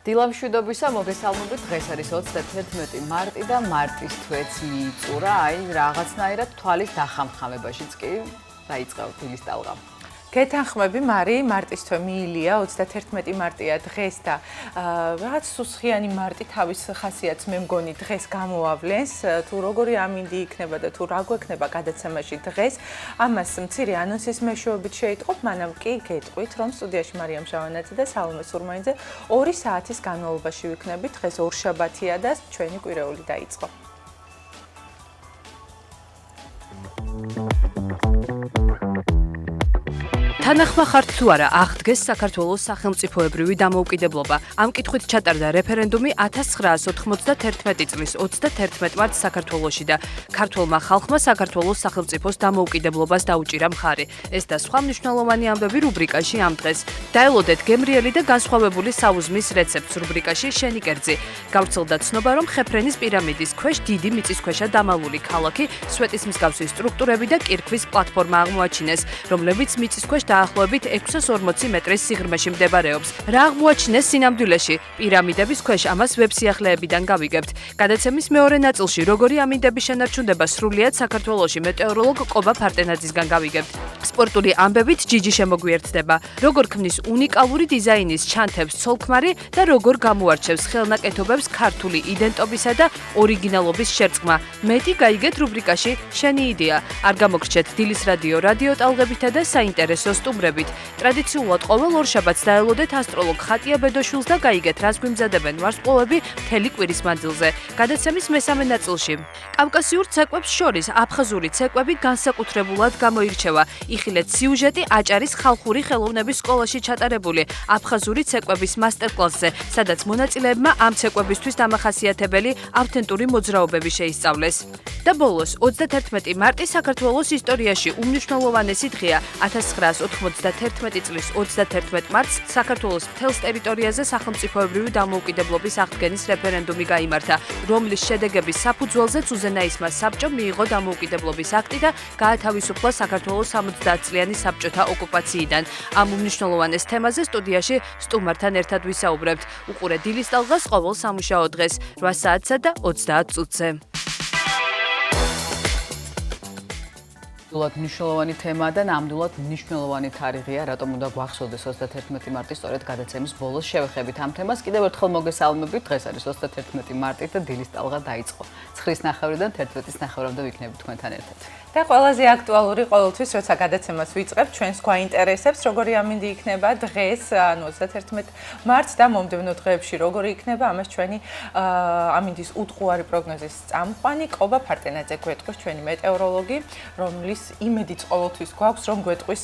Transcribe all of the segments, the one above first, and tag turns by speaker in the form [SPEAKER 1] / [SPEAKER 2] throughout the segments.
[SPEAKER 1] დილამშვიდობისა, მოგესალმებით. დღეს არის 31 მარტი და მარტის თვეც მიიწურა, რაღაცნაირად თვალის დახამხამებაშიც კი დაიწყო დილის ტალღა.
[SPEAKER 2] გეთანხმები მარი, მარტის თვე მიილია, 31 მარტია დღეს და რაღაც სუსხიანი მარტი თავის ხასიათს მე მგონი დღეს გამოავლენს, თუ როგორი ამინდი იქნება და თუ რა გვექნება გადაცემაში დღეს, ამას მცირე ანონსის მეშვეობით შეიტყობ, მანამ კი გეტყვით, რომ სტუდიაში მარიამ შავანაძე და სალომე სურმაინძე 2 საათის განმავლობაში ვიქნებით, დღეს ორშაბათია და ჩვენი კვირეული დაიწყო.
[SPEAKER 3] თანახმა ხართ თუ არა აღდგეს საქართველოს სახელმწიფოებრივი დამოუკიდებლობა. ამ კითხვით ჩატარდა რეფერენდუმი 1991 წლის 31 მარტს საქართველოში და ქართველმა ხალხმა საქართველოს სახელმწიფოს დამოუკიდებლობას დაუჭირა მხარი. ეს და სხვა მნიშვნელოვანი ამბები რუბრიკაში ამ დღეს. დაელოდეთ გემრიელი და განსხვავებული საუზმის რეცეპტს რუბრიკაში შენი კერძი. გავრცელდა ცნობა, რომ ხეფრენის პირამიდის ქვეშ დიდი მიწისქვეშა დამალული ქალაქი, სვეტის მსგავსი სტრუქტურები და კირქვის პლატფორმა აღმოაჩინეს, რომლებიც მიწისქვეშ დაახლოებით 640 მეტრის სიღრმეში მდებარეობს. რა აღმოაჩინეს სინამდვილეში? პირამიდების ქვეშ ამას ვებსიახლეებიდან გავიგებთ. გადაცემის მეორე ნაწილში როგორი ამინდების შენარჩუნდება სრულიად საქართველოში მეტეოროლოგ კობა ფარტენაძისგან გავიგებთ. სპორტული ამბებით ჯიჯი შემოგვიერთდება. როგორ ქმნის უნიკალური დიზაინის ჩანთებს ცოლქმარი და როგორ გამოარჩევს ხელნაკეთობებს ქართული იდენტობისა და ორიგინალობის შერწყმა. მეტი გაიგეთ რუბრიკაში შენი იდეა. არ გამოგრჩეთ დილის რადიო ტალღებითა და საინტერესო სტუმრებით. ტრადიციულად ყოველ ორშაბათს დაელოდეთ ასტროლოგ ხატია ბედოშვილს და გაიგეთ, რას გვიმზადებენ ვარსკვლავები მთელი კვირის მანძილზე. გადაცემის მესამე ნაწილში. კავკასიურ ცეკვებს შორის აფხაზური ცეკვები განსაკუთრებულად გამოირჩევა. იხილეთ სიუჟეტი აჭარის ხალხური ხელოვნების სკოლაში ჩატარებული აფხაზური ცეკვების მასტერკლასზე, სადაც მონაწილეებმა ამ ცეკვებისთვის დამახასიათებელი ავთენტური მოძრაობები შეისწავლეს. და ბოლოს 31 მარტი საქართველოს ისტორიაში უმნიშვნელოვანესი დღეა. 1991 წლის 31 მარტს საქართველოს მთელს ტერიტორიაზე სახელმწიფოებრივი დამოუკიდებლობის აღდგენის რეფერენდუმი გაიმართა, რომლის შედეგების საფუძველზეც უზენაისმა საბჭომ მიიღო დამოუკიდებლობის აქტი და გაათავისუფლა საქართველოს 70 წლიანი საბჭოთა ოკუპაციიდან. ამ უმნიშვნელოვანეს თემაზე სტუდიაში სტუმართან ერთად ვისაუბრებთ. უყურეთ დილის ტალღას ყოველ სამუშაო დღეს 8 საათსა და 30 წუთზე.
[SPEAKER 1] ნამდვილად მნიშვნელოვანი თემაა და ნამდვილად მნიშვნელოვანი თარიღია, რატომ უნდა გვახსოვდეს 31 მარტი, სწორედ გადაცემის ბოლოს შევეხებით ამ თემას. კიდევ ერთხელ მოგესალმებით, დღეს არის 31 მარტი და დილის ტალღა დაიწყო. 9:30-დან 11:30-მდე ვიქნებით თქვენთან ერთად.
[SPEAKER 2] და ყველაზე აქტუალური ყოველთვის, როცა გადაცემას ვიწყებთ, ჩვენს გვაინტერესებს, როგორი ამინდი იქნება დღეს, ანუ 31 მარტს და მომდევნო დღეებში როგორი იქნება, ამას ჩვენი ამინდის უტყუარი პროგნოზის წამყვანი კობა ფარტენაძე გვეტყვის, ჩვენი მეტეოროლოგი, რომლის იმედიც ყოველთვის გვაქვს, რომ გვეტყვის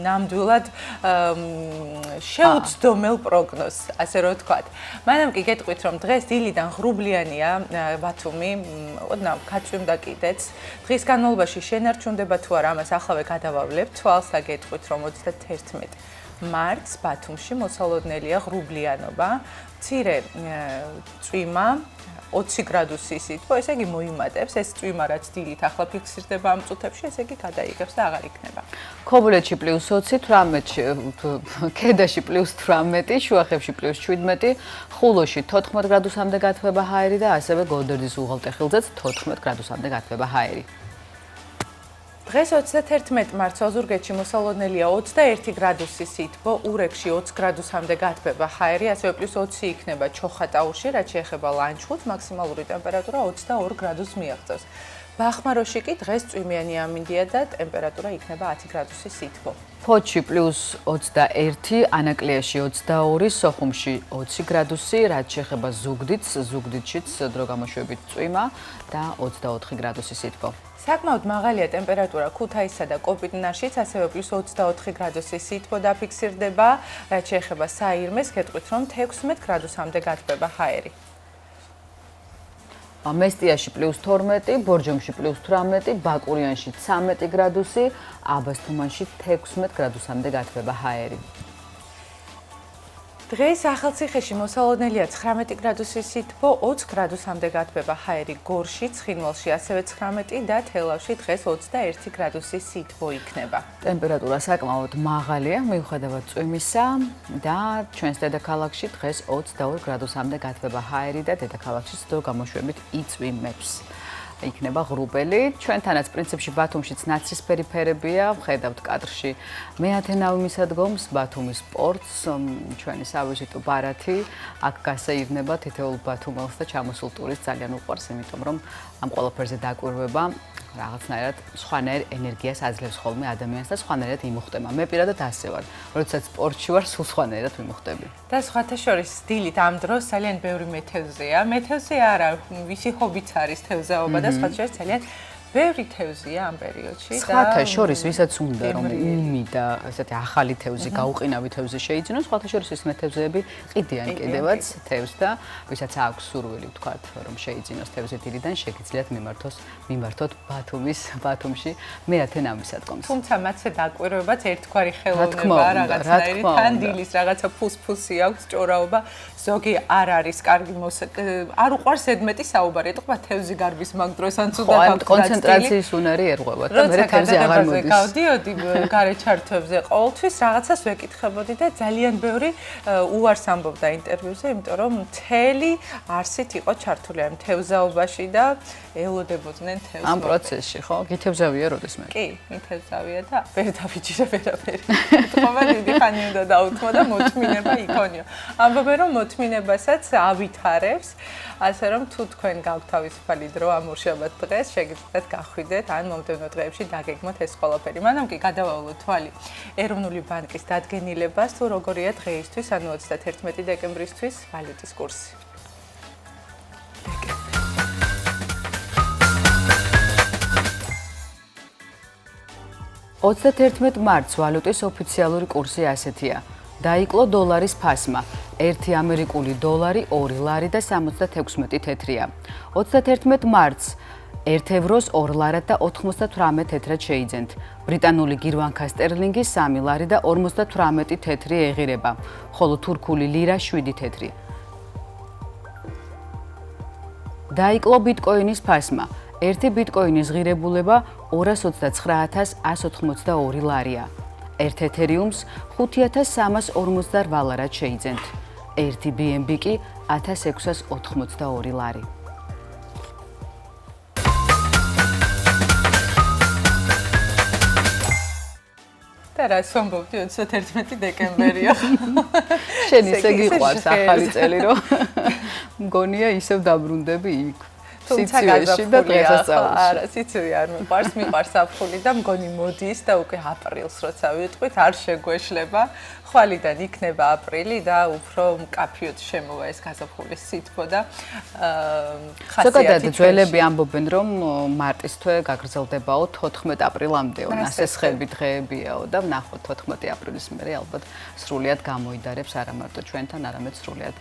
[SPEAKER 2] ნამდვილად შეუცდომელ პროგნოზს, ასე რომ ვთქვათ. მანამ კი გეტყვით, რომ დღეს დილიდან ღრუბლიანია ბათუმი, ოდნავ გაწვიმდა კიდეც. დღის განმავლობაში შენარჩუნდება თუ არა, ამას ახლა გადავავლებთ თვალს და გეტყვით, რომ 31 მარტს ბათუმში მოსალოდნელია ღრუბლიანობა, მცირე წვიმა 20 გრადუსის სითბო, ესე იგი მოიმატებს, ეს წვიმა რაც დილით ახლა ფიქსირდება ამ წუთებში, ესე იგი გადაიგებს და აღარ იქნება.
[SPEAKER 1] ქობულეთში +20, 18-ში, ქედაში +18, შუახევში +17, ხულოში 14 გრადუსამდე გათბება ჰაერი და ასევე გოდერძის უღელტეხილზეც 14 გრადუსამდე გათბება ჰაერი.
[SPEAKER 2] დღეს 31 მარტს ოზურგეთში მოსალოდნელია 21 გრადუსის სითბო, ურეკში 20 გრადუსამდე გათბება ჰაერი, ასევე +20 იქნება ჩოხატაურში, რაც შეეხება ლანჩხუთს, მაქსიმალური ტემპერატურა 22 გრადუსს მიაღწევს. ბახმაროში კი დღეს წვიმიანი ამინდია და ტემპერატურა იქნება 10 გრადუსის სითბო.
[SPEAKER 1] ფოთში +21, ანაკლიაში 22, სოხუმში 20 გრადუსი, რაც შეეხება ზუგდიდს, ზუგდიდშიც დრო გამოშვებით წვიმა და 24 გრადუსი სითბო.
[SPEAKER 2] საკმაოდ მაღალია ტემპერატურა ქუთაისსა და კოპიტნარშიც, ასევე +24 გრადუსის სითბო დაფიქსირდება, რაც შეეხება საირმეს, გეტყვით, რომ 16 გრადუსამდე გათბება ჰაერი.
[SPEAKER 1] მესტიაში +12, ბორჯომში +18, ბაკურიანში 13 გრადუსი, აბასთუმანში 16 გრადუსამდე გათბება ჰაერი.
[SPEAKER 2] დღეს ახალციხეში მოსალოდნელია 19 გრადუსის სითბო, 20 გრადუსამდე გათბება ჰაერი გორში, ცხინვალში ასევე 19 და თელავში დღეს 21 გრადუსის სითბო იქნება.
[SPEAKER 1] ტემპერატურა საკმაოდ მაღალია, მიუხედავად წვიმისა და ჩვენს დედაქალაქში დღეს 22 გრადუსამდე გათბება ჰაერი და დედაქალაქში სდრო გამოშვებით იწვიმებს. იქნება ღრუბელი. ჩვენთანაც პრინციპში ბათუმშიც ნაცრისფერი ფერებია. ვხედავთ კადრში მეათე ნავმისადგომს, ბათუმის პორტს, ჩვენი სავიზიტო ბარათი. აქ გასეირნება თითოეულ ბათუმელს და ჩამოსულ ტურისტს ძალიან უყვარს, იმიტომ რომ ამ ყველაფერზე დაკვირვება რაღაცნაირად სხვანაირ ენერგიას აძლევს ხოლმე ადამიანს და სხვანაირად იმუხტება. მე პირადად ასე ვარ. როდესაც სპორტში ვარ, სულ სხვანაირად ვიმუხტები.
[SPEAKER 2] და სხვათა შორის დილით ამ დროს ძალიან ბევრი მეთევზეა. მეთევზე არა, ვისი ჰობიც არის თევზაობა და სხვათა შორის ძალიან ბევრი თევზია ამ პერიოდში და
[SPEAKER 1] სხვათა შორის ვისაც უნდა რომ უმი და ესეთი ახალი თევზი, გაუყინავი თევზი შეიძინოს, სხვათა შორის ის მეთევზეები ყიდიან კიდევაც თევზს და ვისაც აქვს სურვილი ვთქვათ რომ შეიძინოს თევზი დილიდან, შეგიძლიათ მიმართოთ ბათუმში მეათე ნავმისადგომს.
[SPEAKER 2] თუმცა მათზე დაკვირვებაც ერთგვარი ხელოვნება რაღაცნაირი თან დილის რაღაცა ფუსფუსი აქვს, ჭორაობა, ზოგი არ არის კარგი არ უყვარს ზედმეტი საუბარი, ეთქვა თევზი გარბის მაგ დროს ან ცუდად
[SPEAKER 1] კონცენტრაციის უნარი ერღვევათ და მე თევზი აღარ მოდის.
[SPEAKER 2] გავდიოდი გარეჩართვებზე ყოველთვის რაღაცას ვეკითხებოდი და ძალიან ბევრი უარს ამბობდა ინტერვიუზე, იმიტომ რომ მთელი არსით იყო ჩართული ამ თევზაობაში და ელოდებოდნენ თევზს.
[SPEAKER 1] ამ პროცესში, ხო? გითევზავია როდესმე?
[SPEAKER 2] კი, მითევზავია და ვერ დავიჭირე ვერაფერი. თქმა დიდი ხანი უნდა დაუთმო და მოთმინება იქონიო. ამბობენ რომ მოთმინებასაც ავითარებს, ასე რომ თუ თქვენ გაქვთ თავისუფალი დრო ამურშაბათ დღეს, შეგიძლიათ გახვიდეთ ან მომდევნო დღეებში დაგეგმოთ ეს ყველაფერი. მანამ კი გადავავლოთ თვალი ეროვნული ბანკის დადგენილებას, თუ როგორია დღეისთვის, ანუ 31 დეკემბრისთვის ვალუტის კურსი.
[SPEAKER 1] 31 მარტს ვალუტის ოფიციალური კურსი ასეთია. დაიკლო დოლარის ფასმა. 1 ამერიკული დოლარი 2 ლარი და 76 თეთრია. 31 მარტს 1 ევროს 2 ლარად და 98 თეთრად შეიძენთ. ბრიტანული გირვანქა სტერლინგი 3 ლარი და 58 თეთრი ეღირება, ხოლო თურქული ლირა 7 თეთრი. დაიკლო ბიტკოინის ფასმა. 1 ბიტკოინის ღირებულება 229.182 ლარია. 1 ეთერიუმს 5348 ლარად შეიძენთ. 1 BNB კი 1682 ლარი.
[SPEAKER 2] და რა ვამბობდი 31 დეკემბერია.
[SPEAKER 1] შენ ისე გიყვარს ახალი წელი რომ მგონია ისევ დაბრუნდები იქ.
[SPEAKER 2] თუმცა
[SPEAKER 1] და დღესასწაულში.
[SPEAKER 2] არა, სიცივე არ მიყვარს აფხული და მგონი მოდის და უკვე აპრილს როცა ვიტყვით, არ შეგვეშლება. ხვალიდან იქნება აპრილი და უფრო მკაფიოდ შემოვა ეს გაზაფხულის სითბო და
[SPEAKER 1] ზოგადად ძველები ამბობენ რომ მარტის თვე გაგრძელდებაო 14 აპრილამდეო, ნასესხები დღეებიაო და ვნახოთ 14 აპრილის მერე ალბათ სრულიად გამოიდარებს არა მარტო ჩვენთან, არამედ სრულიად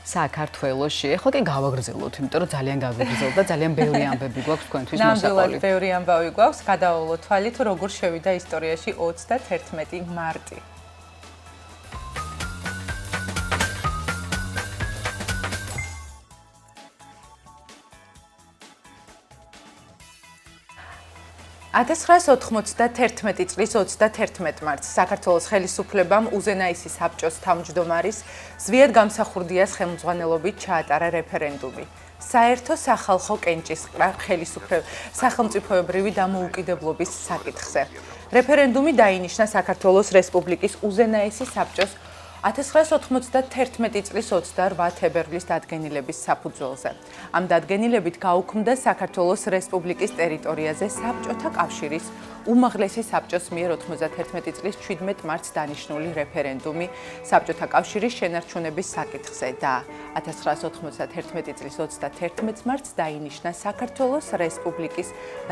[SPEAKER 1] საქართველოში. ეხლა კი გავაგრძელოთ, იმიტომ რომ ძალიან გაგვიგრძელდა, ძალიან ბევრი ამბები გვაქვს თქვენთვის მოსაყოლი.
[SPEAKER 2] ნამდვილად ბევრი ამბავი გვაქვს, გადავავლოთ თვალი თუ როგორ შევიდა ისტორიაში 31 მარტი. $1991 წლის 31 მარტს საქართველოს ხელისუფლებამ უზენაესი საბჭოს თავმჯდომარის ზვიად გამსახურდიას ხელმძღვანელობით ჩაატარა რეფერენდუმი. საერთო სახალხო კენჭისყრა სახელმწიფოებრივი დამოუკიდებლობის საკითხზე. რეფერენდუმი დაინიშნა საქართველოს რესპუბლიკის უზენაესი საბჭოს 1991 წლის 28 თებერვლის დადგენილების საფუძველზე. ამ დადგენილებით გაუქმდა საქართველოს რესპუბლიკის ტერიტორიაზე საბჭოთა კავშირის უმაღლესი საბჭოს მიერ 91 წლის 17 მარტს დანიშნული რეფერენდუმი საბჭოთა კავშირის შენარჩუნების საკითხზე და 1991 წლის 31 მარტს დაინიშნა საქართველოს რესპუბლიკის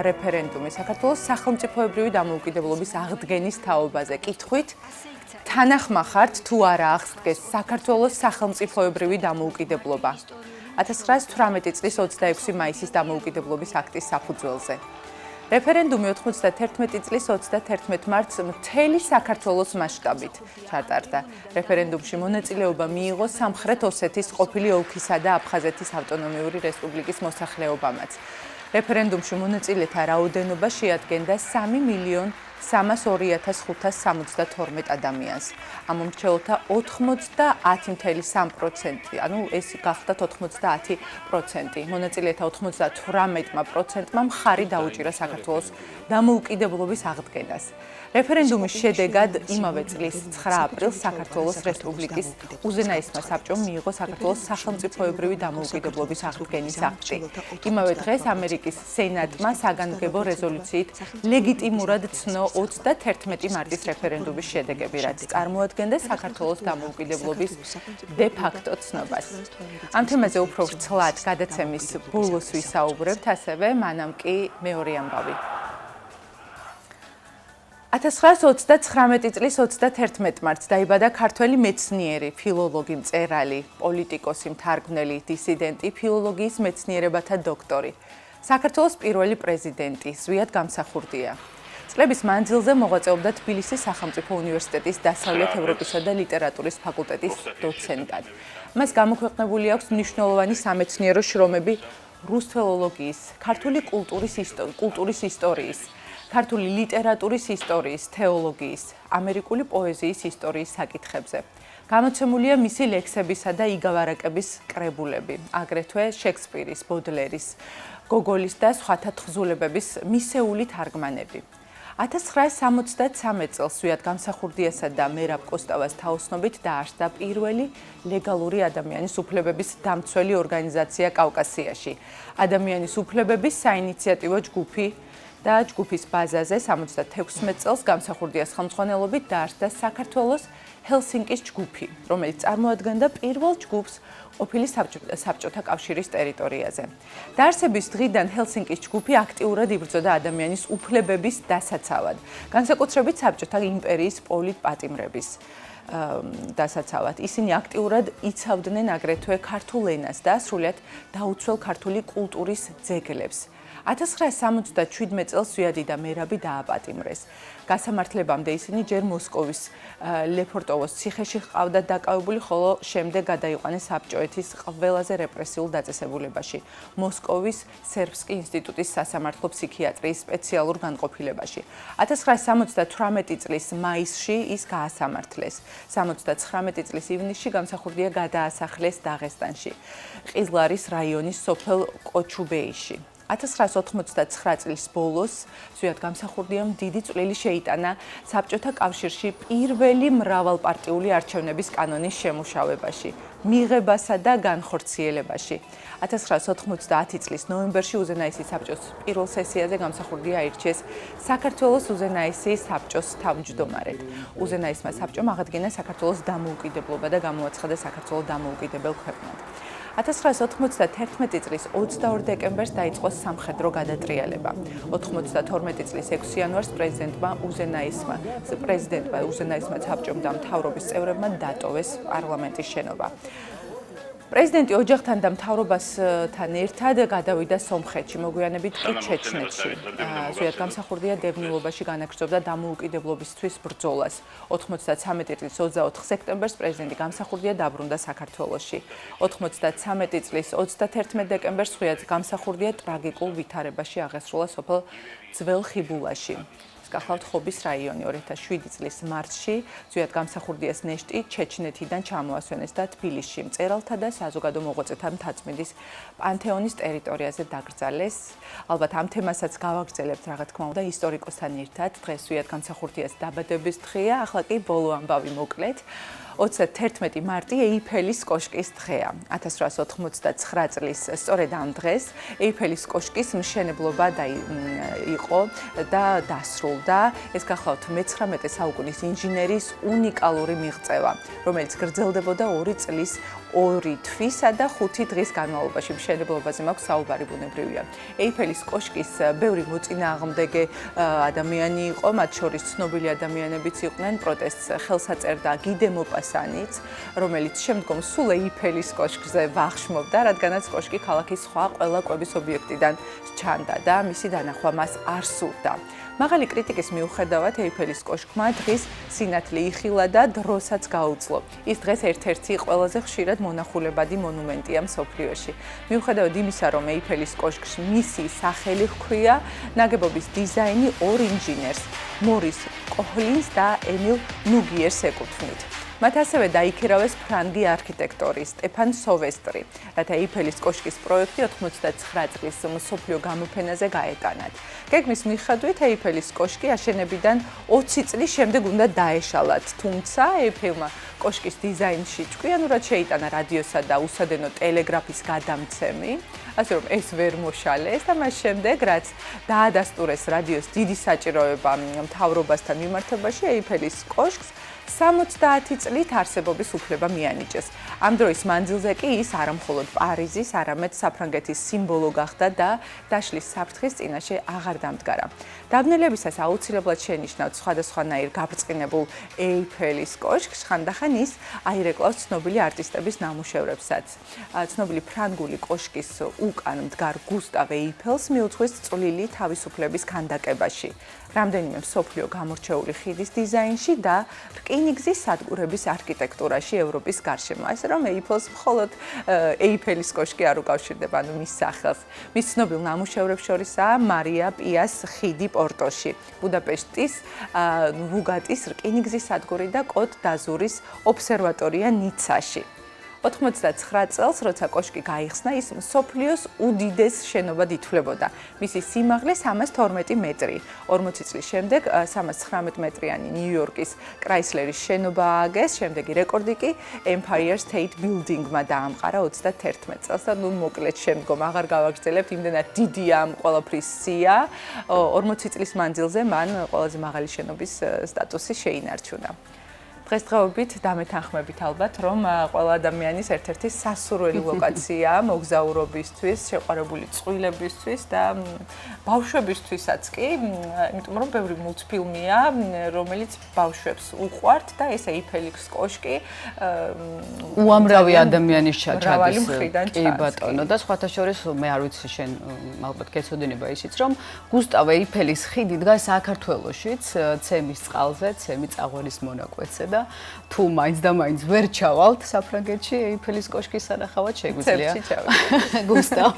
[SPEAKER 2] რეფერენდუმი საქართველოს სახელმწიფოებრივი დამოუკიდებლობის აღდგენის თაობაზე. კითხვით თანახმახართ თუ არა აღსდგეს საქართველოს სახელმწიფოებრივი დამოუკიდებლობა 1918 წლის 26 მაისის დამოუკიდებლობის აქტის საფუძველზე. რეფერენდუმი 91 წლის 31 მარტს მთელი საქართველოს მასშტაბით ჩატარდა. რეფერენდუმში მონაწილეობა მიიღო სამხრეთ ოსეთის ყოფილი ოლქისა და აფხაზეთის ავტონომიური რესპუბლიკის მოსახლეობამაც. რეფერენდუმში მონაწილეთა რაოდენობა შეადგენდა 3.302.572 ადამიანს. ამომრჩეველთა 90.3%, ანუ ეს გახდათ 90%. მონაწილეთა 98%-მა მხარი დაუჭირა საქართველოს დამოუკიდებლობის აღდგენას. რეფერენდუმის შედეგად იმავე წლის 9 აპრილს საქართველოს რესპუბლიკის უზენაესმა საბჭომ მიიღო საქართველოს სახელმწიფოებრივი დამოუკიდებლობის აღდგენის აქტი. იმავე დღეს ამერიკის სენატმა საგანგებო რეზოლუციით ლეგიტიმურად ცნო 31 მარტის რეფერენდუმის შედეგები, რაც წარმოადგენდა საქართველოს დამოუკიდებლობის დე-ფაქტო ცნობას. ამ თემაზე უფრო ვრცლად გადაცემის ბოლოს ვისაუბრებთ, ასევე მანამ კი მეორე ამბავი. 1929 წლის 31 მარტს დაიბადა ქართველი მეცნიერი, ფილოლოგი, მწერალი, პოლიტიკოსი, მთარგმნელი, დისიდენტი, ფილოლოგიის მეცნიერებათა დოქტორი. საქართველოს პირველი პრეზიდენტი, ზვიად გამსახურდია. წლების მანძილზე მოღვაწეობდა თბილისის სახელმწიფო უნივერსიტეტის დასავლეთ ევროპისა და ლიტერატურის ფაკულტეტის დოცენტად. მას გამოქვეყნებული აქვს მნიშვნელოვანი სამეცნიერო შრომები რუსთველოლოგიის, ქართული კულტურის ისტორიის, ქართული ლიტერატურის ისტორიის, თეოლოგიის, ამერიკული პოეზიის ისტორიის საკითხებზე. გამოცემულია მისი ლექსებისა და იგავ-არაკების კრებულები, აგრეთვე შექსპირის, ბოდლერის, გოგოლის და სხვათა თხზულებების მისეული თარგმანები. 1973 წელს ზვიად გამსახურდიასა და მერაბ კოსტავას თაოსნობით დაარსდა პირველი ლეგალური ადამიანის უფლებების დამცველი ორგანიზაცია კავკასიაში. ადამიანის უფლებების საინიციატივო ჯგუფი და ჯგუფის ბაზაზე 76 წელს გამსახურდიას ხელმძღვანელობით დაარსდა საქართველოს ჰელსინკის ჯგუფი, რომელიც წარმოადგენდა პირველ ჯგუფს ყოფილი საბჭოთა კავშირის ტერიტორიაზე. დაარსების დღიდან ჰელსინკის ჯგუფი აქტიურად იბრძოდა ადამიანის უფლებების დასაცავად, განსაკუთრებით საბჭოთა იმპერიის პოლიტპატიმრების დასაცავად. ისინი აქტიურად იცავდნენ აგრეთვე ქართულ ენას და სრულიად დაუცველ ქართული კულტურის ძეგლებს. 1977 წელს ზვიადი და მერაბი დააპატიმრეს. გასამართლებამდე ისინი ჯერ მოსკოვის ლეფორტოვოს ციხეში ჰყავდათ დაკავებული, ხოლო შემდეგ გადაიყვანეს საბჭოეთის ყველაზე რეპრესიულ დაწესებულებაში, მოსკოვის სერბსკი ინსტიტუტის სასამართლო ფსიქიატრიის სპეციალურ განყოფილებაში. 1978 წლის მაისში ის გაასამართლეს. 79 წლის ივნისში გამსახურდია გადაასახლეს დაღესტანში, ყიზლარის რაიონის სოფელ კოჩუბეიში. 1989 წლის ბოლოს ზვიად გამსახურდიამ დიდი წვლილი შეიტანა საბჭოთა კავშირში პირველი მრავალპარტიული არჩევნების კანონის შემუშავებაში, მიღებასა და განხორციელებაში. 1990 წლის ნოემბერში უზენაესი საბჭოს პირველ სესიაზე გამსახურდია აირჩიეს საქართველოს უზენაესი საბჭოს თავმჯდომარედ. უზენაესმა საბჭომ აღადგინა საქართველოს დამოუკიდებლობა და გამოაცხადა საქართველოს დამოუკიდებელ ქვეყნად. 1991 წლის 22 დეკემბერს დაიწყო სამხედრო გადატრიალება. 92 წლის 6 იანვარს პრეზიდენტმა უზენაესმა საბჭომ და მთავრობის წევრებმა დატოვეს პარლამენტის შენობა. პრეზიდენტი ოჯახთან და მთავრობასთან ერთად გადავიდა სომხეთში, მოგვიანებით კი ჩეჩნეთში. ზვიად გამსახურდია დევნილობაში განაგრძობდა დამოუკიდებლობისთვის ბრძოლას. 93 წლის 24 სექტემბერს პრეზიდენტი გამსახურდია დაბრუნდა საქართველოში. 93 წლის 31 დეკემბერს ზვიად გამსახურდია ტრაგიკულ ვითარებაში აღესრულა სოფელ ძველ ხიბულაში. გახლავთ ხობის რაიონი. 2007 წლის მარტში ზვიად გამსახურდიას ნეშტი ჩეჩნეთიდან ჩამოასვენეს და თბილისში მწერალთა და საზოგადო მოღვაწეთა მთაწმინდის პანთეონის ტერიტორიაზე დაკრძალეს. ალბათ ამ თემასაც გავაგრძელებთ რა თქმა უნდა ისტორიკოსთან ერთად. დღეს ზვიად გამსახურდიას დაბადების დღეა, ახლა კი ბოლო ამბავი მოკლედ. 31 მარტი ეიფელის კოშკის დღეა. 1889 წლის სწორედ ამ დღეს ეიფელის კოშკის მშენებლობა იყო და დასრულდა. ეს გახლავთ მე-19 საუკუნის ინჟინერის უნიკალური მიღწევა, რომელიც გრძელდებოდა 2 წლის 2 თვისა და 5 დღის განმავლობაში. მშენებლობაზე მაქვს საუბარი ბუნებრივია. ეიფელის კოშკის ბევრი მოწინააღმდეგე ადამიანი იყო, მათ შორის ცნობილი ადამიანებიც იყვნენ. პროტესტს ხელს აწერდა გი დე მოპას მამასანიც, რომელიც შემდგომ სულ ეიფელის კოშკზე ვახშმობდა, რადგანაც კოშკი ქალაქის სხვა ყველა კვების ობიექტიდან ჩანდა და მისი დანახვა მას არ სურდა. მაღალი კრიტიკის მიუხედავად ეიფელის კოშკმა დღის სინათლე იხილა და დროსაც გაუძლო. ის დღეს ერთ-ერთი ყველაზე ხშირად მონახულებადი მონუმენტია მსოფლიოში. მიუხედავად იმისა, რომ ეიფელის კოშკს მისი სახელი ჰქვია, ნაგებობის დიზაინი ორ ინჟინერს, მორის კოჰლინს და ემილ ნუგიერს ეკუთვნით. მათ ასევე დაიქირავეს ფრანგი არქიტექტორი სტეფან სოვესტრი, რათა ეიფელის კოშკის პროექტი 89 წლის მსოფლიო გამოფენაზე გაეტანათ. გეგმის მიხედვით ეიფელის კოშკი აშენებიდან 20 წლის შემდეგ უნდა დაეშალათ, თუმცა ეიფელმა კოშკის დიზაინში ჭკვიანურად შეიტანა რადიოსა და უსადენო ტელეგრაფის გადამცემი, ასე რომ ეს ვერ მოშალეს და მას შემდეგ, რაც დაადასტურეს რადიოს დიდი საჭიროება მთავრობასთან მიმართებაში, ეიფელის კოშკს 70 წლით არსებობის უფლება მიანიჭეს. ამ დროის მანძილზე კი ის არა მხოლოდ პარიზის, არამედ საფრანგეთის სიმბოლო გახდა და დაშლის საფრთხის წინაშე აღარ დამდგარა. დაბნელებისას აუცილებლად შენიშნავთ სხვადასხვანაირ გაბრწყინებულ ეიფელის კოშკს, ხანდახან ის აირეკლავს ცნობილი არტისტების ნამუშევრებსაც. ცნობილი ფრანგული კოშკის უკან მდგარ გუსტავ ეიფელს მიუძღვის წვლილი თავისუფლების ქანდაკებაში, რამდენიმე მსოფლიო გამორჩეული ხიდის დიზაინში და რკინიგზის სადგურების არქიტექტურაში ევროპის გარშემო. ასე რომ ეიფელს მხოლოდ ეიფელის კოშკი არ უკავშირდება, ანუ მის სახელს. მის ცნობილ ნამუშევრებს შორისაა მარია პიას ხიდი პორტოში, ბუდაპეშტის ვუგატის რკინიგზის სადგური და კოტ დაზურის ობსერვატორია ნიცაში. 99 წელს, როცა კოშკი გაიხსნა, ის მსოფლიოს უდიდეს შენობად ითვლებოდა. მისი სიმაღლე 312 მეტრი. 40 წლის შემდეგ 319 მეტრიანი ნიუ-იორკის კრაისლერის შენობა ააგეს, შემდეგი რეკორდი კი Empire State Building-მა დაამყარა 31 წელს და მოკლედ შემდგომ აღარ გავაგრძელებთ, იმდენად დიდია ამ ყველაფრის სია. 40 წლის მანძილზე მან ყველაზე მაღალი შენობის სტატუსი შეინარჩუნა. დღესდღეობით დამეთანხმებით ალბათ, რომ ყველა ადამიანის ერთ-ერთი სასურველი ლოკაცია მოგზაურობისთვის, შეყვარებული წყვილებისთვის და ბავშვებისთვისაც კი, იმიტომ რომ ბევრი მულტფილმია, რომელიც ბავშვებს უყვართ და ეს ეიფელის კოშკი
[SPEAKER 1] უამრავი ადამიანის
[SPEAKER 2] მრავალი მხრიდან
[SPEAKER 1] კი ბატონო და სხვათა შორის მე არ ვიცი შენ ალბათ გეცოდინება ისიც, რომ გუსტავ ეიფელის ხიდი დგას საქართველოშიც, ცემის წყალზე, ცემი წაღვერის მონაკვეთზე და თუ მაინც და მაინც ვერ ჩავალთ საფრანგეთში ეიფელის კოშკის სანახავად შეგვიძლია გუსტავ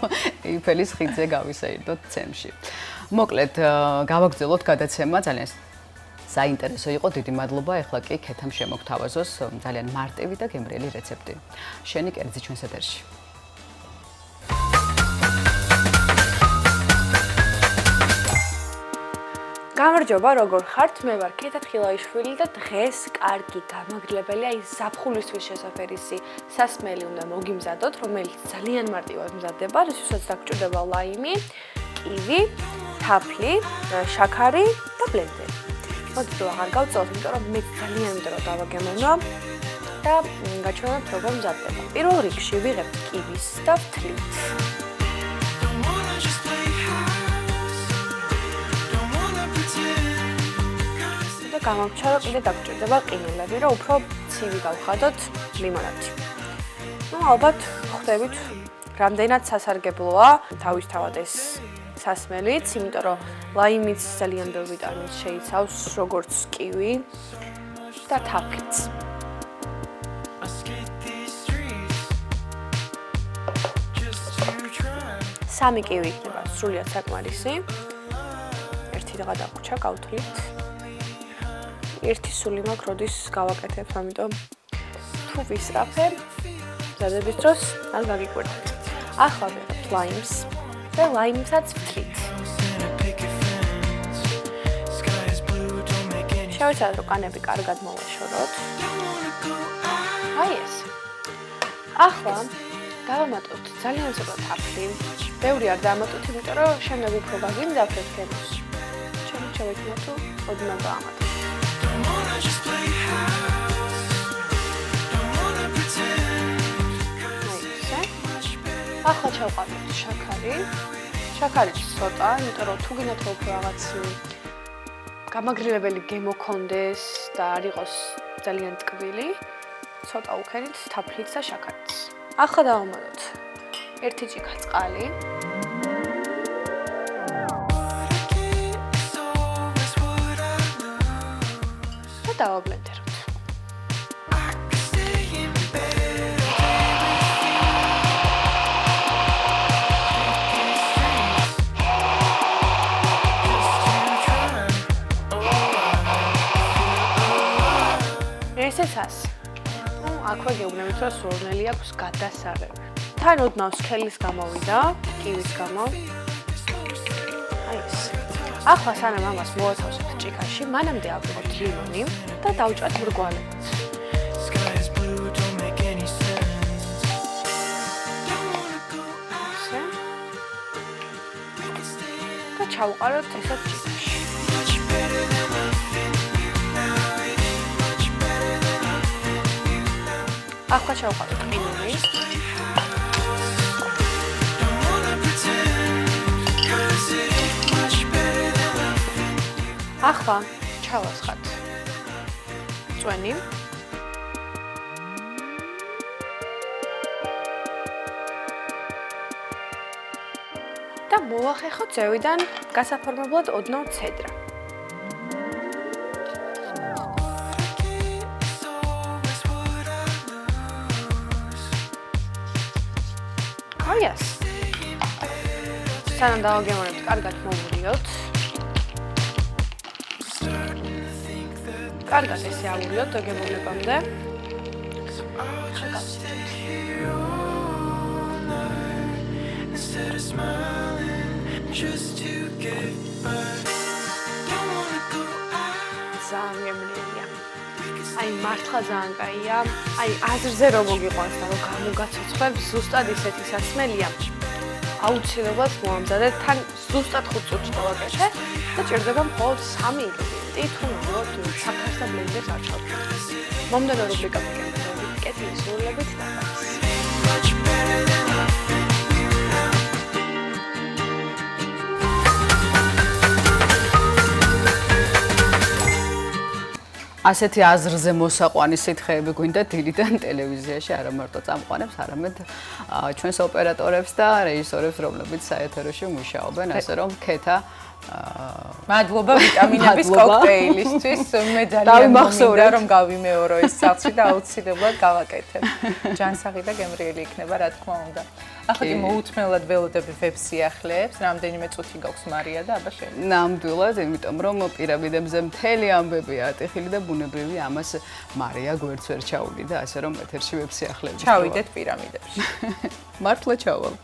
[SPEAKER 1] ეიფელის ხიდზე გავისაირდოთ ცემში. მოკლედ გავაგრძელოთ გადაცემა, ძალიან საინტერესო იყო, დიდი მადლობა. ეხლა კი ქეთამ შემოგთავაზოს ძალიან მარტივი და გემრიელი რეცეპტი. შენი კერძი ჩვენს ეთერში.
[SPEAKER 4] გამარჯობა, როგორ ხართ? მე ვარ ქეთა თხილაიშვილი და დღეს კარგი გამაგრილებელი, აი ზაფხულისთვის შესაფერისი სასმელი უნდა მოგიმზადოთ, რომელიც ძალიან მარტივად მზადდება, რისთვისაც დაგჭირდება ლაიმი, კივი, თაფლი, შაქარი და ბლენდერი. მოდით რომ აღარ გავწევთ, იმიტომ რომ მე ძალიან მინდა რომ დავაგემოვნო და გაჩვენოთ როგორ მზადდება. პირველ რიგში ვიღებთ კივის და თლით. გამომჩარო კიდე დაგჭირდება ყინულები, რომ უფრო ცივი გავხადოთ ლიმონადი. ალბათ ხვდებით, რამდენად სასარგებლოა თავისთავად ეს სასმელიც, იმიტომ რომ ლაიმიც ძალიან ბევრ ვიტამინს შეიცავს, როგორც კივი და თაფლიც. სამი კივი იქნება სრულიად საკმარისი. ერთი დღე დაგვრჩა, გავთვლით. ერთი სული მაქვს, როდის გავაკეთებ, ამიტომ თუ ვისწრაფე, მზადების დროს არ გაგიკვირდეთ. ახლა ვიღებთ ლაიმს და ლაიმსაც ვთლით. შევეცადოთ, რომ კანები კარგად მოვაშოროთ. აი ეს. ახლა დავამატოთ ძალიან ცოტა თაფლი. ბევრი არ დავამატოთ, იმიტომ რომ შემდეგ უფრო გაგიმძაფრეთ გემოში. ჩემი შევეცადო თუ ოდნავ დავამატოთ. ახლა ჩავყავთ შაქარი. შაქარი ცოტა, იმიტომ რომ თუ გინდათ უფრო რაღაც გამაგრილებელი გემოქონდეს და არ იყოს ძალიან ტკბილი, ცოტა უქენით თაფლიც და შაქარიც. ახლა დავამატოთ 1 ჭიქა წყალი. და დავაბლენდეროთ. ესეცას. აქვე გეუბნებით, რომ სურნელი აქვს გადასარევი. თან ოდნავ სქელის გამოვიდა, კივის გამო. აი ეს. ახლა სანამ ამას მოვაცავსებთ ჭიქაში, მანამდე ავიღოთ ლიმონი და დავჭრათ მრგვალებად. და ჩავყაროთ ესეთ ჭიქაში. ახლა ჩავყავთ ყინული. ახლა ჩავასხათ წვენი. და მოვახეხოთ ზევიდან გასაფორმებლად ოდნავ ცედრა. აიას. სანამ დავაგემოვნებთ, კარგად მოვურიოთ. კარგად ესე ავურიოთ დაგემოვნებამდე. ძალიან გემრიელია. აი მართლა ძალიან კაია. აი აზრზე რომ მოგიყვანს და რომ გამოგაცოცხლებს, ზუსტად ისეთი სასმელია. აუცილებლად მოამზადეთ, თან ზუსტად 5 წუთში დავაკეთე და ჭირდება მხოლოდ 3 ინგრედიენტი, თუ ნახოთ შაქარს და ბლენდერს არ ჩავთვალოთ. მომდენო რუბრიკა მოგემართებით, კეთილი სურვილებით და
[SPEAKER 1] ასეთი აზრზე მოსაყვანი სითხეები გვინდა დილიდან ტელევიზიაში, არა მარტო წამყვანებს, არამედ ჩვენს ოპერატორებს და რეჟისორებს, რომლებიც საეთეროში მუშაობენ, ასე რომ ქეთა
[SPEAKER 2] მადლობა ვიტამინების კოქტეილისთვის. მე ძალიან მინდა რომ გავიმეორო ეს სახლში და აუცილებლად გავაკეთებ. ჯანსაღი და გემრიელი იქნება, რა თქმა უნდა. ახლა კი მოუთმენლად ველოდები ვებ-სიახლეებს, რამდენიმე წუთი გაქვს მარია და აბა შენ.
[SPEAKER 1] ნამდვილად, იმიტომ რომ პირამიდებზე მთელი ამბებია ატეხილი და ბუნებრივი ამას მარია გვერდს ვერ ჩაუვლიდა, ასე რომ ეთერში ვებ-სიახლეებს.
[SPEAKER 2] ჩავიდეთ პირამიდებში.
[SPEAKER 1] მართლა ჩავალ.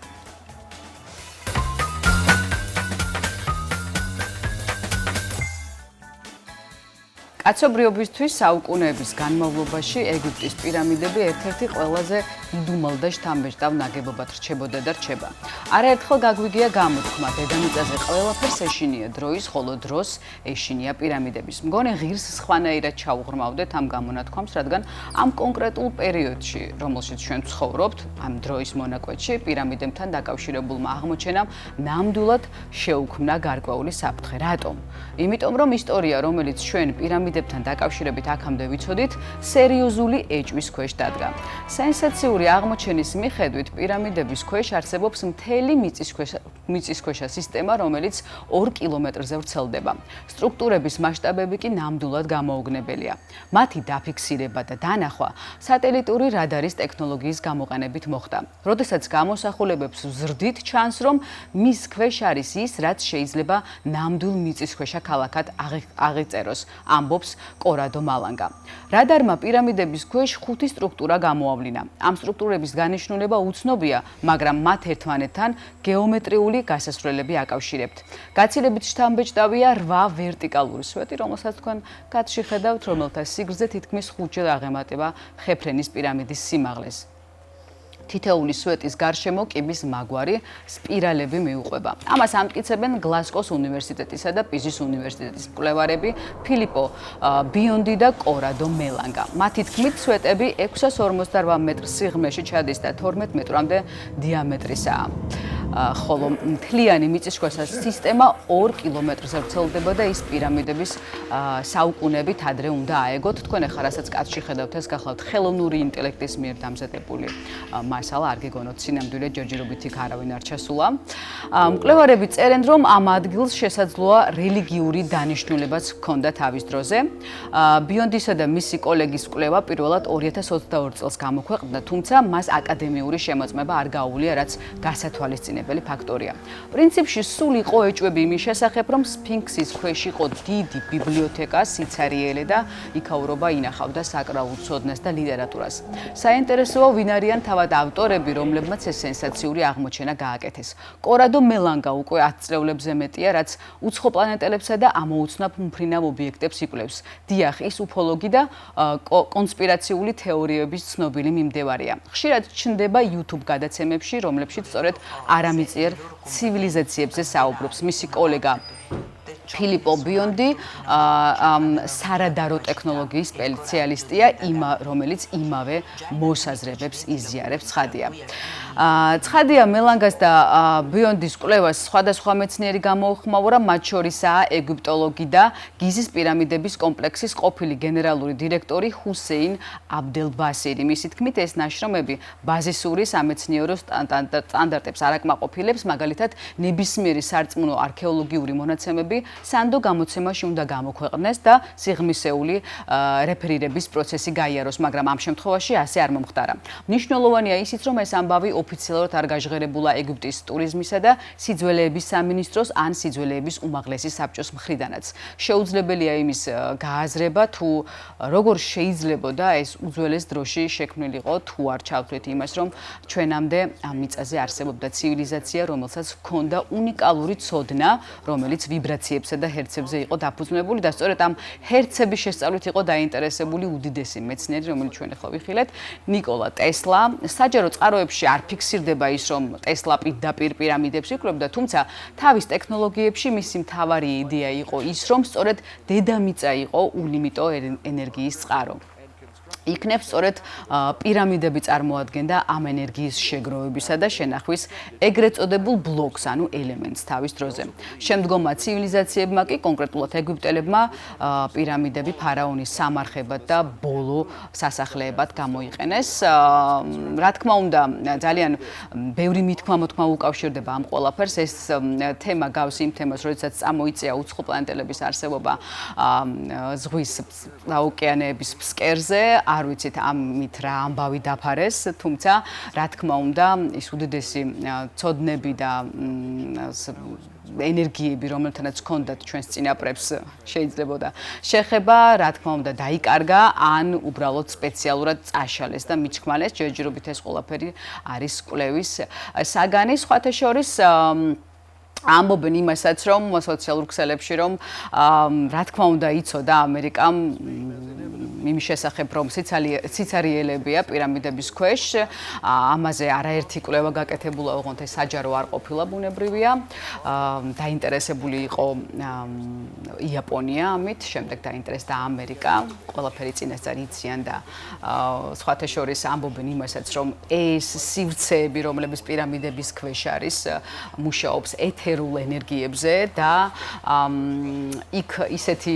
[SPEAKER 1] კაცობრიობისთვის საუკუნეების განმავლობაში ეგვიპტის პირამიდები ერთ-ერთი ყველაზე იდუმალ და შთამბეჭდავ ნაგებობად რჩებოდა და რჩება. არაერთხელ გაგვიგია გამოთქმა, დედამიწაზე ყველაფერს ეშინია დროის, ხოლო დროს ეშინია პირამიდების. მგონი ღირს სხვანაირად ჩაუღრმავდეთ ამ გამონათქვამს, რადგან ამ კონკრეტულ პერიოდში, რომელშიც ჩვენ ვცხოვრობთ, ამ დროის მონაკვეთში პირამიდებთან დაკავშირებულმა აღმოჩენამ ნამდვილად შეუქმნა გარკვეული საფრთხე. რატომ? იმიტომ რომ ისტორია, რომელიც ჩვენ პირამიდებთან დაკავშირებით აქამდე ვიცოდით, სერიოზული ეჭვის ქვეშ დადგა. სენსაციური აღმოჩენის მიხედვით პირამიდების ქვეშ არსებობს მთელი მიწისქვეშა სისტემა, რომელიც 2 კილომეტრზე ვრცელდება. სტრუქტურების მასშტაბები კი ნამდვილად გამოუგნებელია. მათი დაფიქსირება და დანახვა სატელიტური რადარის ტექნოლოგიის გამოყენებით მოხდა. როდესაც გამოსახულებებს ვზრდით, ჩანს, რომ მის ქვეშ არის ის, რაც შეიძლება ნამდვილ მიწისქვეშა ქალაქად აღიწეროს, ამბობს კორადო მალანგა. რადარმა პირამიდების ქვეშ 5 სტრუქტურა გამოავლინა. ამ სტრუქტურების განიშნულება უცნობია, მაგრამ მათ ერთმანეთთან გეომეტრიული გასასვლელები აკავშირებთ. გაცილებით შთამბეჭდავია 8 ვერტიკალური სვეტი, რომელსაც თქვენ კადრში ხედავთ, რომელთა სიგრძე თითქმის 5-ჯერ აღემატება ხეფრენის პირამიდის სიმაღლეს. თითეული სვეტის გარშემო კიბის მაგვარი სპირალები მიუყვება. ამას ამტკიცებენ გლასკოს უნივერსიტეტისა და პიზის უნივერსიტეტის მკვლევარები ფილიპო ბიონდი და კორადო მელანგა. მათი თქმით, სვეტები 658 მეტრ სიღრმეში ჩადის და 12 მეტრამდე დიამეტრისაა. ხოლო მთლიანი მიწისქვეშა სისტემა 2 კილომეტრზე ვრცელდება და ის პირამიდების საუკუნეებით ადრე უნდა აეგოთ. თქვენ ახლა რასაც კაცში ხედავთ, ეს გახლავთ ხელოვნური ინტელექტის მიერ დამზადებული მასალა, არ გეგონოთ სინამდვილე ჯერჯერობით იქ არავინ არ ჩასულა. მკვლევარები წერენ, რომ ამ ადგილს შესაძლოა რელიგიური დანიშნულებაც ჰქონდა თავის დროზე. ბიონდისა და მისი კოლეგის კვლევა პირველად 2022 წელს გამოქვეყნდა, თუმცა მას აკადემიური შემოწმება არ გაუვლია, რაც გასათვალისწინებელი ფაქტორია. პრინციპში სულ იყო ეჭვები იმის შესახებ, რომ სფინქსის ქვეშ იყო დიდი ბიბლიოთეკა, სიცარიელე და იქაურობა ინახავდა საკრალულ ცოდნას და ლიტერატურას. საინტერესოა, ვინ არიან თავად ავტორები, რომლებმაც ეს სენსაციური აღმოჩენა გააკეთეს. კორადო მელანგა უკვე 10 წლეულებზე მეტია, რაც უცხო პლანეტელებსა და ამოუცნობ მფრინავ ობიექტებს იკვლევს. დიახ, ის უფოლოგი და კონსპირაციული თეორიების ცნობილი მიმდევარია. ხშირად ჩნდება YouTube გადაცემებში, რომლებშიც სწორედ არამიწიერ ცივილიზაციებზე საუბრობს. მისი კოლეგა ფილიპო ბიონდი სარადარო ტექნოლოგიის სპეციალისტია, რომელიც იმავე მოსაზრებებს იზიარებს. ცხადია, მელანგას და ბიონდის კვლევას სხვადასხვა მეცნიერი გამოუხმაურა, მათ შორისაა ეგვიპტოლოგი და გიზის პირამიდების კომპლექსის ყოფილი გენერალური დირექტორი ჰუსეინ აბდელბასირი. მისი თქმით, ეს ნაშრომები ბაზისური სამეცნიერო სტანდარტებს არ აკმაყოფილებს, მაგალითად, ნებისმიერი სარწმუნო არქეოლოგიური მონაცემები სანდო გამოცემაში უნდა გამოქვეყნდეს და სიღრმისეული რეფერირების პროცესი გაიაროს, მაგრამ ამ შემთხვევაში ასე არ მომხდარა. მნიშვნელოვანია ისიც, რომ ეს ამბავი ოფიციალურად არ გაჟღერებულა ეგვიპტის ტურიზმისა და სიძველეების სამინისტროს ან სიძველეების უმაღლესი საბჭოს მხრიდანაც. შეუძლებელია იმის გააზრება, თუ როგორ შეიძლებოდა ეს უძველეს დროში შექმნილიყო, თუ არ ჩავთვლით იმას, რომ ჩვენამდე ამ მიწაზე არსებობდა ცივილიზაცია, რომელსაც ჰქონდა უნიკალური ცოდნა, რომელიც ვიბრაციებსა და ჰერცებზე იყო დაფუძნებული და სწორედ ამ ჰერცების შესწავლით იყო დაინტერესებული უდიდესი მეცნიერი, რომელიც ჩვენ ახლა ვიხილეთ, ნიკოლა ტესლა. საჯარო წყაროებში არ ფიქსირდება ის, რომ ტესლა პირდაპირ პირამიდებს იკვლევდა, თუმცა თავის ტექნოლოგიებში მისი მთავარი იდეა იყო ის, რომ სწორედ დედამიწა იყო ულიმიტო ენერგიის წყარო. იქნებ სწორედ პირამიდები წარმოადგენდა ამ ენერგიის შეგროვებისა და შენახვის ეგრეთ წოდებულ ბლოკს, ანუ ელემენტს თავის დროზე. შემდგომმა ცივილიზაციებმა კი, კონკრეტულად ეგვიპტელებმა, პირამიდები ფარაონის სამარხებად და ბოლო სასახლეებად გამოიყენეს. რა თქმა უნდა, ძალიან ბევრი მithქმა-მოთქმა უკავშირდება ამ ყველაფერს. ეს თემა გავს იმ თემას, როდესაც წამოიწია უცხო პლანეტელების არსებობა ზღვის და ოკეანეების ფსკერზე. არ ვიცით ამით რა ამბავი დაფარეს, თუმცა რა თქმა უნდა, ის უდიდესი ცოდნები და ენერგიები, რომელთანაც ჰქონდათ ჩვენს წინაპრებს, შეიძლებოდა შეხება, რა თქმა უნდა, დაიკარგა, ან უბრალოდ სპეციალურად წაშალეს და მიჩქმალეს. ჯერჯერობით ეს ყველაფერი არის კვლევის საგანი. სხვათა შორის ამბობენ იმასაც, რომ სოციალურ ქსელებში, რომ რა თქმა უნდა იცოდა ამერიკამ იმის შესახებ, რომ სიცარიელებია პირამიდების ქვეშ, ამაზე არაერთი კვლევა გაკეთებულა, ოღონდ ეს საჯარო არ ყოფილა ბუნებრივია. დაინტერესებული იყო იაპონია ამით, შემდეგ დაინტერესდა ამერიკა, ყველაფერი წინასწარ იციან და სხვათა შორის ამბობენ იმასაც, რომ ეს სივრცეები, რომლებიც პირამიდების ქვეშ არის, მუშაობს ეთერულ ენერგიებზე და იქ ისეთი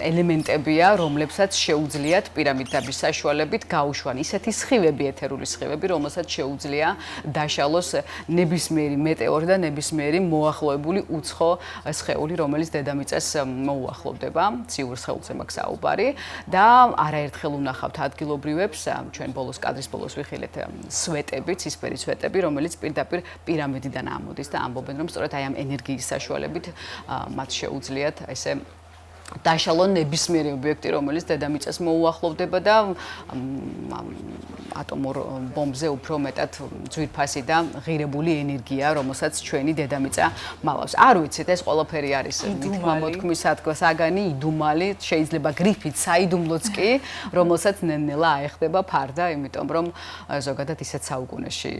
[SPEAKER 1] ელემენტებია, რომლებსაც შეუძლიათ პირამიდების საშუალებით გაუშვან ისეთი სხივები, ეთერული სხივები, რომელსაც შეუძლია დაშალოს ნებისმიერი მეტეორი და ნებისმიერი მოახლოებული უცხო სხეული, რომელიც დედამიწას მოუახლოვდება. ციურ სხეულზე მაქვს საუბარი და არაერთხელ ვნახავთ ადგილობრივებს, ჩვენ ბოლოს კადრის ბოლოს ვიხილეთ სვეტები, ცისფერი სვეტები, რომელიც პირდაპირ პირამიდიდან ამოდის და ამბობენ, რომ სწორედ აი ამ ენერგიის საშუალებით მათ შეუძლიათ ესე დაშალონ ნებისმიერი ობიექტი, რომელიც დედამიწას მოუახლოვდება და ატომურ ბომბზე უფრო მეტად ძვირფასი და ღირებული ენერგია, რომელსაც ჩვენი დედამიწა მალავს. არ ვიცით, ეს ყველაფერი არის მithქმა-მოთქმის საგანი, იდუმალი, შეიძლება გრიფით საიდუმლოც კი, რომელსაც ნელ-ნელა აეხდება ფარდა, იმიტომ რომ ზოგადად ისეთ საუკუნეში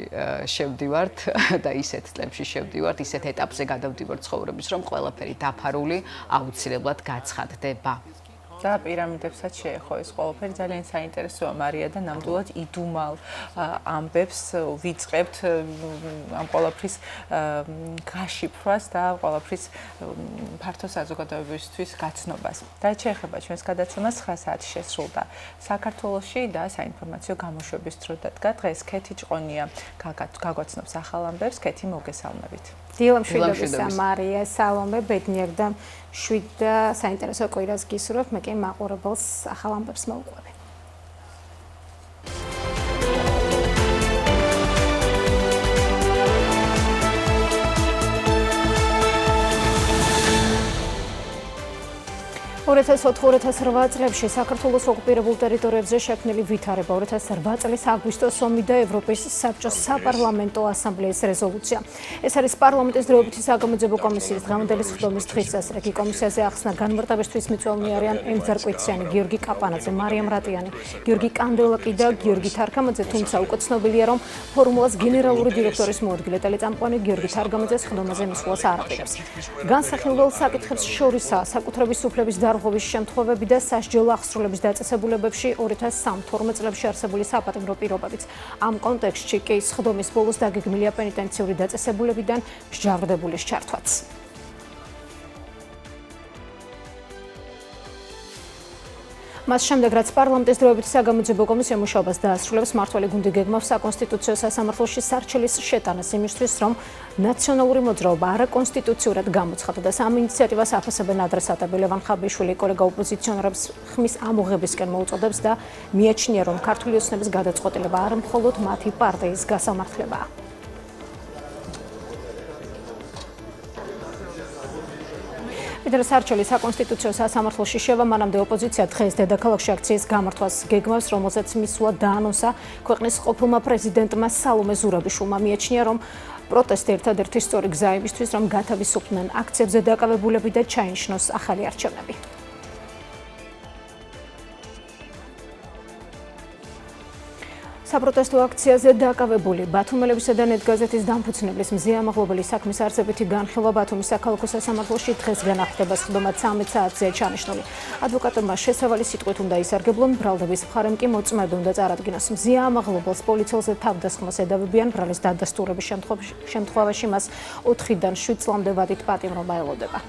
[SPEAKER 1] შევდივართ და ისეთ წლებში შევდივართ, ისეთ ეტაპზე გადავდივართ ცხოვრების, რომ ყველაფერი დაფარული აუცილებლად გაცხადდება.
[SPEAKER 2] და პირამიდებსაც შეეხო ეს ყველაფერი ძალიან საინტერესოა მარია და ნამდვილად იდუმალ ამბებს ვიწყებთ ამ ყველაფრის გაშიფრვას და ყველაფრის ფართო საზოგადოებისთვის გაცნობას. და შეეხება ჩვენს გადაცემას 9 საათი შესრულდა საქართველოში და საინფორმაციო გამოშვების დრო დადგა. დღეს ქეთი ჭყონია გაგვაცნობს ახალ ამბებს. ქეთი მოგესალმებით.
[SPEAKER 5] დილა მშვიდობისა მარია, სალომე, ბედნიერ და შვიდ და საინტერესო კვირას გისურვებ. მე კი მაყურებელს ახალ ამბებს მოვუყვები. წლებში საქართველოს ოკუპირებულ ტერიტორიებზე შექმნილი ვითარება 2008 წლის აგვისტოს ომი და ევროპის საბჭოს საპარლამენტო ასამბლეის რეზოლუცია. ეს არის პარლამენტის დროებითი საგამოძიებო კომისიის დღევანდელი სხდომის დღესასწრები. კომისიაზე ახსნა განმარტებისთვის მიწვეულნი არიან ემძარ კვიციანი, გიორგი კაპანაძე, მარიამ რატიანი, გიორგი კანდელაკი და გიორგი თარგამაძე, თუმცა უკვე ცნობილია, რომ ფორმულას გენერალური დირექტორის მოადგილე ტელეწამყვანი გიორგი თარგამაძე სხდომაზე მისვლას არ აპირებს. განსახილველ საკითხებს შორისაა საკუთრების უფლების დარღვევის შემთხვევები და სასჯელო აღსრულების დაწესებულებებში 2013 წლებში არსებული საპატიმრო პირობებიც. ამ კონტექსტში კი სხდომის ბოლოს დაგეგმილია პენიტენციური დაწესებულებიდან მსჯავრდებულის ჩართვაც. მას შემდეგ, რაც პარლამენტის დროებითი საგამოძიებო კომისია მუშაობას დაასრულებს, მმართველი გუნდი გეგმავს საკონსტიტუციო სასამართლოში სარჩელის შეტანას იმისთვის, რომ ნაციონალური მოძრაობა არაკონსტიტუციურად გამოცხადდეს. ამ ინიციატივას აფასებენ ადრესატები. ლევან ხაბიშვილი კოლეგა ოპოზიციონერებს ხმის ამოღებისკენ მოუწოდებს და მიაჩნია, რომ ქართული ოცნების გადაწყვეტილება არ მხოლოდ მათი პარტიის გასამართლებაა. ვიდრე სარჩელი საკონსტიტუციო სასამართლოში შევა, მანამდე ოპოზიცია დღეს დედაქალაქში აქციის გამართვას გეგმავს, რომელზეც მისვლა დაანონსა ქვეყნის ყოფილმა პრეზიდენტმა სალომე ზურაბიშვილმა. მიაჩნია, რომ პროტესტი ერთადერთი სწორი გზაა იმისთვის, რომ გათავისუფლდნენ აქციებზე დაკავებულები და ჩაინიშნოს ახალი არჩევნები. საპროტესტო აქციაზე დაკავებული ბათუმელებისა და ნეტგაზეთის დამფუძნებლის მზია მაღლობელი საქმის არსებითი განხილვა ბათუმის საქალაქო სასამართლოში დღეს განახდება. სხდომა 13 საათზეა ჩანიშნული. ადვოკატებმა შესავალი სიტყვით უნდა ისარგებლონ, ბრალდების მხარემ კი მოწმეები უნდა წარადგინოს. მზია მაღლობელს პოლიციელზე თავდასხმას ედავებიან, ბრალის დადასტურების შემთხვევაში მას 4-დან 7 წლამდე ვადით პატიმრობა ელოდება.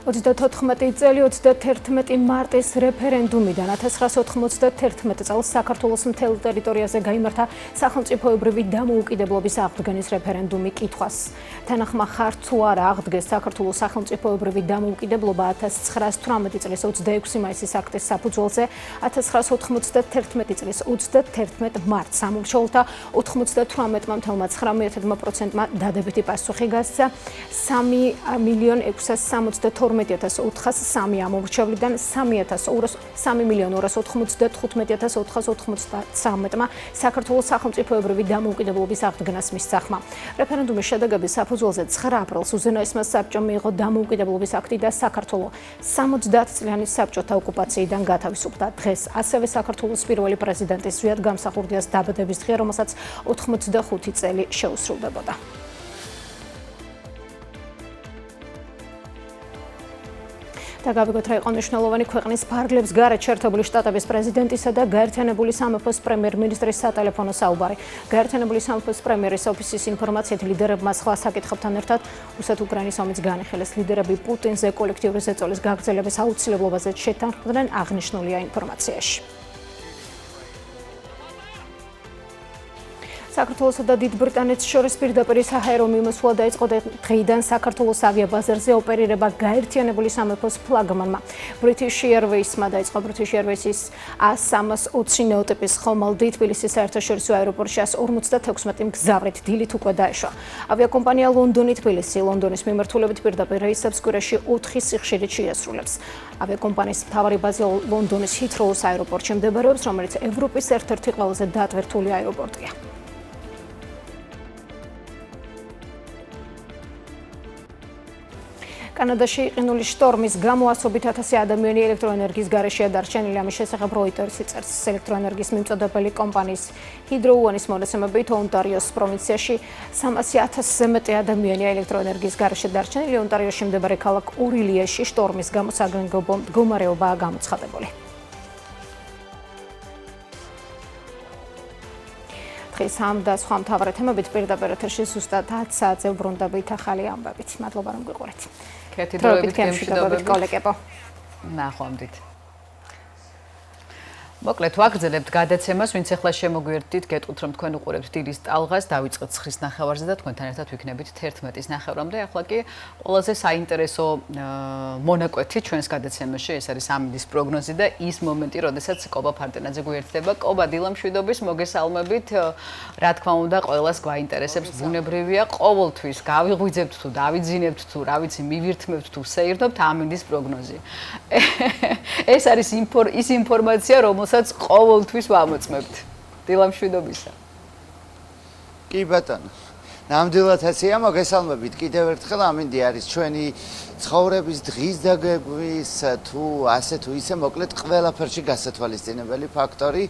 [SPEAKER 5] წელი 31 მარტის რეფერენდუმიდან 1991 წელს საქართველოს მთელ ტერიტორიაზე გაიმართა სახელმწიფოებრივი დამოუკიდებლობის აღდგენის რეფერენდუმი კითხვას. თანახმა ხარ თუ არა აღდგეს საქართველოს სახელმწიფოებრივი დამოუკიდებლობა 1918 წლის 26 მაისის აქტის საფუძველზე 1991 წლის 31 მარტს სამომრჩეველთა 98,19%-მა დადებითი პასუხი გასცა 3.672.403 ამომრჩევლიდან 3.295.413-მა საქართველოს სახელმწიფოებრივი დამოუკიდებლობის აღდგენას მისცა ხმა. რეფერენდუმის შედეგების საფუძველზე 9 აპრილს უზენაესმა საბჭომ მიიღო დამოუკიდებლობის აქტი და საქართველო 70 წლიანი საბჭოთა ოკუპაციიდან გათავისუფლდა. დღეს ასევე საქართველოს პირველი პრეზიდენტის ზვიად გამსახურდიას დაბადების დღეა, რომელსაც 85 წელი შეუსრულდებოდა. და გავიგოთ რა იყო მნიშვნელოვანი ქვეყნის ფარგლებს გარეთ შეერთებული შტატების პრეზიდენტისა და გაერთიანებული სამეფოს პრემიერ-მინისტრის სატელეფონო საუბარი. გაერთიანებული სამეფოს პრემიერის ოფისის ინფორმაციით ლიდერებმა სხვა საკითხებთან ერთად რუსეთ-უკრაინის ომის განხილვის ლიდერები პუტინზე კოლექტიური ზეწოლის გაგრძელების აუცილებლობაზე შეთანხმდნენ, აღნიშნულია ინფორმაციაში. საქართველოსა და დიდ ბრიტანეთს შორის პირდაპირ საჰაერო მიმოსვლა დაიწყო დღეიდან საქართველოს ავიაბაზარზე ოპერირება გაერთიანებული სამეფოს ფლაგმანმა. British Airways-მა დაიწყო British Airways-ის A320 ნეოტიპის ხომალდი თბილისის საერთაშორისო აეროპორტში 156 მგზავრით დილით უკვე დაეშვა. ავიაკომპანია ლონდონი-თბილისი ლონდონის მიმართულებით პირდაპირ რეისებს კვირაში 4 სიხშირით შეასრულებს. ავიაკომპანიის მთავარი ბაზა ლონდონის ჰითროუს აეროპორტში მდებარეობს, რომელიც ევროპის ერთ-ერთი ყველაზე დატვირთული აეროპორტია. კანადაში ყინულის შტორმის გამო ასობით ათასი ადამიანი ელექტროენერგიის გარეშეა დარჩენილი. ამის შესახებ როიტერსი წერს. ელექტროენერგიის მიმწოდებელი კომპანიის ჰიდროუანის მონაცემებით ონტარიოს პროვინციაში 300,000-ზე მეტი ადამიანია ელექტროენერგიის გარეშე დარჩენილი. ონტარიოში მდებარე ქალაქ ორილიეში შტორმის გამო საგანგებო მდგომარეობაა გამოცხადებული. დღეს ამ და სხვა მთავარი თემებით პირდაპირ ეთერში ზუსტად 10 საათზე უბრუნდებით ახალი ამბებით. მადლობა რომ გიყურეთ.
[SPEAKER 1] კეთი დროებით
[SPEAKER 5] გემშვიდობებით კოლეგებო.
[SPEAKER 1] ნახვამდით. მოკლედ ვაგრძელებთ გადაცემას, ვინც ახლა შემოგვიერთდით, გეტყვით რომ თქვენ უყურებთ დილის ტალღას, დავიწყეთ 9:30-ზე და თქვენთან ერთად ვიქნებით 11:30-მდე. ახლა კი ყველაზე საინტერესო მონაკვეთი ჩვენს გადაცემაში, ეს არის ამინდის პროგნოზი და ის მომენტი, როდესაც კობა ფარტენაძე გვერდება. კობა, დილამშვიდობის, მოგესალმებით. რა თქმა უნდა, ყველას გვაინტერესებს, ბუნებრივია, ყოველთვის გავიღვიძებთ თუ დავიძინებთ თუ რა ვიცი, მივირთმევთ თუ სეირნობთ ამინდის პროგნოზი. ეს არის ის ინფორმაცია, რომელსაც ყოველთვის ვამოწმებთ. დილამშვიდობისა.
[SPEAKER 6] კი ბატონო. ნამდვილად ასეა, მოგესალმებით კიდევ ერთხელ. ამინდი არის ჩვენი ცხოვრების დღის დაგეგმვის თუ ასე თუ ისე მოკლედ ყველაფერში გასათვალისწინებელი ფაქტორი,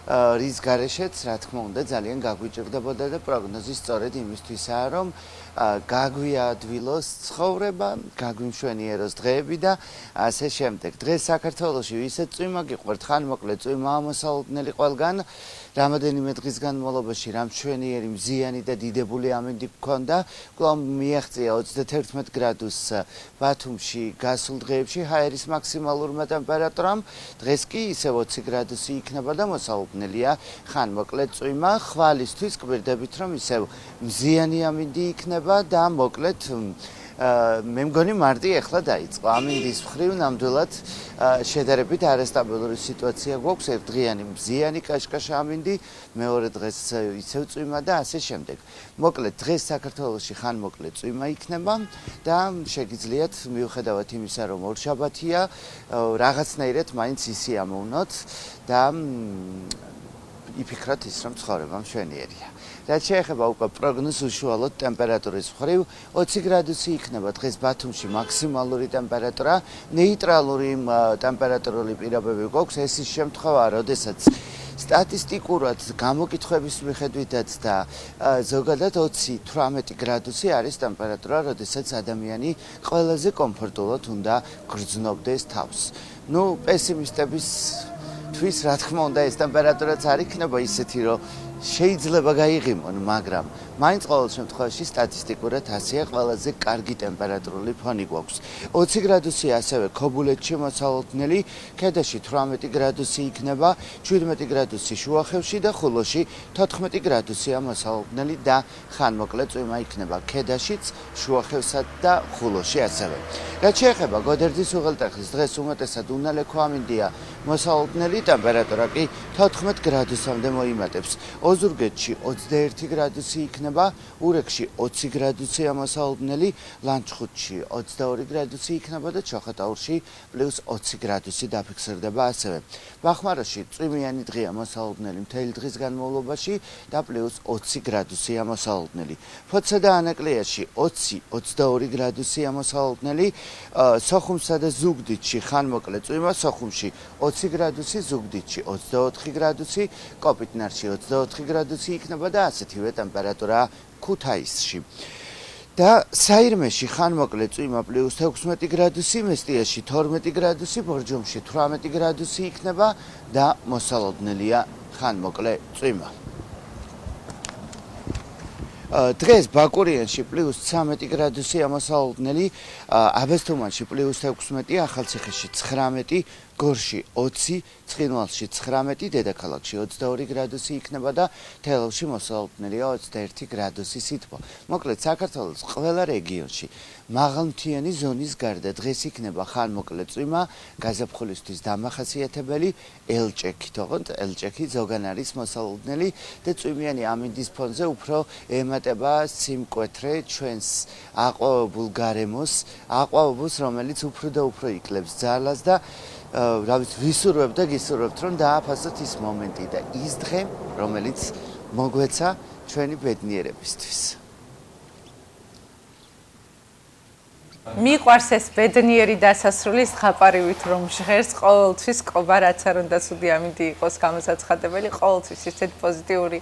[SPEAKER 6] რის გარეშეც რა თქმა უნდა ძალიან გაგვიჭირდებოდა და პროგნოზი სწორედ იმისთვისაა, რომ გაგვიადვილოს ცხოვრება, გაგვიმშვენიეროს დღეები და ასე შემდეგ. დღეს საქართველოში ვისაც წვიმა გიყვართ, ხან მოკლედ წვიმა ამოსალოდნელი ყველგან, რამოდენიმე დღის განმავლობაში რა მშვენიერი მზიანი და დიდებული ამინდი გქონდა, კვლავ მიაღწია 31 გრადუსს ბათუმში გასულ დღეებში ჰაერის მაქსიმალურმა ტემპერატურამ, დღეს კი ისევ 20 გრადუსი იქნება და მოსალოდნელია ხან მოკლედ წვიმა, ხვალისთვის გვერდებით რომ ისევ მზიანი ამინდი იქნება და მოკლედ მე მგონი მარტი ახლა დაიწყო. ამინდის მხრივ ნამდვილად შედარებით არასტაბილური სიტუაცია გვაქვს. ერთდღიანი მზიანი კაშკაშა ამინდი, მეორე დღეს ისევ წვიმა და ასე შემდეგ. მოკლედ დღეს საქართველოში ხან მოკლედ წვიმა იქნება და შეგიძლიათ მიუხედავად იმისა, რომ ორშაბათია, რაღაცნაირად მაინც ისი ამოვნოთ და იფიქროთ ის, რომ ცხოვრება მშვენიერია. რაც შეეხება უკვე პროგნოზს უშუალოდ ტემპერატურის მხრივ 20 გრადუსი იქნება დღეს ბათუმში მაქსიმალური ტემპერატურა, ნეიტრალური ტემპერატურული პირობები გვაქვს. ეს ის შემთხვევაა, როდესაც სტატისტიკურად გამოკითხვების მიხედვითაც და ზოგადად 20-18 გრადუსი არის ტემპერატურა, როდესაც ადამიანი ყველაზე კომფორტულად უნდა გრძნობდეს თავს. პესიმისტების თვის რა თქმა უნდა ეს ტემპერატურაც არ იქნება ისეთი, რომ შეიძლება გაიღიმონ, მაგრამ მაინც ყოველ შემთხვევაში სტატისტიკურად ასეა ყველაზე კარგი ტემპერატურული ფონი გვაქვს. 20 გრადუსი ასევე ქობულეთში მოსალოდნელი, ქედაში 18 გრადუსი იქნება, 17 გრადუსი შუახევში და ხულოში 14 გრადუსია მოსალოდნელი და ხან მოკლედ წვიმა იქნება ქედაშიც, შუახევსა და ხულოში ასევე. რაც შეეხება გოდერძის უღელტეხილს, დღეს უმეტესად უნალექო ამინდია, მოსალოდნელი ტემპერატურა კი 14 გრადუსამდე მოიმატებს. ოზურგეთში 21 გრადუსი იქნება, ურეკში 20 გრადუსია მოსალოდნელი, ლანჩხუთში 22 გრადუსი იქნება და ჩოხატაურში +20 გრადუსი დაფიქსირდება ასევე. ბახმაროში წვიმიანი დღეა მოსალოდნელი მთელი დღის განმავლობაში და +20 გრადუსია მოსალოდნელი. ფოთსა და ანაკლიაში 20-22 გრადუსია მოსალოდნელი, სოხუმსა და ზუგდიდში ხან მოკლედ წვიმა, სოხუმში 20 გრადუსი, ზუგდიდში 24 გრადუსი, კოპიტნარში 24 გრადუსი იქნება და ასეთივე ტემპერატურა ქუთაისში. და საირმეში ხან მოკლედ წვიმა +16 გრადუსი, მესტიაში 12 გრადუსი, ბორჯომში 18 გრადუსი იქნება და მოსალოდნელია ხან მოკლედ წვიმა. დღეს ბაკურიანში +13 გრადუსია მოსალოდნელი, აბესთუმანში +16, ახალციხეში 19, გორში 20, ცხინვალში 19, დედაქალაქში 22 გრადუსი იქნება და თელავში მოსალოდნელია 21 გრადუსი სითბო. მოკლედ საქართველოს ყველა რეგიონში მაღალმთიანი ზონის გარდა დღეს იქნება ხან მოკლედ წვიმა, გაზაფხულისთვის დამახასიათებელი ელჭექი, თողოთ ელჭექი ზოგან არის მოსალოდნელი და წვიმიანი ამინდის ფონზე უფრო ემატება სიმკვეთრე ჩვენს აყვავებულ გარემოს, აყვავებას, რომელიც უფრო და უფრო იკლებს ძალას და რა ვიცი, ვისურვებ და გისურვებთ, რომ დააფასოთ ის მომენტი და ის დღე, რომელიც მოგვეცა ჩვენი ბედნიერებისთვის.
[SPEAKER 2] მიყვარს ეს ბედნიერი დასასრულის ხაპარივით რომ ჟღერს ყოველთვის ყობა რაც არ უნდა სუდი ამინდი იყოს გამოსაცხადებელი ყოველთვის ისეთ პოზიტიური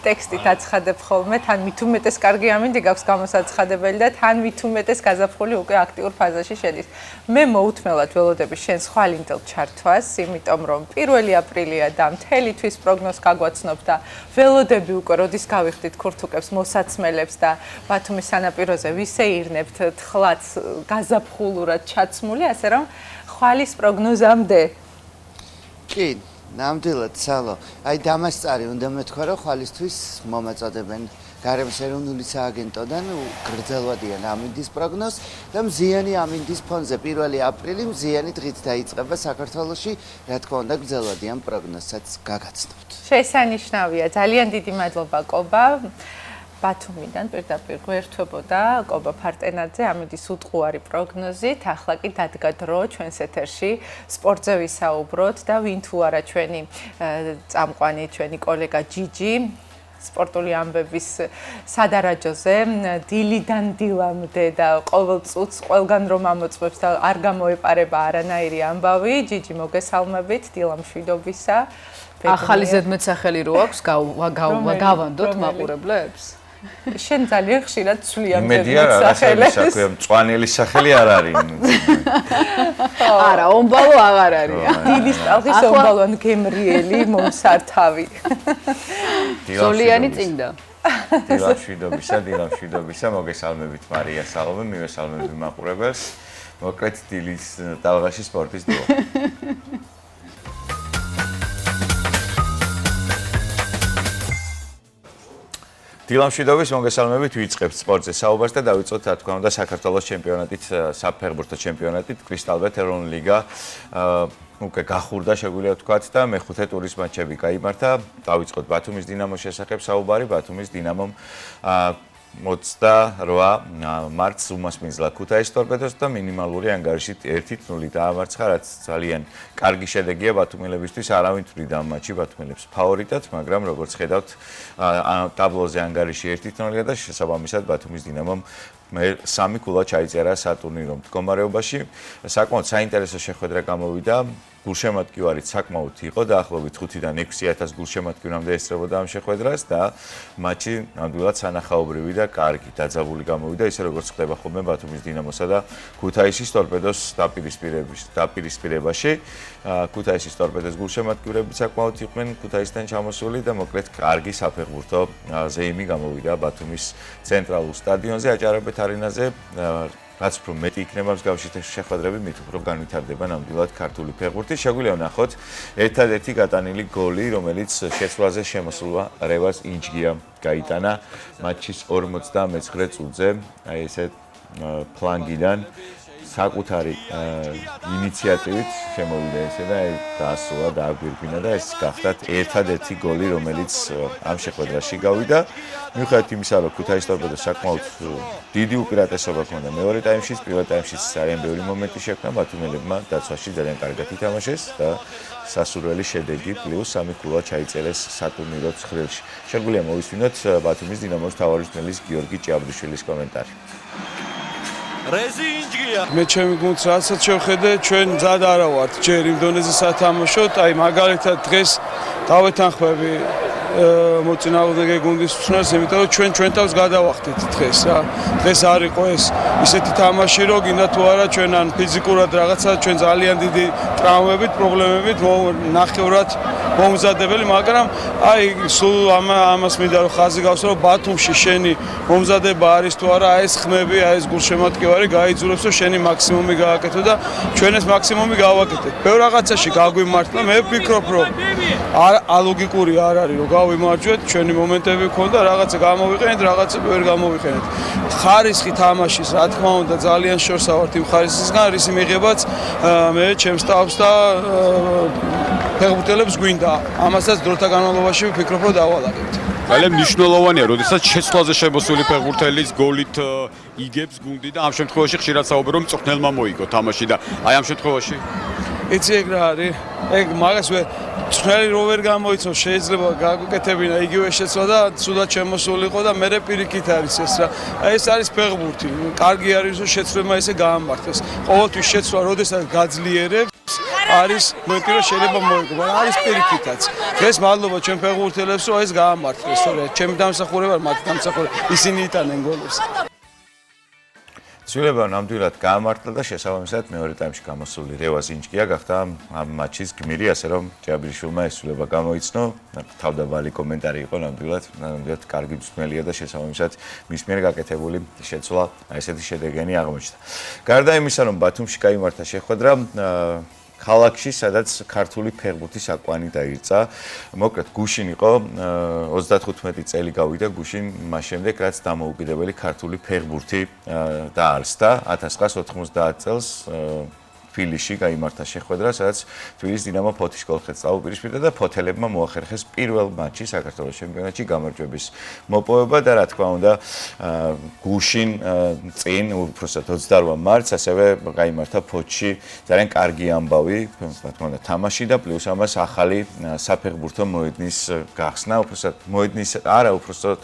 [SPEAKER 2] ტექსტით აცხადებ ხოლმე თან მით უმეტეს კარგი ამინდი გაქვს გამოსაცხადებელი და თან მით უმეტეს გაზაფხული უკვე აქტიურ ფაზაში შედის მე მოუთმელად ველოდები შენ ხვალინდელ ჩართვას იმიტომ რომ 1 აპრილია და მთელი თვის პროგნოზს გაგვაცნობ და ველოდები უკვე როდის გავიხდით ქურთუკებს მოსაცმელებს და ბათუმის სანაპიროზე ვისეირნებთ თხლაც გაზაფხულურად ჩაცმული, ასე რომ ხვალის პროგნოზამდე.
[SPEAKER 6] კი, ნამდვილად, სალო. აი დამასწარი უნდა მეთქვა, რომ ხვალისთვის მომაწოდებენ გარემოს ეროვნული სააგენტოდან გრძელვადიან ამინდის პროგნოზს და მზიანი ამინდის ფონზე 1 აპრილი მზიანი დღით დაიწყება საქართველოში, რა თქმა უნდა, გრძელვადიან პროგნოზსაც გაგაცნობთ.
[SPEAKER 2] შესანიშნავია, ძალიან დიდი მადლობა კობა. ბათუმიდან პირდაპირ გვერდებოდა კობა ფარტენაძე ამინდის უტყუარი პროგნოზით. ახლა კი დადგა დრო ჩვენს ეთერში სპორტზე ვისაუბროთ და ვინ თუ არა ჩვენი წამყვანი, ჩვენი კოლეგა ჯიჯი სპორტული ამბების სადარაჯოზე დილიდან დილამდე და ყოველ წუთს ყველგან რომ ამოწმებს და არ გამოეპარება არანაირი ამბავი. ჯიჯი მოგესალმებით დილამშვიდობისა.
[SPEAKER 1] ახალი ზედმეტსახელი რო აქვს გავანდოთ მაყურებლებს?
[SPEAKER 2] შენ ძალიან ხშირად ცვლიან
[SPEAKER 7] ზედმეტსახელებს. მწვანელი სახელი არ არის.
[SPEAKER 1] არა, ომბალო აღარ არის.
[SPEAKER 2] დილის ტალღის ომბალო გემრიელი მომსართავი.
[SPEAKER 1] ზოლიანი წინდა.
[SPEAKER 7] დილამშვიდობისა, მოგესალმებით მარია სალომე, მივესალმები მაყურებელს. მოკლედ დილის ტალღაში სპორტის დრო. დილამშვიდობის მოგესალმებით ვიწყებთ სპორტზე საუბარს და დავიწყოთ რა თქმა უნდა საქართველოს ჩემპიონატით, საფეხბურთო ჩემპიონატით, კრისტალბეთ ეროვნული ლიგა უკვე გახურდა შეგვიძლია ვთქვათ და მეხუთე ტურის მატჩები გაიმართა. დავიწყოთ ბათუმის დინამოს შესახებ საუბარი. ბათუმის დინამომ 28 მარტს უმასპინძლა ქუთაისის ტორპედოს და მინიმალური ანგარიშით 1-0 დაამარცხა, რაც ძალიან კარგი შედეგია ბათუმელებისთვის. არავინ თვლიდა ამ მატჩში ბათუმელებს ფავორიტად, მაგრამ როგორც ხედავთ, ტაბლოზე ანგარიში 1-0-ია და შესაბამისად ბათუმის დინამომ მე 3 ქულა ჩაიწერა სატურნირო მდგომარეობაში. საკმაოდ საინტერესო შეხვედრა გამოვიდა. გულშემატკივარით საკმაოდ იყო დაახლოებით 5-დან 6000 გულშემატკივრამდე ესწრებოდა ამ შეხვედრას და მატჩი ნამდვილად სანახაობრივი და კარგი დაძაბული გამოვიდა, ისე როგორც ხდება ხოლმე ბათუმის დინამოსა და ქუთაისის ტორპედოს დაპირისპირებაში. ქუთაისის ტორპედოს გულშემატკივრები საკმაოდ იყვნენ ქუთაისთან ჩამოსული და მოკლედ კარგი საფეხბურთო ზეიმი გამოვიდა ბათუმის ცენტრალურ სტადიონზე, აჭარაბეთ არენაზე. რაც უფრო მეტი იქნება მსგავსი შეხვედრები, მით უფრო განვითარდება ნამდვილად ქართული ფეხბურთი. შეგვიძლია ვნახოთ ერთადერთი გატანილი გოლი, რომელიც შეცვლაზე შემოსულა რევას ინჯგიამ გაიტანა მატჩის 59 წუთზე. აი ესე ფლანგიდან საკუთარი ინიციატივით შემოვიდა ესე და დაასრულა და აგვირგვინა და ეს გახდათ ერთადერთი გოლი, რომელიც ამ შეხვედრაში გავიდა. მიუხედავად იმისა, რომ ქუთაისის ტორპედოს საკმაოდ დიდი უპირატესობა ჰქონდა მეორე ტაიმშიც, პირველ ტაიმშიც ძალიან ბევრი მომენტი შექმნა, ბათუმელებმა დაცვაში ძალიან კარგად ითამაშეს და სასურველი შედეგი პლუს 3 ქულა ჩაიწერეს სატურნირო ცხრილში. შეგვიძლია მოვისმინოთ ბათუმის დინამოს მთავარი მწვრთნელის გიორგი ჭიაბრიშვილის კომენტარი.
[SPEAKER 8] მე ჩემი გუნდს რასაც შევხედე, ჩვენ მზად არა ვართ ჯერ იმ დონეზე სათამაშოთ, აი მაგალითად დღეს დავეთანხმები მოწინააღმდეგე გუნდის მწვრთნელს, იმიტომ რომ ჩვენ თავს გადავახდით დღეს რა. დღეს არ იყო ეს ისეთი თამაში, რომ გინდა თუ არა ჩვენ ან ფიზიკურად რაღაცა ჩვენ ძალიან დიდი ტრავმებით, პრობლემებით ნახევრად მომზადებელი, მაგრამ აი სულ ამას მინდა რომ ხაზი გავსვა, რომ ბათუმში შენი მომზადება არის თუ არა, აი ეს ხმები, აი ეს გულშემატკივარი გაიძულებს, რომ შენი მაქსიმუმი გააკეთო და ჩვენ ეს მაქსიმუმი გავაკეთეთ. ბევრ რაღაცაში გაგვიმართლა, მე ვფიქრობ, რომ ალოგიკური არ არის, რომ გავიმარჯვეთ, ჩვენი მომენტები ქონდა, რაღაცა გამოვიყენეთ, რაღაცა ვერ გამოვიყენეთ. ხარისხი თამაშის, რა თქმა უნდა, ძალიან შორსა ვართ იმ ხარისხისგან, რისი მიღებაც მე ჩემს თავს და ფეხბურთელებს გვინდა. ამასაც დროთა განმავლობაში ვფიქრობ, რომ დავალაგებთ.
[SPEAKER 9] ძალიან მნიშვნელოვანია, როდესაც შეცვლაზე შემოსული ფეხბურთელის გოლით იგებს გუნდი და ამ შემთხვევაში ხშირად საუბრო რომ მწვრთნელმა მოიგო თამაში და აი ამ შემთხვევაში
[SPEAKER 8] იცი ეგ რა არის? ეგ მაგას წვნელი რო ვერ გამოიცნო, შეიძლება გაგუკეთებინა იგივე შეცვლა და სულად შემოსულიყო და მე პირიქით არის ეს რა. ეს არის ფეხბურთი. კარგი არის რომ შეცვლება ესე გაამართლოს. ყოველთვის შეცვლა, როდესაც გაძლიერებს, არის მეტი რომ შეიძლება მოიგო, არის პირიქითაც. დღეს მადლობა ჩვენ ფეხბურთელებს რომ ეს გაამართლეს, თორე ჩემი დამსახურება მათი დამსახურება ისინი იტანენ გოლებს.
[SPEAKER 7] ცვლილება ნამდვილად გაამართლა და შესაბამისად მეორე ტაიმში გამოსული რევაზ ინჭკია გახდა ამ მატჩის გმირი, ასე რომ ჭიაბირიშვილმა ეს ცვლილება გამოიცნო. თავდაბალი კომენტარი იყო ნამდვილად კარგი მსმელია და შესაბამისად მის მიერ გაკეთებული შეცვლა ესეთი შედეგენი აღმოჩნდა. გარდა იმისა, რომ ბათუმში გაიმართა შეხვედრა, ქალაქში, სადაც ქართული ფეხბურთის აკვანი დაირწა. მოკლედ გუშინ იყო 35 წელი გავიდა გუშინ მას შემდეგ, რაც დამოუკიდებელი ქართული ფეხბურთი დაარსდა 1990 წელს. თბილისში გაიმართა შეხვედრა, სადაც თბილისის დინამო ფოთის კოლხეთს დაუპირისპირდა და ფოთელებმა მოახერხეს პირველ მატჩში საქართველოს ჩემპიონატში გამარჯვების მოპოვება და რა თქმა უნდა გუშინ წინ უბრალოდ 28 მარტს ასევე გაიმართა ფოთში ძალიან კარგი ამბავი, რა თქმა უნდა თამაში და პლუს ამას ახალი საფეხბურთო მოედნის გახსნა, უბრალოდ მოედნის არა უბრალოდ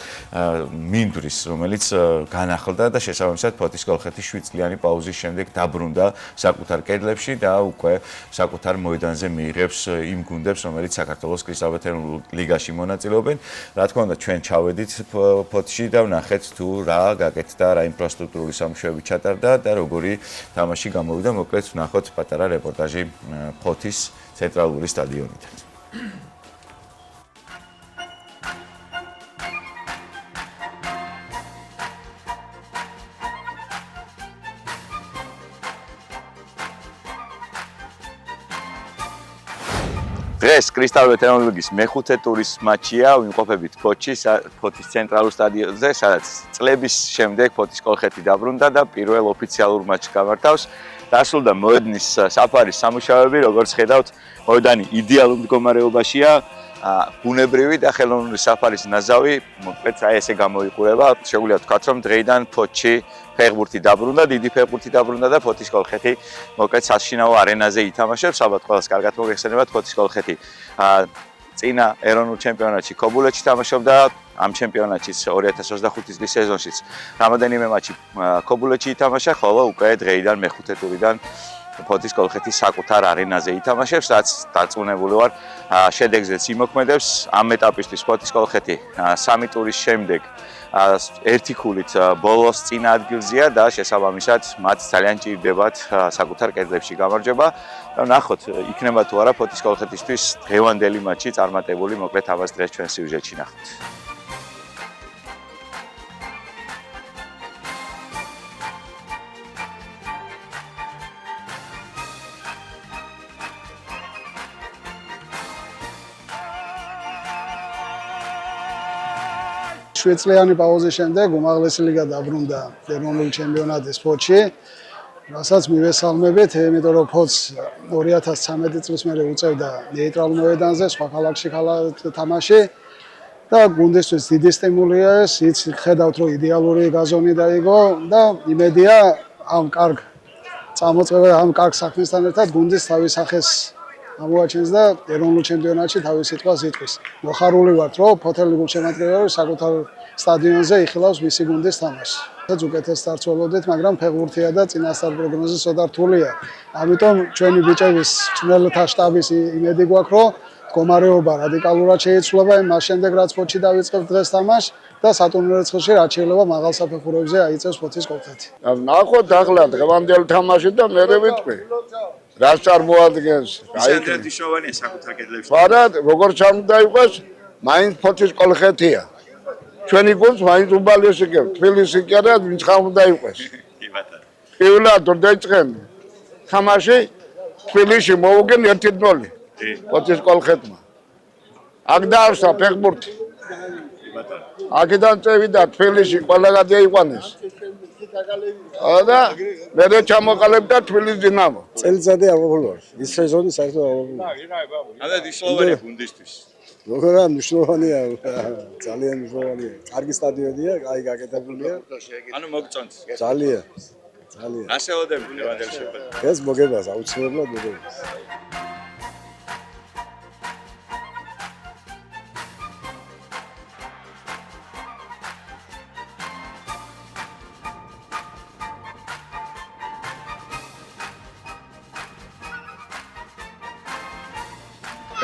[SPEAKER 7] მინდვრის, რომელიც განახლდა და შესაბამისად ფოთის კოლხეთი 7 წლიანი პაუზის შემდეგ დაბრუნდა საკუთარ კედლებში და უკვე საკუთარ მოედანზე მიიღებს იმ გუნდებს, რომელიც საქართველოს კრისტალბეთერულ ლიგაში მონაწილეობენ. რა თქმა უნდა, ჩვენ ჩავედით ფოთში და ვნახეთ თუ რა გაკეთდა, რა ინფრასტრუქტურული სამუშაოები ჩატარდა და როგორი თამაში გამოვიდა. მოკლედ ვნახოთ პატარა რეპორტაჟი ფოთის ცენტრალური სტადიონიდან. დღეს კრისტალბეთერული ლიგის მეხუთე ტურის მატჩია, ვიმყოფებით ფოთის ცენტრალურ სტადიონზე, სადაც წლების შემდეგ ფოთის კოლხეთი დაბრუნდა და პირველ ოფიციალურ მატჩს გამართავს. დასრულდა მოედნის საფარის სამუშაოები, როგორც ხედავთ, მოედანი იდეალურ მდგომარეობაშია. ბუნებრივი და ხელოვნური საფარის ნაზავი, მოკლედ აი ესე გამოიყურება. შეგვიძლია ვთქვათ, რომ დღეიდან ფოთში ფეხბურთი დაბრუნდა, დიდი ფეხბურთი დაბრუნდა და ფოთის კოლხეთი მოკლედ საშინაო არენაზე ითამაშებს. ალბათ ყველას კარგად მოგეხსენებათ, ფოთის კოლხეთი წინა ეროვნულ ჩემპიონატში ქობულეთში თამაშობდა, ამ ჩემპიონატშიც 2025 წლის სეზონშიც რამოდენიმე მატჩი ქობულეთში ითამაშა, ხოლო უკვე დღეიდან მეხუთე ტურიდან ფოთის კოლხეთი საკუთარ არენაზე ითამაშებს, რაც დარწმუნებული ვარ შედეგზეც იმოქმედებს. ამ ეტაპისთვის ფოთის კოლხეთი 3 ტურის შემდეგ ერთი ქულით ბოლოს წინა ადგილზეა და შესაბამისად მათ ძალიან ჭირდებათ საკუთარ კედლებში გამარჯვება. ნახოთ, იქნება თუ არა ფოთის კოლხეთისთვის დღევანდელი მატჩი წარმატებული, მოკლედ ამას დღეს ჩვენ სიუჟეტში ნახოთ.
[SPEAKER 10] შვეიცრიანი პაუზის შემდეგ უმაღლესი ლიგა დაბრუნდა ეროვნული ჩემპიონატის ფოთში, რასაც მივესალმებით, იმიტომ რომ ფოთს 2013 წლის მერე უწევდა ნეიტრალურ მოედანზე, სხვა ქალაქში თამაში და გუნდისთვის დიდი სტიმულია ეს, იცი ხედავთ რომ იდეალური გაზონი დაიგო და იმედია ამ კარგ წამოწყება ამ კარგ საქმესთან ერთად გუნდის თავის სახეს ამოაჩენს და ეროვნულ ჩემპიონატში თავის სიტყვას იტყვის. მოხარული ვართ, რომ ფოთელი გულშემატკივრები საკუთარ სტადიონზე იხილავს მისი გუნდის თამაში. უკეთეს სტარტს ველოდეთ, მაგრამ ფეხბურთია და წინასწარ პროგნოზი ცოტა რთულია. ამიტომ ჩვენი ბიჭების წვრილთა შტაბის იმედი გვაქვს, რომ მდგომარეობა რადიკალურად შეიცვლება მას შემდეგ, რაც ფოთში დავიწყებთ დღეს თამაშს და სატურნირო რიცხვში რაც შეიძლება მაღალ საფეხურებზე აიწევს ფოთის კოლხეთი.
[SPEAKER 11] ნახოთ ახლა დღევანდელი თამაში და მერე ვიტყვი. რაც წარმოადგენს
[SPEAKER 7] ისედრეთიშოვანია საკუთარ კედლებში.
[SPEAKER 11] არა, როგორ ჩამოიყვეს, მაინც ფოთის კოლხეთია. ჩვენი გუნდს მაინც უბალესი გებ, თბილისი კი არა, ვინც ხარ უნდა იყოს.
[SPEAKER 7] კი ბატონო.
[SPEAKER 11] პირველად რომ დაიწყენ თამაში თბილისში მოუგენ 1-0. ფოთის კოლხეთმა. აქ დაარსა ფეხბურთი.
[SPEAKER 7] კი ბატონო.
[SPEAKER 11] აქედან წევიდა თბილისში ყველა გადაიყვანეს. და მე ჩამოყალიბდა თბილისის დინამო.
[SPEAKER 10] წელიწადი აღობლოა. ის სეზონი საერთოდ აღობლოა.
[SPEAKER 7] ადა მნიშვნელოვანია გუნდისთვის.
[SPEAKER 10] როგორია მნიშვნელოვანია, ძალიან მნიშვნელოვანია. კარგი სტადიონია, აი გაკეთებულია.
[SPEAKER 7] ანუ მოგწონთ.
[SPEAKER 10] ძალიან.
[SPEAKER 7] ასეოდები დღევანდელი შეხვედრა.
[SPEAKER 10] ეს მოგებას აუცილებლად მოგებას.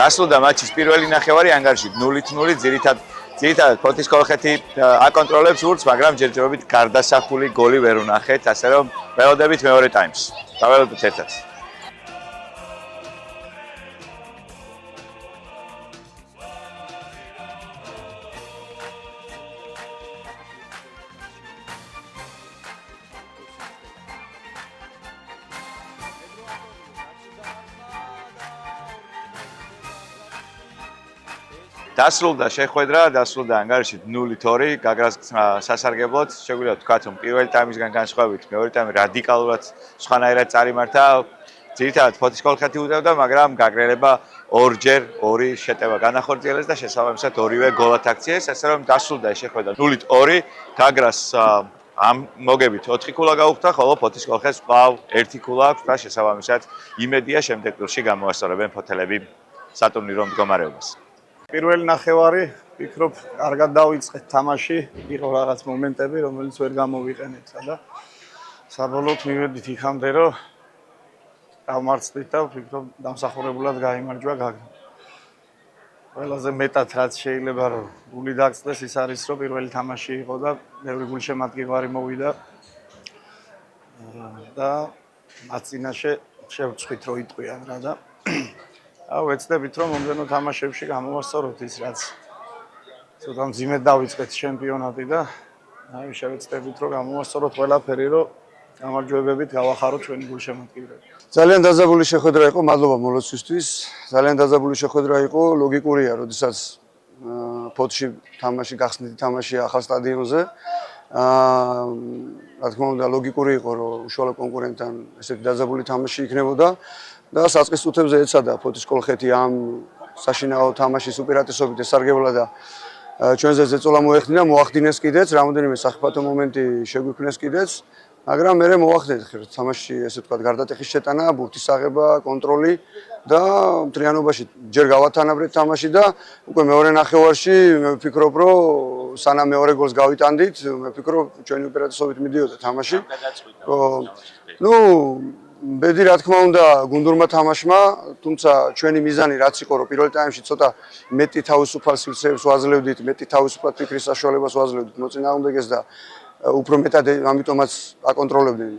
[SPEAKER 7] დასრულდა მატჩის პირველი ნახევარი ანგარიშით 0-0 ძირითადად ფოთის კოლხეთი აკონტროლებს ურთს, მაგრამ ჯერჯერობით გარდასახული გოლი ვერ უნახეთ, ასე რომ ველოდებით მეორე ტაიმს. დაველოდოთ ერთად. დასრულდა შეხვედრა, დასრულდა ანგარიშით 0-2, გაგრას სასარგებლოდ. შეგვიძლია ვთქვათ, რომ პირველი ტაიმისგან განსხვავებით მეორე ტაიმი რადიკალურად სხვანაირად წარიმართა. ძირითადად ფოთის კოლხეთი უტევდა, მაგრამ გაგრელება ორჯერ ორი შეტევა განახორციელეს და შესაბამისად ორივე გოლად აქციეს, ასე რომ დასრულდა შეხვედრა 0-2, გაგრას ამ მოგებით 4 ქულა გაუხდა, ხოლო ფოთის კოლხეთს კვლავ 1 ქულა აქვს და შესაბამისად იმედია შემდეგ ტურში გამოასწორებენ ფოთელები სატურნირო მდგომარეობას.
[SPEAKER 12] პირველი ნახევარი, ვფიქრობ, კარგად დავიწყეთ თამაში, იყო რაღაც მომენტები, რომელიც ვერ გამოვიყენეთ და საბოლოოდ მივედით იქამდე, რომ დავმარცხდით და ვფიქრობ, დამსახურებულად გაიმარჯვა გაგრა. ყველაზე მეტად რაც შეიძლება რომ გული დაგწდეს, ის არის, რომ პირველი თამაში იყო და ბევრი გულშემატკივარი მოვიდა და მათ წინაშე შევწყვით, რომ იტყვიან რა და ვეცდებით, რომ მომდენო თამაშებში გამოვასწოროთ ის, რაც ცოტა მძიმედ დავიწყეთ ჩემპიონატი და შევეცდებით, რომ გამოვასწოროთ ყველაფერი, რომ გამარჯვებებით გავახაროთ ჩვენი გულშემატკივრები.
[SPEAKER 10] ძალიან დაძაბული შეხვედრა იყო, მადლობა მოლოცვისთვის. ძალიან დაძაბული შეხვედრა იყო, ლოგიკურია, როდესაც ფოთში თამაში, გახსნითი თამაში ახალ სტადიონზე. რა თქმა უნდა, ლოგიკური იყო, რომ უშუალო კონკურენტთან ესეთი დაძაბული თამაში იქნებოდა. და საწყის წუთებზე ეცადა ფოთის კოლხეთი ამ საშინაო თამაშის უპირატესობით ესარგებლა და ჩვენზე ზეწოლა მოეხდინა, მოახდინეს კიდეც, რამოდენიმე სახიფათო მომენტი შეგვიქმნეს კიდეც, მაგრამ მე მოახდენთ თამაში, ესე ვთქვათ, გარდატეხის შეტანა, ბურთის აღება, კონტროლი და მთლიანობაში ჯერ გავათანაბრეთ თამაში და უკვე მეორე ნახევარში მე ვფიქრობ, რომ სანამ მეორე გოლს გავიტანდით, მე ვფიქრობ, ჩვენი უპირატესობით მიდიოდა თამაში. ბედი რა თქმა უნდა გუნდურმა თამაშმა, თუმცა ჩვენი მიზანი რაც იყო, რომ პირველ ტაიმში ცოტა მეტი თავისუფალ სივრცეებს ვაძლევდით, მეტი თავისუფალ ფიქრის საშუალებას ვაძლევდით მოწინააღმდეგეს და უფრო მეტად ამიტომაც აკონტროლებდნენ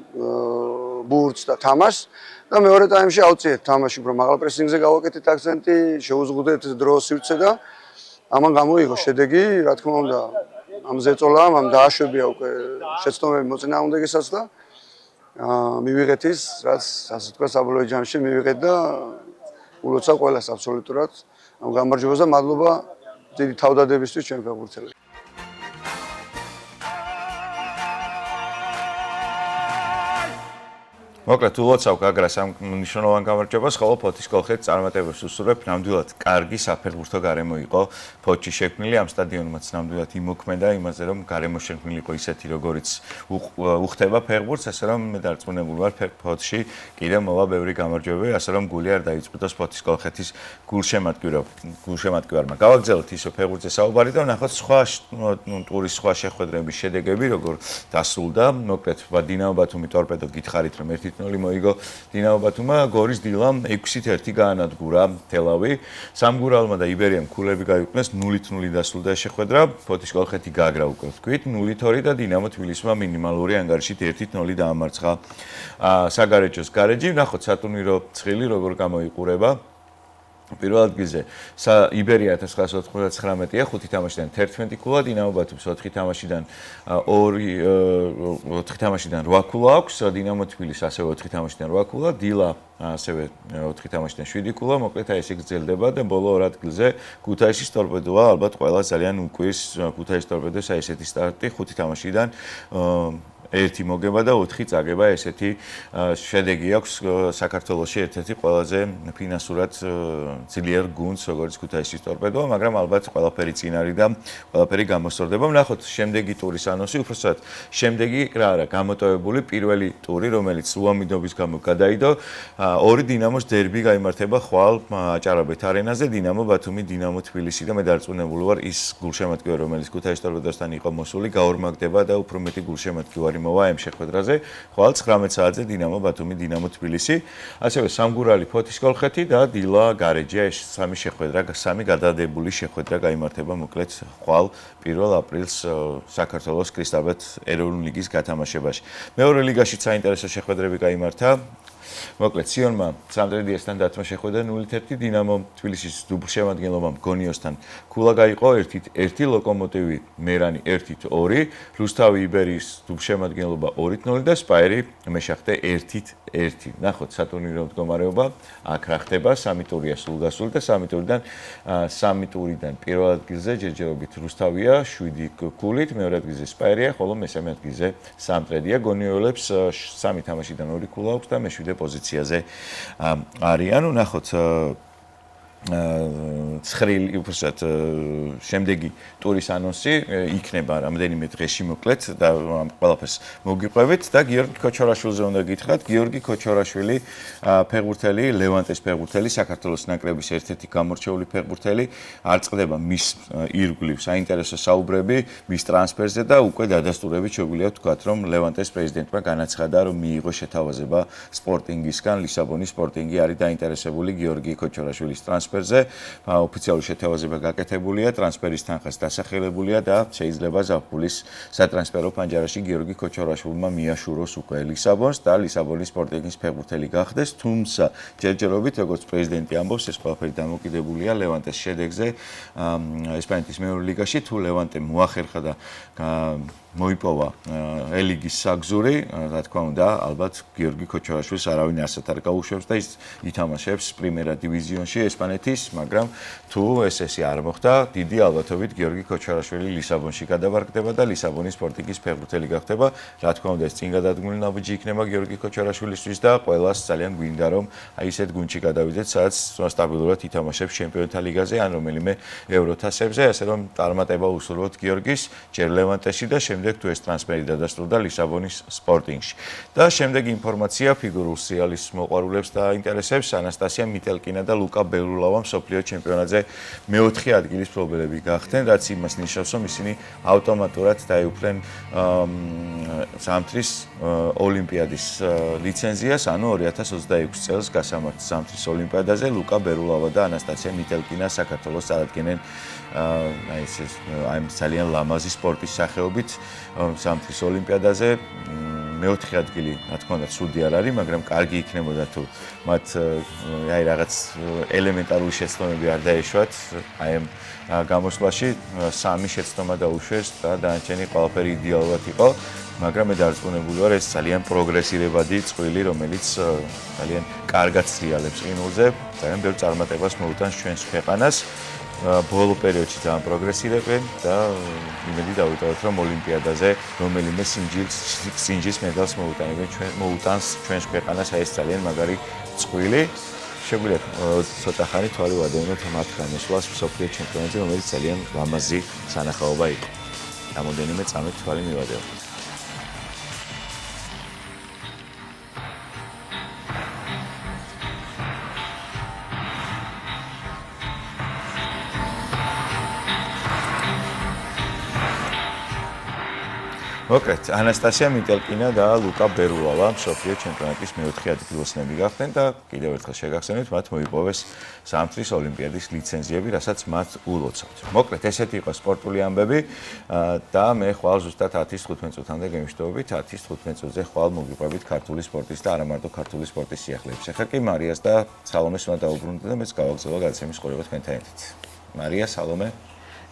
[SPEAKER 10] ბურთს და თამაშს და მეორე ტაიმში ავწიეთ თამაში, უფრო მაღალ პრესინგზე გავაკეთეთ აქცენტი, შეუზღუდეთ დრო სივრცე და ამან გამოიღო შედეგი, რა თქმა უნდა ამ ზეწოლამ, ამ დააშვებია უკვე შეცდომები მოწინააღმდეგესაც და მივიღეთ ის, რაც ასე თქვა საბოლოო ჯამში მივიღეთ და ულოცავ ყველას აბსოლუტურად ამ გამარჯვებას და მადლობა დიდი თავდადებისთვის ჩვენ ფეხბურთელებს.
[SPEAKER 7] მოკლედ ულოცავ გაგრას ამ მნიშვნელოვან გამარჯვებას, ხოლო ფოთის კოლხეთს წარმატებებს უსურვებ, ნამდვილად კარგი საფეხბურთო გარემო იყო ფოთში შექმნილი, ამ სტადიონმაც ნამდვილად იმოქმედა იმაზე, რომ გარემო შექმნილი იყო ისეთი, როგორიც უხდება ფეხბურთს, ასე რომ მე დარწმუნებული ვარ, ფოთში კიდევ მოვა ბევრი გამარჯვებები, ასე რომ გული არ დაიწყვიტოს ფოთის კოლხეთის გულშემატკივარმა. გავაგრძელოთ ისო ფეხბურთზე საუბარი და ვნახოთ სხვა ტურის სხვა შეხვედრების შედეგები, როგორ დასრულდა. მოკლედ დინამო ბათუმი ტორპედო გითხარით, რომ 1-0 მოიგო დინამო ბათუმმა, გორის დილამ 6-1 გაანადგურა თელავი. სამგურალმა და იბერიამ ქულები გაიყვნენ, 0-0 დასრულდა შეხვედრა. ფოთის კოლხეთი გაგრა უკვე ვთქვით, 0-2 და დინამო თბილისმა მინიმალური ანგარიშით 1-0 დაამარცხა საგარეჯოს გარეჯი. ვნახოთ სატურნირო წილი როგორ გამოიყურება. პირველ ადგილზე იბერია 1999-ია, 5 თამაშიდან 11 ქულა, დინამო ბათუმს 4 თამაშიდან 8 ქულა აქვს, დინამო თბილისს ასევე 4 თამაშიდან 8 ქულა, დილა ასევე 4 თამაშიდან 7 ქულა, მოკლედ აი ესე გრძელდება და ბოლო ორ ადგილზე ქუთაისის ტორპედოა, ალბათ ყველა ძალიან უკვირს ქუთაისის ტორპედოს აი ესეთი სტარტი, 5 თამაშიდან 1 მოგება და 4 წაგება, ესეთი შედეგი აქვს საქართველოში ერთ-ერთი ყველაზე ფინანსურად ძლიერ გუნდს, როგორც ქუთაისის ტორპედოა, მაგრამ ალბათ ყველაფერი წინ არის და ყველაფერი გამოსწორდება. ვნახოთ შემდეგი ტურის ანონსი, უბრალოდ შემდეგი რა არა, გამოტოვებული პირველი ტური, რომელიც უამიდობის გამო გადაიდო, ორი დინამოს დერბი გაიმართება ხვალ აჭარაბეთ არენაზე, დინამო ბათუმი, დინამო თბილისი და მე დარწმუნებული ვარ ის გულშემატკივარი, რომელიც ქუთაისის ტორპედოსთან იყო მოსული, გაორმაგდება და უფრო მეტი გულშემატკივარი მოვა ამ შეხვედრაზე. ხვალ 19 საათზე დინამო ბათუმი, დინამო თბილისი, ასევე სამგურალი ფოთის კოლხეთი და დილა გარეჯია. ეს სამი შეხვედრა, სამი გადადებული შეხვედრა გაიმართება მოკლედ ხვალ 1 აპრილს საქართველოს კრისტალბეთ ეროვნული ლიგის გათამაშებაში. მეორე ლიგაში საინტერესო შეხვედრები გაიმართა. მოკლედ სიონმა სამტრედიესთან დათმო შეხვედრა 0-1 დინამო თბილისის დუბლშემადგენლობა გონიოსთან ქულა გაიყო 1-1 ლოკომოტივი მერანი 1-2 რუსთავი იბერიის დუბლშემადგენლობა 2-0 და სპაერი მეშახტე 1-1 ნახოთ სატურნირო მდგომარეობა აქ რა ხდება სამი ტურია სულ გასული და სამი ტურიდან პირველ ადგილზე ჯერჯერობით რუსთავია 7 ქულით მეორე ადგილზე სპაერია ხოლო მესამე ადგილზე სამტრედია გონიოლებს სამი თამაშიდან 2 ქულა აქვს და მე-7 პოზიციაზე არიან. ნახოთ ცხრილი უბრალოდ შემდეგი ტურის ანონსი იქნება რამდენიმე დღეში მოკლედ და ყველაფერს მოგიყვებით და გიორგი ქოჩორაშვილზე უნდა გითხრათ. გიორგი ქოჩორაშვილი ფეხბურთელი, ლევანტეს ფეხბურთელი, საქართველოს ნაკრების ერთ-ერთი გამორჩეული ფეხბურთელი, არ წყდება მის ირგვლივ საინტერესო საუბრები მის ტრანსფერზე და უკვე დადასტურებით შეგვიძლია ვთქვათ, რომ ლევანტეს პრეზიდენტმა განაცხადა, რომ მიიღო შეთავაზება სპორტინგისგან, ლისაბონის სპორტინგი არის დაინტერესებული გიორგი ქოჩორაშვილის ტრანსფერზე. ოფიციალური შეთავაზება გაკეთებულია, ტრანსფერის თანხაც დასახელებულია და შეიძლება ზაფხულის სატრანსფერო ფანჯარაში გიორგი ქოჩორაშვილმა მიაშუროს უკვე ლისაბონს და ლისაბონის სპორტინგის ფეხბურთელი გახდეს, თუმცა ჯერჯერობით როგორც პრეზიდენტი ამბობს, ეს ყველაფერი დამოკიდებულია ლევანტეს შედეგზე ესპანეთის მეორე ლიგაში, თუ ლევანტე მოახერხა და მოიპოვა ელიგის საგზური, რა თქმა უნდა, ალბათ გიორგი ქოჩორაშვილს არავინ არსად არ გაუშვებს და ის ითამაშებს პრიმერა დივიზიონში ესპანეთის, მაგრამ თუ ესე არ მოხდა, დიდი ალბათობით გიორგი ქოჩორაშვილი ლისაბონში გადავარგდება და ლისაბონის სპორტინგის ფეხბურთელი გახდება. რა თქმა უნდა, ეს წინ გადადგმული ნაბიჯი იქნება გიორგი ქოჩორაშვილისთვის და ყველას ძალიან გვინდა რომ აი ესეთ გუნდში გადავიდეთ, სადაც სტაბილურად ითამაშებს ჩემპიონთა ლიგაზე ან რომელიმე ევროთასებზე, ასე რომ წარმატება უსურვოთ გიორგის ჯერ ლევანტეში და შემდეგ თუ ეს ტრანსფერი დადასტურდა ლისაბონის სპორტინგში. და შემდეგი ინფორმაცია ფიგურულ სრიალის მოყვარულებს დაინტერესებს ანასტასია მიტელკინა და ლუკა ბელულავა მსოფლიო ჩემპიონატზე მეოთხე ადგილის მფლობელები გახდნენ, რაც იმას ნიშნავს, რომ ისინი ავტომატურად დაეუფლნენ ზამთრის ოლიმპიადის ლიცენზიას, ანუ 2026 წელს გასამართ ზამთრის ოლიმპიადაზე ლუკა ბელულავა და ანასტასია მიტელკინა საქართველოს წარადგენენ აი ძალიან ლამაზი სპორტის სახეობით ზამთრის ოლიმპიადაზე მეოთხე ადგილი, რა თქმა უნდა, ცუდი არ არის, მაგრამ კარგი იქნებოდა თუ მათ აი რაღაც ელემენტარული შეცდომები არ დაეშვათ, აი ამ გამოსვლაში სამი შეცდომა დაუშვეს და დანარჩენი ყველაფერი იდეალურად იყო, მაგრამ მე დარწმუნებული ვარ, ეს ძალიან პროგრესირებადი წვლილი, რომელიც ძალიან კარგად სრიალებს ყინულზე, ძალიან ბევრ წარმატებას მოუტანს ჩვენს ქვეყანას. ბოლო პერიოდში ძალიან პროგრესირებენ და იმედი დავიტოვოთ, რომ ოლიმპიადაზე რომელიმე სინჯის მედალს მოუტანს ჩვენს ქვეყანას, აი ეს ძალიან მაგარი წვლილი. შეგვიძლია ცოტა ხანი თვალი ვადევნოთ მათ გამოსვლას მსოფლიო ჩემპიონატზე, რომელიც ძალიან ლამაზი სანახაობა იყო. რამოდენიმე წამით თვალი მივადევნოთ. მოკლედ, ანასტასია მიტელკინა და ლუკა ბელულავა მსოფლიო ჩემპიონატის მეოთხე ადგილოსნები გახდნენ და კიდევ ერთხელ შეგახსენებთ, მათ მოიპოვეს ზამთრის ოლიმპიადის ლიცენზიები, რასაც მათ ულოცავთ. მოკლედ, ესეთი იყო სპორტული ამბები და მე ხვალ ზუსტად 10:15 წუთამდე გემშვიდობებით, 10:15 წუთზე ხვალ მოგიყვებით ქართული სპორტის და არა მარტო ქართული სპორტის სიახლეებს. ახლა კი მარიას და სალომეს უნდა დაუბრუნდეთ და მეც გავაგზავნო გადაცემის ყურება თქვენთან ერთად. მარია, სალომე.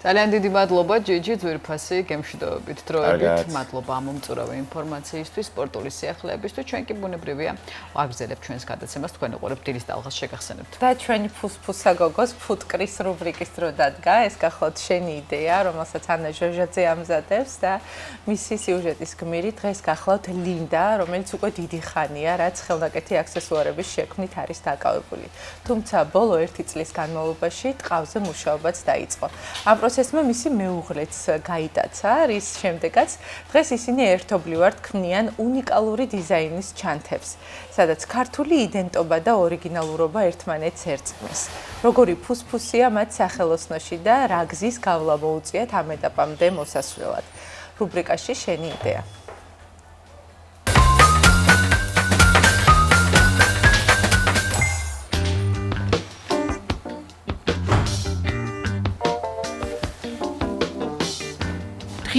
[SPEAKER 1] ძალიან დიდი მადლობა ჯიჯი ძვირფასი გემშვიდობებით დროებით. მადლობა ამ მომწურავი ინფორმაციისთვის, სპორტული სიახლეებისთვის. ჩვენ კი ბუნებრივია ვაგრძელებთ ჩვენს გადაცემას, თქვენ უყურებთ დილის ტალღას შეგახსენებთ.
[SPEAKER 2] და ჩვენი ფუსფუსა გოგოს ფუტკრის რუბრიკის დრო დადგა, ეს გახლავთ შენი იდეა, რომელსაც ანა ჟოჟაძე ამზადებს და მისი სიუჟეტის გმირი დღეს გახლავთ ლინდა, რომელიც უკვე დიდი ხანია, რაც ხელნაკეთი აქსესუარების შექმნით არის დაკავებული. თუმცა ბოლო 1 წლის განმავლობაში ტყავზე მუშაობაც დაიწყო. ამ პროცესმა მისი მეუღლეც გაიტაცა, რის შემდეგაც დღეს ისინი ერთობლივად ქმნიან უნიკალური დიზაინის ჩანთებს, სადაც ქართული იდენტობა და ორიგინალურობა ერთმანეთს ერწყმის. როგორი ფუსფუსია მათ სახელოსნოში და რა გზის გავლა მოუწიათ ამ ეტაპამდე მოსასვლელად. რუბრიკაში შენი იდეა.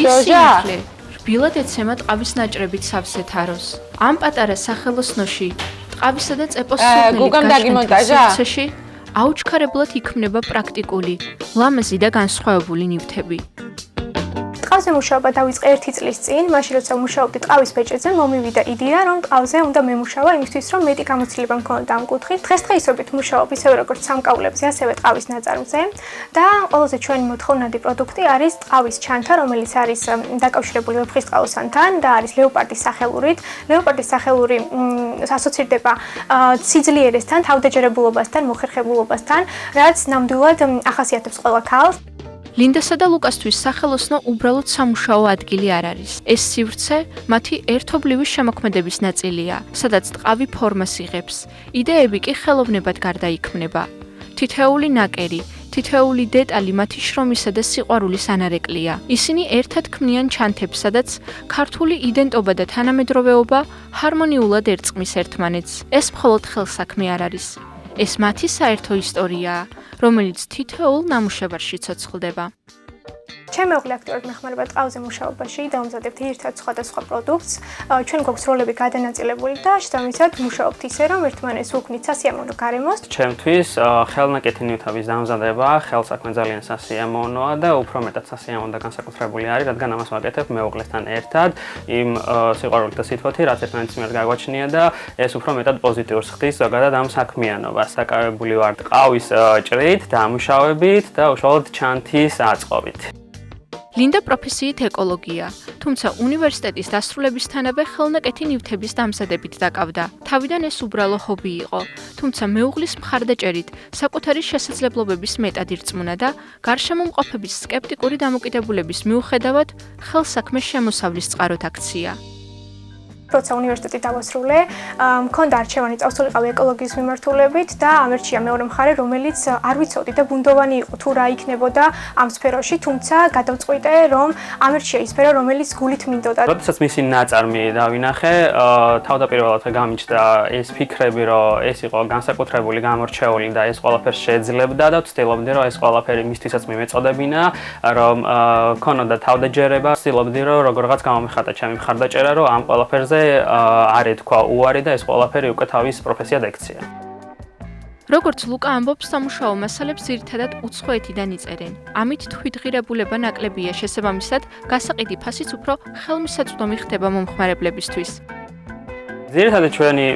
[SPEAKER 13] სინათლე რბილად ეცემა ტყავის ნაჭრებით სავსე თაროს. ამ პატარა სახელოსნოში ტყავისა და წეპოს სურნელი გაშენთში აუჩქარებლად იქმნება პრაქტიკული, ლამაზი და განსხვავებული ნივთები.
[SPEAKER 5] ტყავზე მუშაობა დავიწყე 1 წლის წინ, მაშინ როცა მუშაობდი ტყავის ბეჭედზე, მომივიდა იდეა, რომ ტყავზე უნდა მემუშავა იმისთვის, რომ მეტი გამოცდილება მქონოდა ამ კუთხით. დღესდღეობით მუშაობ ისევე როგორც სამკაულებზე, ასევე ტყავის ნაწარმზე და ყველაზე ჩვენი მოთხოვნადი პროდუქტი არის ტყავის ჩანთა, რომელიც არის დაკავშირებული ვეფხისტყაოსანთან და არის ლეოპარდის სახელურით. ლეოპარდის სახელური ასოცირდება სიძლიერესთან, თავდაჯერებულობასთან, მოხერხებულობასთან, რაც ნამდვილად ახასიათებს ყველა ქალს.
[SPEAKER 13] ლინდასა და ლუკასთვის სახელოსნო უბრალოდ სამუშაო ადგილი არ არის. ეს სივრცე მათი ერთობლივი შემოქმედების ნაწილია, სადაც ტყავი ფორმას იღებს. იდეები კი ხელოვნებად გარდაიქმნება. თითოეული ნაკერი, თითოეული დეტალი მათი შრომისა და სიყვარულის ანარეკლია. ისინი ერთად ქმნიან ჩანთებს, სადაც ქართული იდენტობა და თანამედროვეობა ჰარმონიულად ერწყმის ერთმანეთს. ეს მხოლოდ ხელსაქმე არ არის. ეს მათი საერთო ისტორიაა, რომელიც თითოეულ ნამუშევარში ცოცხლდება.
[SPEAKER 5] ჩემ მეუღლე აქტიურად მეხმარება ტყავზე მუშაობაში, დავამზადებთ ერთად სხვადასხვა პროდუქტს. ჩვენ გვაქვს როლები გადანაწილებული და შესაბამისად მუშაობთ ისე, რომ ერთმანეთს ვუქმნით სასიამოვნო გარემოს.
[SPEAKER 14] ჩემთვის ხელნაკეთი ნივთების დამზადება ხელსაქმე ძალიან სასიამოვნოა და უფრო მეტად სასიამოვნო და განსაკუთრებული არის, რადგან ამას ვაკეთებ მეუღლესთან ერთად, იმ სიყვარულით და სითბოთი, რაც ერთმანეთის მიერ გაგვაჩნია და ეს უფრო მეტად პოზიტიურს ხდის ზოგადად ამ საქმიანობას. საკავებული ვარ ტყავის ჭრით, დამუშავებით და უშუალოდ ჩანთის აწყობით.
[SPEAKER 13] ლინდა პროფესიით ეკოლოგია, თუმცა უნივერსიტეტის დასრულებისთანავე ხელნაკეთი ნივთების დამზადებით დაკავდა. თავიდან ეს უბრალო ჰობი იყო, თუმცა მეუღლის მხარდაჭერით საკუთარი შესაძლებლობების მეტად ირწმუნა და გარშემომყოფების სკეპტიკური დამოკიდებულების მიუხედავად ხელსაქმე შემოსავლის წყაროთ აქცია.
[SPEAKER 5] როცა უნივერსიტეტი დავასრულე, მქონდა არჩევანი წავსულიყავი ეკოლოგიის მიმართულებით და ამერჩია მეორე მხარე, რომელიც არ ვიცოდი და ბუნდოვანი იყო თუ რა იქნებოდა ამ სფეროში, თუმცა გადავწყვიტე, რომ ამერჩია ის სფერო, რომელიც გულით მინდოდა.
[SPEAKER 14] როდესაც მისი ნაწარმი დავინახე, თავდაპირველად გამიჩნდა ეს ფიქრები, რომ ეს იყო განსაკუთრებული, გამორჩეული და ეს ყველაფერს შეძლებდა და ვცდილობდი, რომ ეს ყველაფერი მისთვისაც მიმეწოდებინა, რომ ქონოდა თავდაჯერება, ვცდილობდი, რომ როგორღაც გამომეხატა ჩემი მხარდაჭერა, რომ ამ ყველაფერზე არ ეთქვა უარი და ეს ყველაფერი უკვე თავის პროფესიად ექცია.
[SPEAKER 13] როგორც ლუკა ამბობს, სამუშაო მასალებს ძირითადად უცხოეთიდან იწერენ. ამით თვითღირებულება ნაკლებია, შესაბამისად, გასაყიდი ფასიც უფრო ხელმისაწვდომი ხდება მომხმარებლებისთვის.
[SPEAKER 14] ძირითადად ჩვენი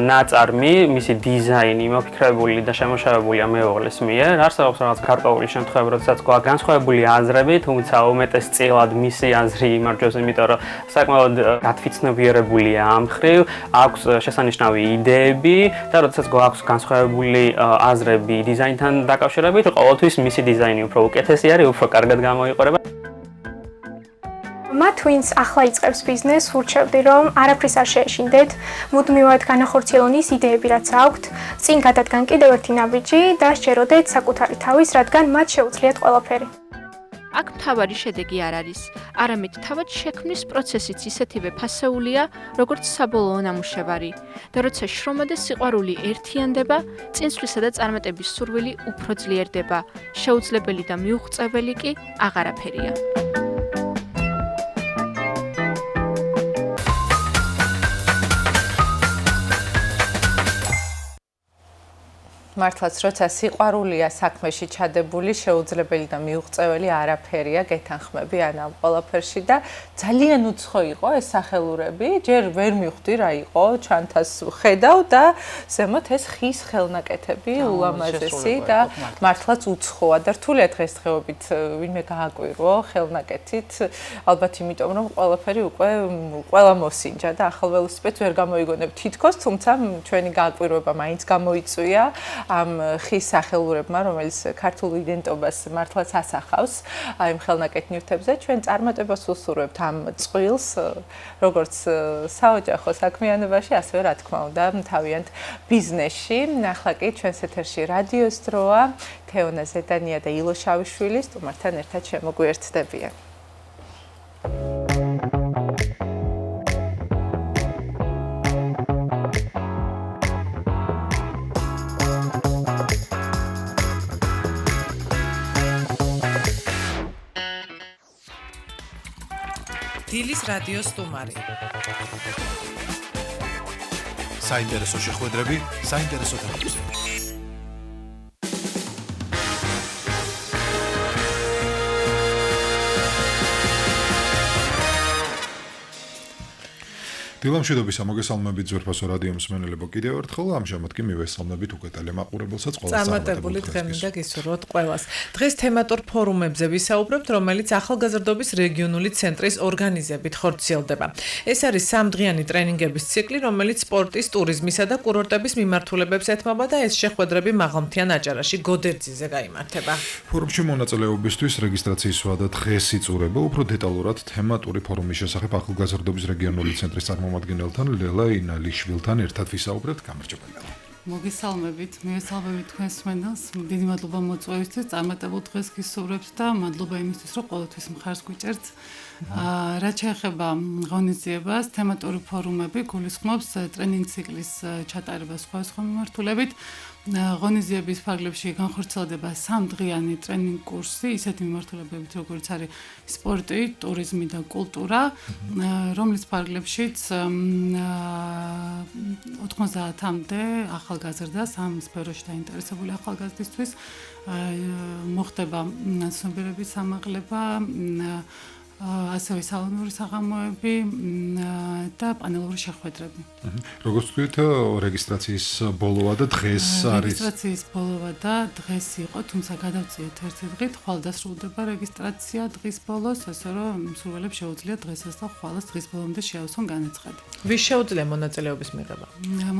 [SPEAKER 14] ნაწარმი, მისი დიზაინი მოფიქრებული და შემოშევებულია მეუღლის მიერ. არსებობს რაღაც გარკვეული შემთხვევები, როდესაც გვაქვს განსხვავებული აზრები, თუმცა უმეტესწილად მისი აზრი იმარჯვებს, იმიტომ რომ საკმაოდ გათვითცნობიერებულია ამ მხრივ, აქვს შესანიშნავი იდეები და როდესაც გვაქვს განსხვავებული აზრები დიზაინთან დაკავშირებით, ყოველთვის მისი დიზაინი უფრო უკეთესი არის, უფრო კარგად გამოიყურება.
[SPEAKER 5] მათ ვინც ახლა იწყებს ბიზნესს, ვურჩევდი, რომ არაფრის არ შეეშინდეთ, მუდმივად განახორციელონ ის იდეები, რაც აქვთ, წინ გადადგან კიდევ ერთი ნაბიჯი და სჯეროდეთ საკუთარი თავის, რადგან მათ შეუძლიათ ყველაფერი.
[SPEAKER 13] აქ მთავარი შედეგი არ არის, არამედ თავად შექმნის პროცესიც ისეთივე ფასეულია, როგორც საბოლოო ნამუშევარი. და როცა შრომა და სიყვარული ერთიანდება, წინსვლისა და წარმატების სურვილი უფრო ძლიერდება. შეუძლებელი და მიუღწეველი კი აღარაფერია.
[SPEAKER 2] მართლაც როცა სიყვარულია საქმეში ჩადებული, შეუძლებელი და მიუღწეველი არაფერია, გეთანხმები ან ამ ყველაფერში და ძალიან უცხო იყო ეს სახელურები, ჯერ ვერ მივხვდი რა იყო, ჩანთას ხედავ და ზემოთ ეს ხის ხელნაკეთები ულამაზესი და მართლაც უცხოა და რთულია დღესდღეობით ვინმე გააკვირო ხელნაკეთით, ალბათ იმიტომ რომ ყველაფერი უკვე ყველა მოსინჯა და ახალ ველოსიპედს ვერ გამოიგონებ თითქოს, თუმცა ჩვენი გააკვირვება მაინც გამოიწვია ამ ხის სახელურებმა, რომელიც ქართულ იდენტობას მართლაც ასახავს, აი ხელნაკეთ ნივთებზე, ჩვენ წარმატებას უსურვებთ ამ წყვილს, როგორც საოჯახო საქმიანობაში, ასევე რა თქმა უნდა, თავიანთ ბიზნესში. ახლა კი ჩვენს ეთერში რადიოს დროა, თეონა ზედანია და ილო შავიშვილი სტუმართან ერთად შემოგვიერთდებიან.
[SPEAKER 15] დილის რადიო სტუმარი.
[SPEAKER 16] საინტერესო შეხვედრები, საინტერესო თემებზე. დილამშვიდობის ამოგესალმებით ძვირფასო რადიო მსმენელებო კიდევ ერთხელ ამჟამად კი მივესალმებით უკეთალე მაყურებელსაც ყოველს
[SPEAKER 15] წარმატებული დღე მინდა გისურვოთ ყველას. დღეს თემატურ ფორუმებზე ვისაუბრებთ, რომელიც ახალგაზრდობის რეგიონული ცენტრის ორგანიზებით ხორციელდება. ეს არის სამდღიანი ტრენინგების ციკლი, რომელიც სპორტის, ტურიზმისა და კურორტების მიმართულებებს ეთმობა და ეს შეხვედრები მაღალმთიან აჭარაში გოდერძიზე გაიმართება.
[SPEAKER 16] ფორუმში მონაწილეობისთვის რეგისტრაციის ვადა დღეს იწურება. უფრო დეტალურად თემატური ფორუმის შესახებ ახალგაზრდობის რეგიონული ცენტრის წარმომადგენელთან ლელა ინალიშვილთან ერთად ვისაუბრებთ. გამარჯობა.
[SPEAKER 17] მოგესალმებით, მივესალმებით თქვენს მსმენელს. დიდი მადლობა მოწვევისთვის, წარმატებულ დღეს გისურვებთ და მადლობა იმისთვის, რომ ყოველთვის მხარს გვიჭერთ. რაც შეეხება ღონისძიებას, თემატური ფორუმები გულისხმობს ტრენინგ ციკლის ჩატარებას სხვადასხვა მიმართულებით. ღონისძიების ფარგლებში განხორციელდება სამდღიანი ტრენინგ კურსი, ისეთი მიმართულებებით, როგორც არის სპორტი, ტურიზმი და კულტურა, რომლის ფარგლებშიც 90-მდე ახალგაზრდას ამ სფეროში დაინტერესებული ახალგაზრდისთვის მოხდება ცნობიერების ამაღლება, ასევე სალონური საღამოები და პანელური შეხვედრები.
[SPEAKER 16] როგორც ვთქვით, რეგისტრაციის ბოლოა და დღეს არის.
[SPEAKER 17] რეგისტრაციის ბოლოა და დღეს იყო, თუმცა გადავწიეთ ერთი დღით, ხვალ დასრულდება რეგისტრაცია დღის ბოლოს, ასე რომ მსურველებს შეუძლიათ დღესაც და ხვალას დღის ბოლომდე შეავსონ განაცხადი.
[SPEAKER 15] ვის შეუძლია მონაწილეობის მიღება?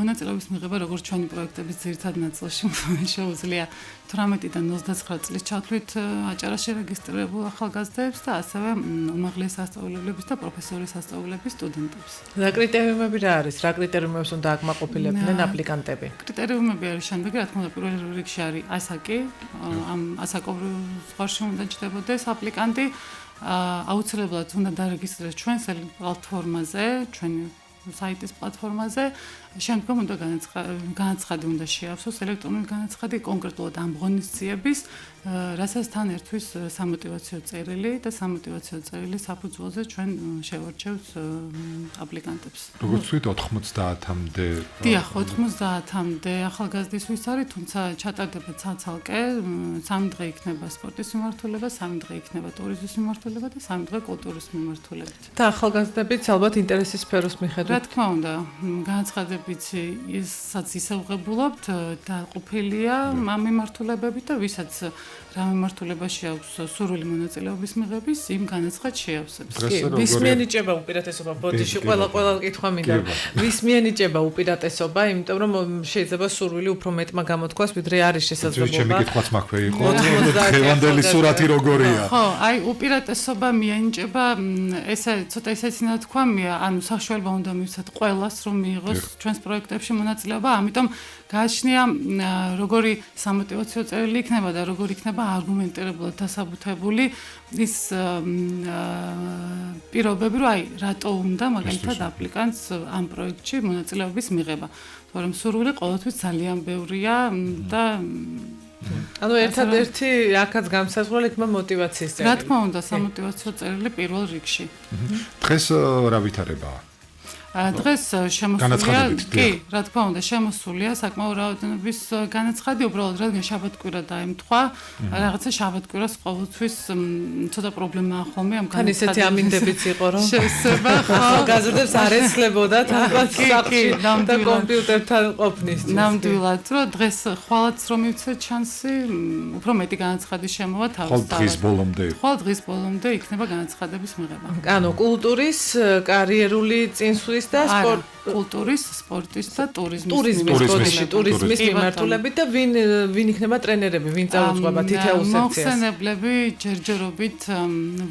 [SPEAKER 17] მონაწილეობის მიღება როგორც ჩვენი პროექტების ძირითად ნაწილში შეუძლია 18-დან 29 წლის ჩათვლით აჭარაში რეგისტრირებულ ახალგაზრდებს და ასევე უმაღლეს სასწავლებლების და პროფესიული სასწავლებლების სტუდენტებს.
[SPEAKER 15] რა კრიტერიუმები რა არის? რა კრიტერიუმებს უნდა აკმაყოფილებდნენ აპლიკანტები?
[SPEAKER 17] კრიტერიუმები არის შემდეგი, რა თქმა უნდა, პირველ რიგში არის ასაკი, ამ ასაკობრივ ზღვარში უნდა ჩნდებოდეს აპლიკანტი, აუცილებლად უნდა დარეგისტრირდეს ჩვენს პლატფორმაზე, ჩვენი საიტის პლატფორმაზე, შემდგომ უნდა განაცხადი უნდა შეავსოს, ელექტრონული განაცხადი კონკრეტულად ამ ღონისძიების, რასაც თან ერთვის სამოტივაციო წერილი და სამოტივაციო წერილის საფუძველზე ჩვენ შევარჩევთ აპლიკანტებს.
[SPEAKER 16] როგორც ვთქვით, 90-მდე.
[SPEAKER 17] დიახ, 90-მდე ახალგაზრდისთვის არის, თუმცა ჩატარდება ცალ-ცალკე, 3 დღე იქნება სპორტის მიმართულება, 3 დღე იქნება ტურიზმის მიმართულება და 3 დღე კულტურის მიმართულებით.
[SPEAKER 15] და ახალგაზრდებიც ალბათ ინტერესის სფეროს მიხედვით.
[SPEAKER 17] რა თქმა უნდა, განაცხადებიც ისაც ისევღებულობთ და ყოფილია ამ მიმართულებებით და ვისაც რა მიმართულებაში აქვს სურვილი მონაწილეობის მიღების, იმ განაცხადს შეავსებს.
[SPEAKER 15] ვის მიენიჭება უპირატესობა? ბოდიში ყველა კითხვა მინდა. ვის მიენიჭება უპირატესობა, იმიტომ რომ შეიძლება სურვილი უფრო მეტმა გამოთქვას, ვიდრე არის შესაძლებლობა.
[SPEAKER 16] ჩემი კითხვაც მაქვე იყო. დღევანდელი სურათი როგორია?
[SPEAKER 17] ხო, აი უპირატესობა მიენიჭება, ესე ცოტა ისეცინა თქვა, ანუ საშუალება უნდა მივცეთ ყველას, რომ მიიღოს ჩვენს პროექტებში მონაწილეობა, ამიტომ გააჩნია როგორი სამოტივაციო წერილი იქნება და როგორი იქნება არგუმენტირებულად დასაბუთებული ის პირობები, რომ აი რატო უნდა მაგალითად აპლიკანტს ამ პროექტში მონაწილეობის მიღება. თორემ სურვილი ყოველთვის ძალიან ბევრია და
[SPEAKER 15] ანუ ერთადერთი აქაც გამსაზღვრელი იქნება მოტივაციის წერილი.
[SPEAKER 17] რა თქმა უნდა, სამოტივაციო წერილი პირველ რიგში.
[SPEAKER 16] დღეს რა ვითარებაა?
[SPEAKER 17] დღეს შემოსულია, კი, რა თქმა უნდა, შემოსულია საკმაო რაოდენობის განაცხადი, უბრალოდ რადგან შაბათ-კვირა დაემთხვა, რაღაცა შაბათ-კვირას ყოველთვის ცოტა პრობლემაა ხოლმე ამ
[SPEAKER 15] განაცხადებში. ისეთი ამინდებიც იყო, რომ
[SPEAKER 17] შესება, ხო,
[SPEAKER 15] ახალგაზრდებს არ ეცლებოდათ ალბათ სახლში და კომპიუტერთან ყოფნისთვის.
[SPEAKER 17] ნამდვილად, რომ დღეს ხვალაც რომ მივცეთ შანსი, უფრო მეტი განაცხადი შემოვა თავის
[SPEAKER 16] ხვალ დღის ბოლომდე.
[SPEAKER 17] ხვალ დღის ბოლომდე იქნება განაცხადების მიღება.
[SPEAKER 15] ანუ კულტურის, კარიერული წინსვლის და
[SPEAKER 17] კულტურის, სპორტის და
[SPEAKER 15] ტურიზმის მიმართულებით და ვინ იქნება ტრენერები, ვინ წარუძღვება თითოეულ სექციას?
[SPEAKER 17] მოხსენებლები ჯერჯერობით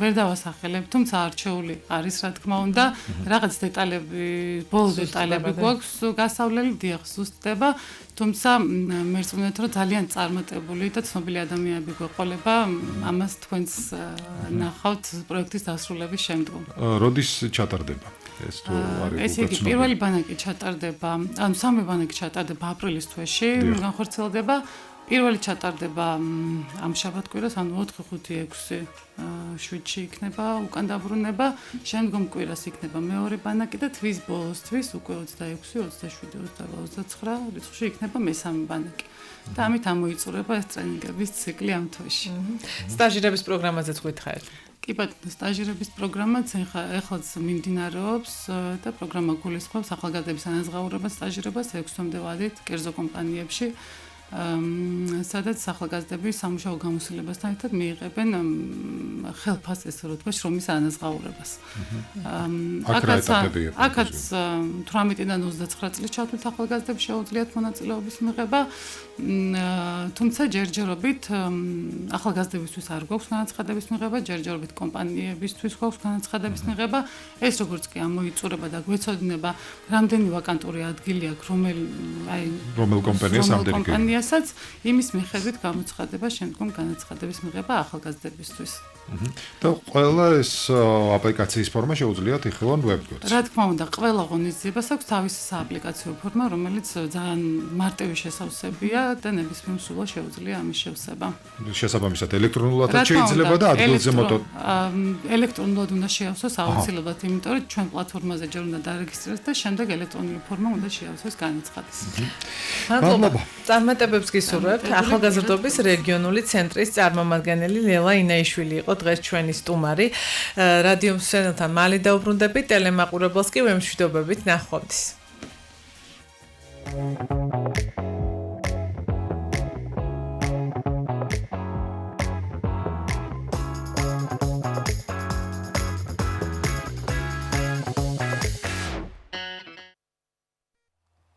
[SPEAKER 17] ვერ დავასახელებ, თუმცა არჩეული არის, რა თქმა უნდა, რაღაც დეტალები, ბოლო დეტალები გვაქვს გასავლელი, დიახ, ზუსტდება, თუმცა მერწმუნეთ, რომ ძალიან წარმატებული და ცნობილი ადამიანები გვეყოლება, ამას თქვენს ნახავთ პროექტის დასრულების შემდგომ.
[SPEAKER 16] როდის ჩატარდება? ეს თუ არის
[SPEAKER 17] ესე იგი, პირველი ბანაკი ჩატარდება, ანუ სამი ბანაკი ჩატარდება აპრილის თვეში, განხორციელდება. პირველი ჩატარდება ამ შაბათ-კვირას, ანუ 4-5-6 შვიდში იქნება უკან დაბრუნება, შემდგომ კვირას იქნება მეორე ბანაკი და თვის ბოლოსთვის უკვე 26, 27, 29 რიცხვში იქნება მესამე ბანაკი. და ამით ამოიწურება ეს ტრენინგების ციკლი ამ თვეში.
[SPEAKER 15] სტაჟირების პროგრამაზეც გითხარით.
[SPEAKER 17] კი ბატონო, სტაჟირების პროგრამაც ეხლაც მიმდინარეობს და პროგრამა გულისხმობს ახალგაზრდების ანაზღაურებას, სტაჟირებას 6 თვემდე ვადით კერძო კომპანიებში. სადაც ახალგაზრდები სამუშაო გამოსილებასთან ერთად მიიღებენ ხელფასს, ესე რომ ვთქვა, შრომის ანაზღაურებას. აქაც 18-დან 29 წლის ჩათვლით ახალგაზრდებს შეუძლიათ მონაწილეობის მიღება, თუმცა ჯერჯერობით ახალგაზრდებისთვის არ გვაქვს განაცხადების მიღება, ჯერჯერობით კომპანიებისთვის გვაქვს განაცხადების მიღება. ეს როგორც კი ამოიწურება და გვეცოდინება, რამდენი ვაკანტური ადგილი აქვს,
[SPEAKER 16] რომელ კომპანიას
[SPEAKER 17] რასაც იმის მიხედვით გამოცხადება შემდგომ განაცხადების მიღება ახალგაზრდებისთვის.
[SPEAKER 16] და ყველა ეს აპლიკაციის ფორმა შეუძლიათ იხილონ ვებგვერდს.
[SPEAKER 17] რა თქმა უნდა, ყველა ღონისძიებას აქვს თავისი სააპლიკაციო ფორმა, რომელიც ძალიან მარტივი შესავსებია და ნებისმიერ მსურველს შეუძლია ამის შევსება.
[SPEAKER 16] შესაბამისად ელექტრონულადაც შეიძლება და ადგილზე მოტო.
[SPEAKER 17] ელექტრონულად უნდა შეავსოს აუცილებლად, იმიტომ რომ ჩვენ პლატფორმაზე ჯერ უნდა დარეგისტრირდეს და შემდეგ ელექტრონული ფორმა უნდა შეავსოს განაცხადის.
[SPEAKER 15] მადლობა. წარმატებებს გისურვებთ. ახალგაზრდობის რეგიონული ცენტრის წარმომადგენელი ლელა ინაიშვილი იყო დღეს ჩვენი სტუმარი. რადიო მსმენელთან მალე დაუბრუნდებით, ტელემაყურებელს კი ვემშვიდობებით ნახვამდის.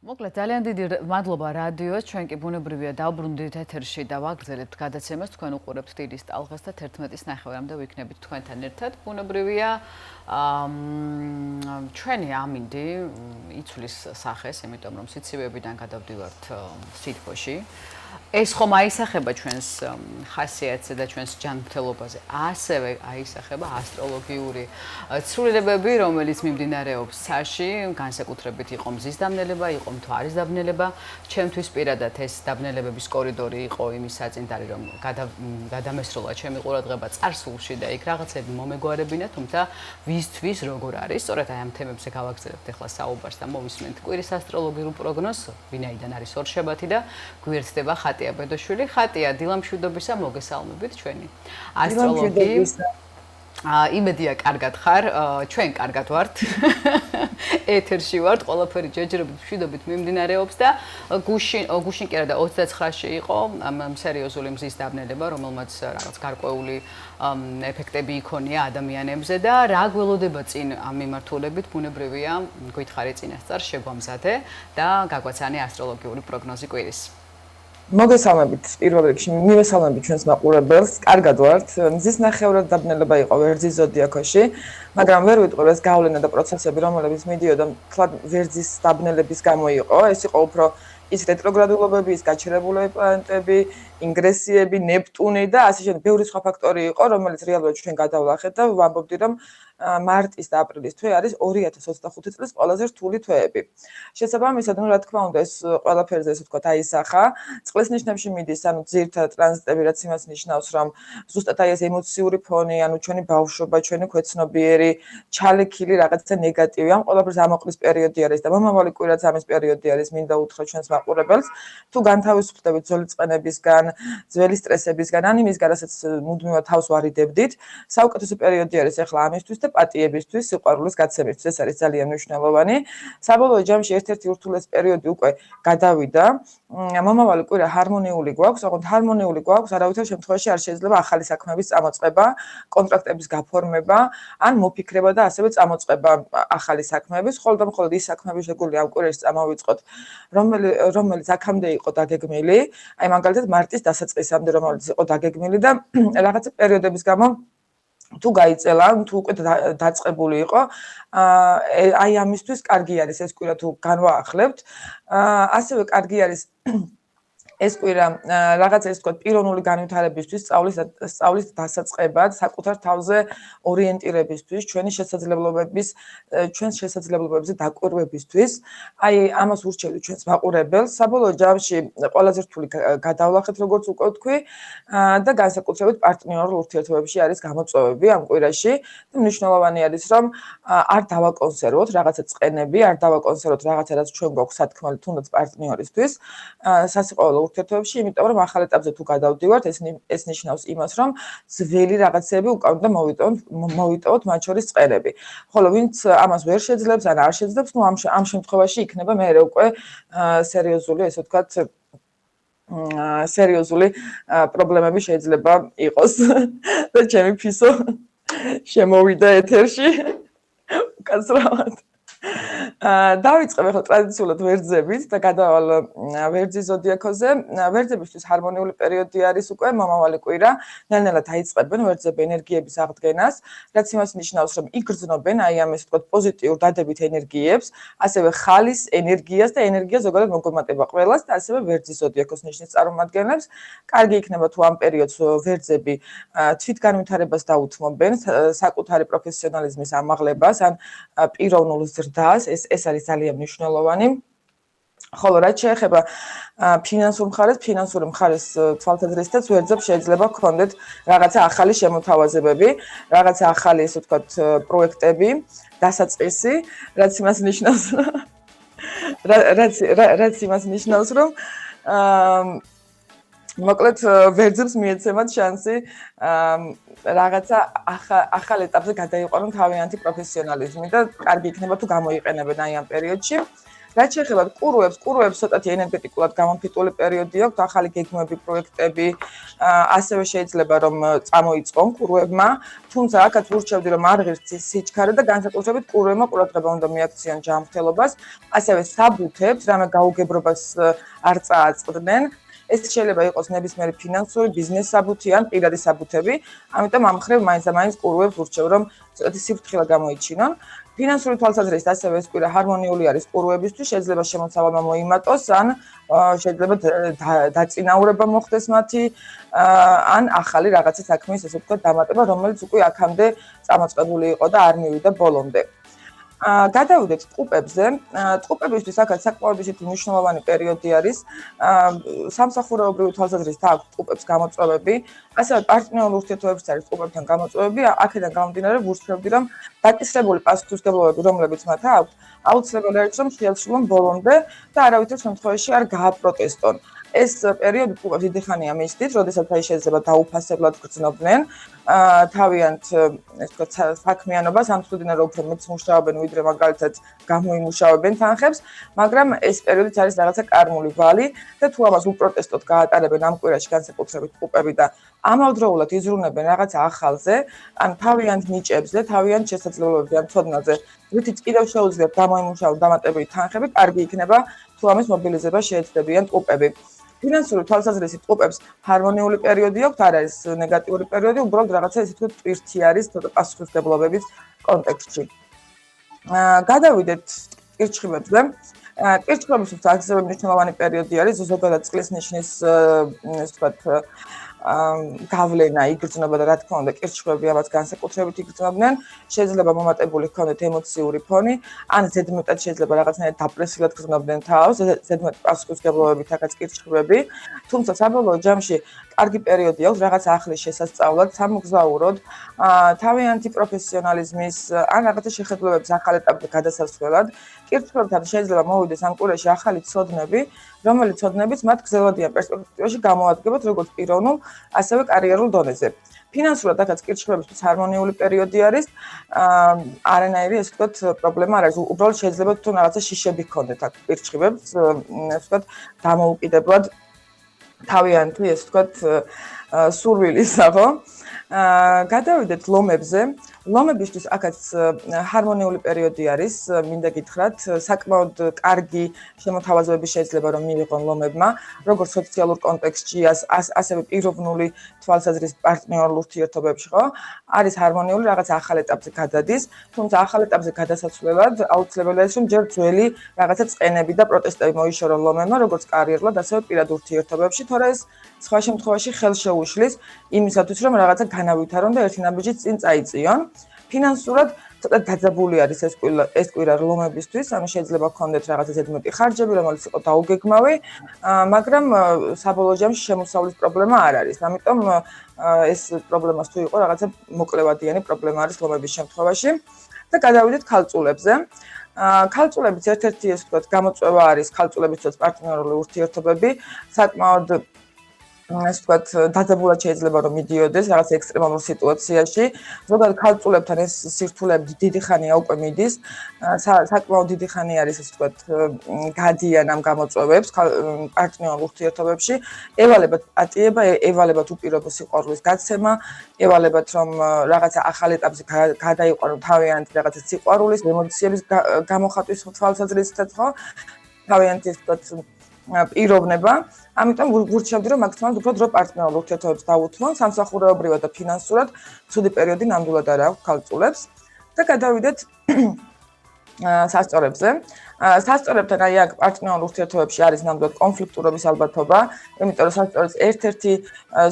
[SPEAKER 1] მოკლედ ძალიან დიდი მადლობა რადიოს, ჩვენ კი ბუნებრივია დავბრუნდით ეთერში და ვაგრძელებთ გადაცემას, თქვენ უყურებთ დილის ტალღას და 11:09-მდე ვიქნებით თქვენთან ერთად. ბუნებრივია ჩვენი ამინდი იცვლის სახეს, იმიტომ რომ სიცივეებიდან გადავდივართ სითბოში. ეს ხომ აისახება ჩვენს ხასიათზე და ჩვენს ჯანმრთელობაზე. ასევე აისახება ასტროლოგიური ცვლილებები, რომელიც მიმდინარეობს ცაში, განსაკუთრებით იყო მზის დაბნელება, იყო მთვარის დაბნელება. ჩემთვის პირადად ეს დაბნელებების კორიდორი იყო იმის საწინდარი, რომ გადამესროლა ჩემი ყურადღება წარსულში და იქ რაღაცები მომეგვარებინა, თუმცა ვისთვის როგორ არის, სწორედ აი ამ თემებზე გავაგრძელებთ ახლა საუბარს და მოვისმენთ კვირის ასტროლოგიურ პროგნოზს, ვინაიდან არის ორშაბათი და გვერდდება ხატია ბედოშვილი. ხატია, დილამშვიდობისა, მოგესალმებით ჩვენი ასტროლოგი. იმედია კარგად ხარ, ჩვენ კარგად ვართ. ეთერში ვართ, ყველაფერი ჯერჯერობით მშვიდობით მიმდინარეობს და გუშინ კი არა და 29-ში იყო ამ სერიოზული მზის დაბნელება, რომელმაც რაღაც გარკვეული ეფექტები იქონია ადამიანებზე და რა გველოდება წინ ამ მიმართულებით, ბუნებრივია, გითხარი წინასწარ შეგვამზადე და გაგვაცანე ასტროლოგიური პროგნოზი კვირის.
[SPEAKER 18] მოგესალმებით პირველ რიგში მივესალმებით ჩვენს მაყურებელს. კარგად ვართ. მზის ნახევრად დაბნელება იყო ვერძის ზოდიაქოში, მაგრამ ვერ ვიტყვი ეს გავლენა და პროცესები, რომლებიც მიდიოდა თქვა ვერძის დაბნელების გამო იყო. ეს იყო უფრო ის რეტროგრადულობები, ის გაჩერებულები პლანეტები, ინგრესიები, ნეპტუნი და ასე შემდეგ. ბევრი სხვა ფაქტორი იყო, რომელიც რეალურად ჩვენ გადავლახეთ და ვამბობდი, რომ მარტის და აპრილის თვე არის 2025 წლის ყველაზე რთული თვეები. შესაბამისად, რა თქმა უნდა, ეს ყველაფერზე ესე ვთქვათ, აისახა. წყლის ნიშნებში მიდის, ანუ ძირითადად ტრანზიტები, რაც იმას ნიშნავს, რომ ზუსტად აი ეს ემოციური ფონი, ანუ ჩვენი ბავშვობა, ჩვენი ქვეცნობიერი, ჩალექილი რაღაცა ნეგატივი, ამ ყველაფერს ამოყრის პერიოდი არის და მომავალი კვირაც ამის პერიოდი არის, მინდა უთხრა ჩვენს მაყურებელს, თუ განთავისუფლდებით ძველი წყნებისგან, ძველი სტრესებისგან, ან იმისგან, რასაც მუდმივად თავს ვარიდებდით, საუკეთესო პერიოდი არის ახლა ამისთვის და პატიებისთვის, სიყვარულის გაცემისთვის. ეს არის ძალიან მნიშვნელოვანი. საბოლოო ჯამში ერთ-ერთი ურთულეს პერიოდი უკვე გადავიდა. მომავალი კვირა ჰარმონიული გვაქვს, ოღონდ ჰარმონიული გვაქვს, არავითარ შემთხვევაში არ შეიძლება ახალი საქმეების წამოწყება, კონტრაქტების გაფორმება, ან მოფიქრება და ასევე წამოწყება ახალი საქმეების, მხოლოდ და მხოლოდ ის საქმეები შეგვიძლია ამ კვირაში წამოვიწყოთ, რომელიც აქამდე იყო დაგეგმილი, აი მაგალითად მარტის დასაწყისამდე, რომელიც იყო დაგეგმილი და რაღაცა პერიოდების გამო თუ გაიწელა, თუ უკვე დაწყებული იყო, აი ამისთვის კარგი არის ეს კვირა თუ განვაახლებთ. ასევე კარგი არის ეს კვირა რაღაცა ის თქვა პიროვნული განვითარებისთვის, სწავლის დასაწყებად, საკუთარ თავზე ორიენტირებისთვის, ჩვენს შესაძლებლობებზე დაკვირვებისთვის. აი ამას ურჩევდი ჩვენს მაყურებელს. საბოლოო ჯამში ყველაზე რთული გადავლახეთ, როგორც უკვე ვთქვი, და განსაკუთრებით პარტნიორულ ურთიერთობებში არის გამოწვევები ამ კვირაში. და მნიშვნელოვანი არის, რომ არ დავაკონსერვოთ რაღაცა წყენები, არ დავაკონსერვოთ რაღაცა, რაც ჩვენ გვაქვს სათქმელი თუნდაც პარტნიორისთვის. სასიყვარულო ურთიერთობებში, იმიტომ რომ ახალ ეტაპზე თუ გადავდივართ, ეს ნიშნავს იმას, რომ ძველი რაღაცები უკან უნდა მოვიტოვოთ მათ შორის წყერები. ხოლო ვინც ამას ვერ შეძლებს ან არ შეძლებს, ნუ ამ შემთხვევაში იქნება მე უკვე სერიოზული, ესე ვთქვათ, სერიოზული პრობლემები შეიძლება იყოს და ჩემი ფისო შემოვიდა ეთერში უკაცრავად. დავიწყებ ახლა ტრადიციულად ვერძებით და გადავალ ვერძი ზოდიაქოზე. ვერძებისთვის ჰარმონიული პერიოდი არის უკვე მომავალი კვირა. ნელ-ნელა დაიწყებენ ვერძები ენერგიების აღდგენას, რაც იმას ნიშნავს, რომ იგრძნობენ აი ამ ესე ვთქვათ პოზიტიურ დადებით ენერგიებს, ასევე ხალის ენერგიას და ენერგია ზოგადად მოგვემატება ყველას და ასევე ვერძი ზოდიაქოს ნიშნის წარმომადგენლებს. კარგი იქნება თუ ამ პერიოდს ვერძები თვითგანვითარებას დაუთმობენ, საკუთარი პროფესიონალიზმის ამაღლებას ან პიროვნულ ზრდას, ეს არის ძალიან მნიშვნელოვანი. ხოლო რაც შეეხება ფინანსურ მხარეს თვალსაზრისითაც ვერძებს შეიძლება გქონდეთ რაღაცა ახალი შემოთავაზებები, რაღაცა ახალი ესე ვთქვათ პროექტები, დასაწყისი, რაც იმას ნიშნავს, რომ მოკლედ ვერძებს მიეცემათ შანსი რაღაცა ახალ ეტაპზე გადაიყვანონ თავიანთი პროფესიონალიზმი და კარგი იქნება თუ გამოიყენებენ აი ამ პერიოდში. რაც შეეხება კურუებს ცოტათი ენერგეტიკულად გამომფიტული პერიოდი აქვს, ახალი გეგმები, პროექტები, ასევე შეიძლება რომ წამოიწყონ კურუებმა, თუმცა აქაც ურჩევდი რომ არ ღირს სიჩქარე და განსაკუთრებით კურუებმა ყურადღება უნდა მიაქციონ ჯანმრთელობას, ასევე საბუთებს, რამე გაუგებრობას არ წააწყდნენ. ეს შეიძლება იყოს ნებისმიერი ფინანსური, ბიზნეს საბუთი ან პირადი საბუთები, ამიტომ ამ ხრივ მაინც კურუებს ურჩევ რომ ცოტათი სიფრთხილე გამოიჩინონ. ფინანსური თვალსაზრისით ასევე ეს კვირა ჰარმონიული არის კურუებისთვის, შეიძლება შემოსავალმა მოიმატოს ან შეიძლება დაწინაურება მოხდეს მათი ან ახალი რაღაცა საქმის ესე ვთქვათ დამატება, რომელიც უკვე აქამდე წამოწყებული იყო და არ მივიდა ბოლომდე. გადავიდეთ ტყუპებზე. ტყუპებისთვის აქაც საკმაოდ ისეთი მნიშვნელოვანი პერიოდი არის. სამსახურეობრივი თვალსაზრისით აქვს ტყუპებს გამოწვევები, ასევე პარტნიორულ ურთიერთობებში არის ტყუპებთან გამოწვევები. აქედან გამომდინარე ვურჩევდი, რომ დაკისრებული პასუხისმგებლობები, რომლებიც მათ აქვს, აუცილებელი არის, რომ შეასრულონ ბოლომდე და არავითარ შემთხვევაში არ გააპროტესტონ. ეს პერიოდი ტყუპებს დიდი ხანია მისდით, როდესაც აი შეიძლება დაუფასებლად გრძნობდნენ თავიანთ ესე ვთქვათ საქმიანობას, ამ სტუდენტები უფრო მეც მუშაობენ, ვიდრე მაგალითად გამოიმუშავებენ თანხებს, მაგრამ ეს პერიოდიც არის რაღაცა კარმული ვალი და თუ ამას უპროტესტოდ გაატარებენ ამ კვირაში განსაკუთრებით ტყუპები და ამავდროულად იზრუნებენ რაღაცა ახალზე, ან თავიანთ ნიჭებზე, თავიანთ შესაძლებლობებზე, ან ცოდნაზე, რითიც კიდევ შეუძლიათ გამოიმუშავონ დამატებითი თანხები, კარგი იქნება თუ ამის მობილიზება შეეცდებიან ტყუპები. ფინანსური თვალსაზრისით ტყუპებს ჰარმონიული პერიოდი აქვს, არ არის ნეგატიური პერიოდი, უბრალოდ რაღაცა ისე თქვა ტვირთი არის ცოტა პასუხისმგებლობების კონტექსტში. გადავიდეთ კირჩხიბებზე. კირჩხიბებისთვის ასევე მნიშვნელოვანი პერიოდი არის, ზოგადად წყლის ნიშნის ესე ვთქვათ გავლენა იგრძნობა და რა თქმა უნდა კირჩხიბები ამას განსაკუთრებით იგრძნობდნენ. შეიძლება მომატებული ჰქონდეთ ემოციური ფონი, ან ზედმეტად შეიძლება რაღაცნაირად დეპრესიულად გრძნობდნენ თავს, ზედმეტ პასუხისმგებლობებით აქაც კირჩხიბები. თუმცა საბოლოო ჯამში კარგი პერიოდი აქვს რაღაც ახლის შესასწავლად, სამოგზაუროდ, თავიანთი პროფესიონალიზმის ან რაღაცა შეხედულებების ახალ ეტაპზე გადასასვლელად. კირჩხიბებთან შეიძლება მოვიდეს ამ კვირაში ახალი ცოდნები, რომელიც ცოდნებიც მათ გრძელვადიან პერსპექტივაში გამოადგებათ როგორც პიროვნულ, ასევე კარიერულ დონეზე. ფინანსურად აქაც კირჩხიბებისთვის ჰარმონიული პერიოდი არის, არანაირი ესე ვთქვათ პრობლემა არ არის, უბრალოდ შეიძლება თუ რაღაცა შიშები გქონდეთ აქ კირჩხიბებს, ესე ვთქვათ დამოუკიდებლად თავიანთი ესე ვთქვათ სურვილისა, ხო? გადავიდეთ ლომებზე. ლომებისთვის აქაც ჰარმონიული პერიოდი არის, მინდა გითხრათ, საკმაოდ კარგი შემოთავაზებები შეიძლება რომ მიიღონ ლომებმა, როგორც სოციალურ კონტექსტში, ასევე პიროვნული თვალსაზრისით პარტნიორულ ურთიერთობებში, ხო? არის ჰარმონიული, რაღაც ახალ ეტაპზე გადადის, თუმცა ახალ ეტაპზე გადასასვლელად აუცილებელია ის, რომ ჯერ ძველი რაღაცა წყენები და პროტესტები მოიშორონ ლომებმა, როგორც კარიერულად, ასევე პირად ურთიერთობებში, თორე ეს სხვა შემთხვევაში ხელს შეუშლის იმისათვის, რომ რაღაცა განავითარონ და ერთი ნაბიჯით წინ წაიწიონ. ფინანსურად ცოტა დაძაბული არის ეს კვირა ლომებისთვის, ანუ შეიძლება გქონდეთ რაღაცა ზედმეტი ხარჯები, რომელიც იყო დაუგეგმავი, მაგრამ საბოლოო ჯამში შემოსავლის პრობლემა არ არის. ამიტომ ეს პრობლემას თუ იყო რაღაცა მოკლევადიანი პრობლემა არის ლომების შემთხვევაში და გადავიდეთ ქალწულებზე. ქალწულებიც ერთ-ერთი ეს ვთქვათ გამოწვევა არის ქალწულებისთვის პარტნიორული ურთიერთობები, საკმაოდ ეს ვთქვათ დაძაბულად შეიძლება რომ მიდიოდეს რაღაც ექსტრემალურ სიტუაციაში. ზოგადად ქალწულებთან ეს სირთულეები დიდი ხანია უკვე მიდის. საკმაოდ დიდი ხანი არის ეს ვთქვათ გადიან ამ გამოწვევებს პარტნიორულ ურთიერთობებში. ევალებათ პატიება, ევალებათ უპირობო სიყვარულის გაცემა, ევალებათ რომ რაღაცა ახალ ეტაპზე გადაიყვანონ თავიანთი რაღაცა სიყვარულის, ემოციების გამოხატვის თვალსაზრისითაც, ხო? თავიანთი ეს ვთქვათ პიროვნება, ამიტომ ვურჩევდი რომ მაქსიმალურად უფრო დრო პარტნიორულ ურთიერთობებს დაუთმონ, სამსახურეობრივად და ფინანსურად ცუდი პერიოდი ნამდვილად არ აქვს ქალწულებს და გადავიდეთ სასწორებზე. სასწორებთან აი აქ პარტნიორულ ურთიერთობებში არის ნამდვილად კონფლიქტურობის ალბათობა, იმიტომ რომ სასწორებს ერთ-ერთი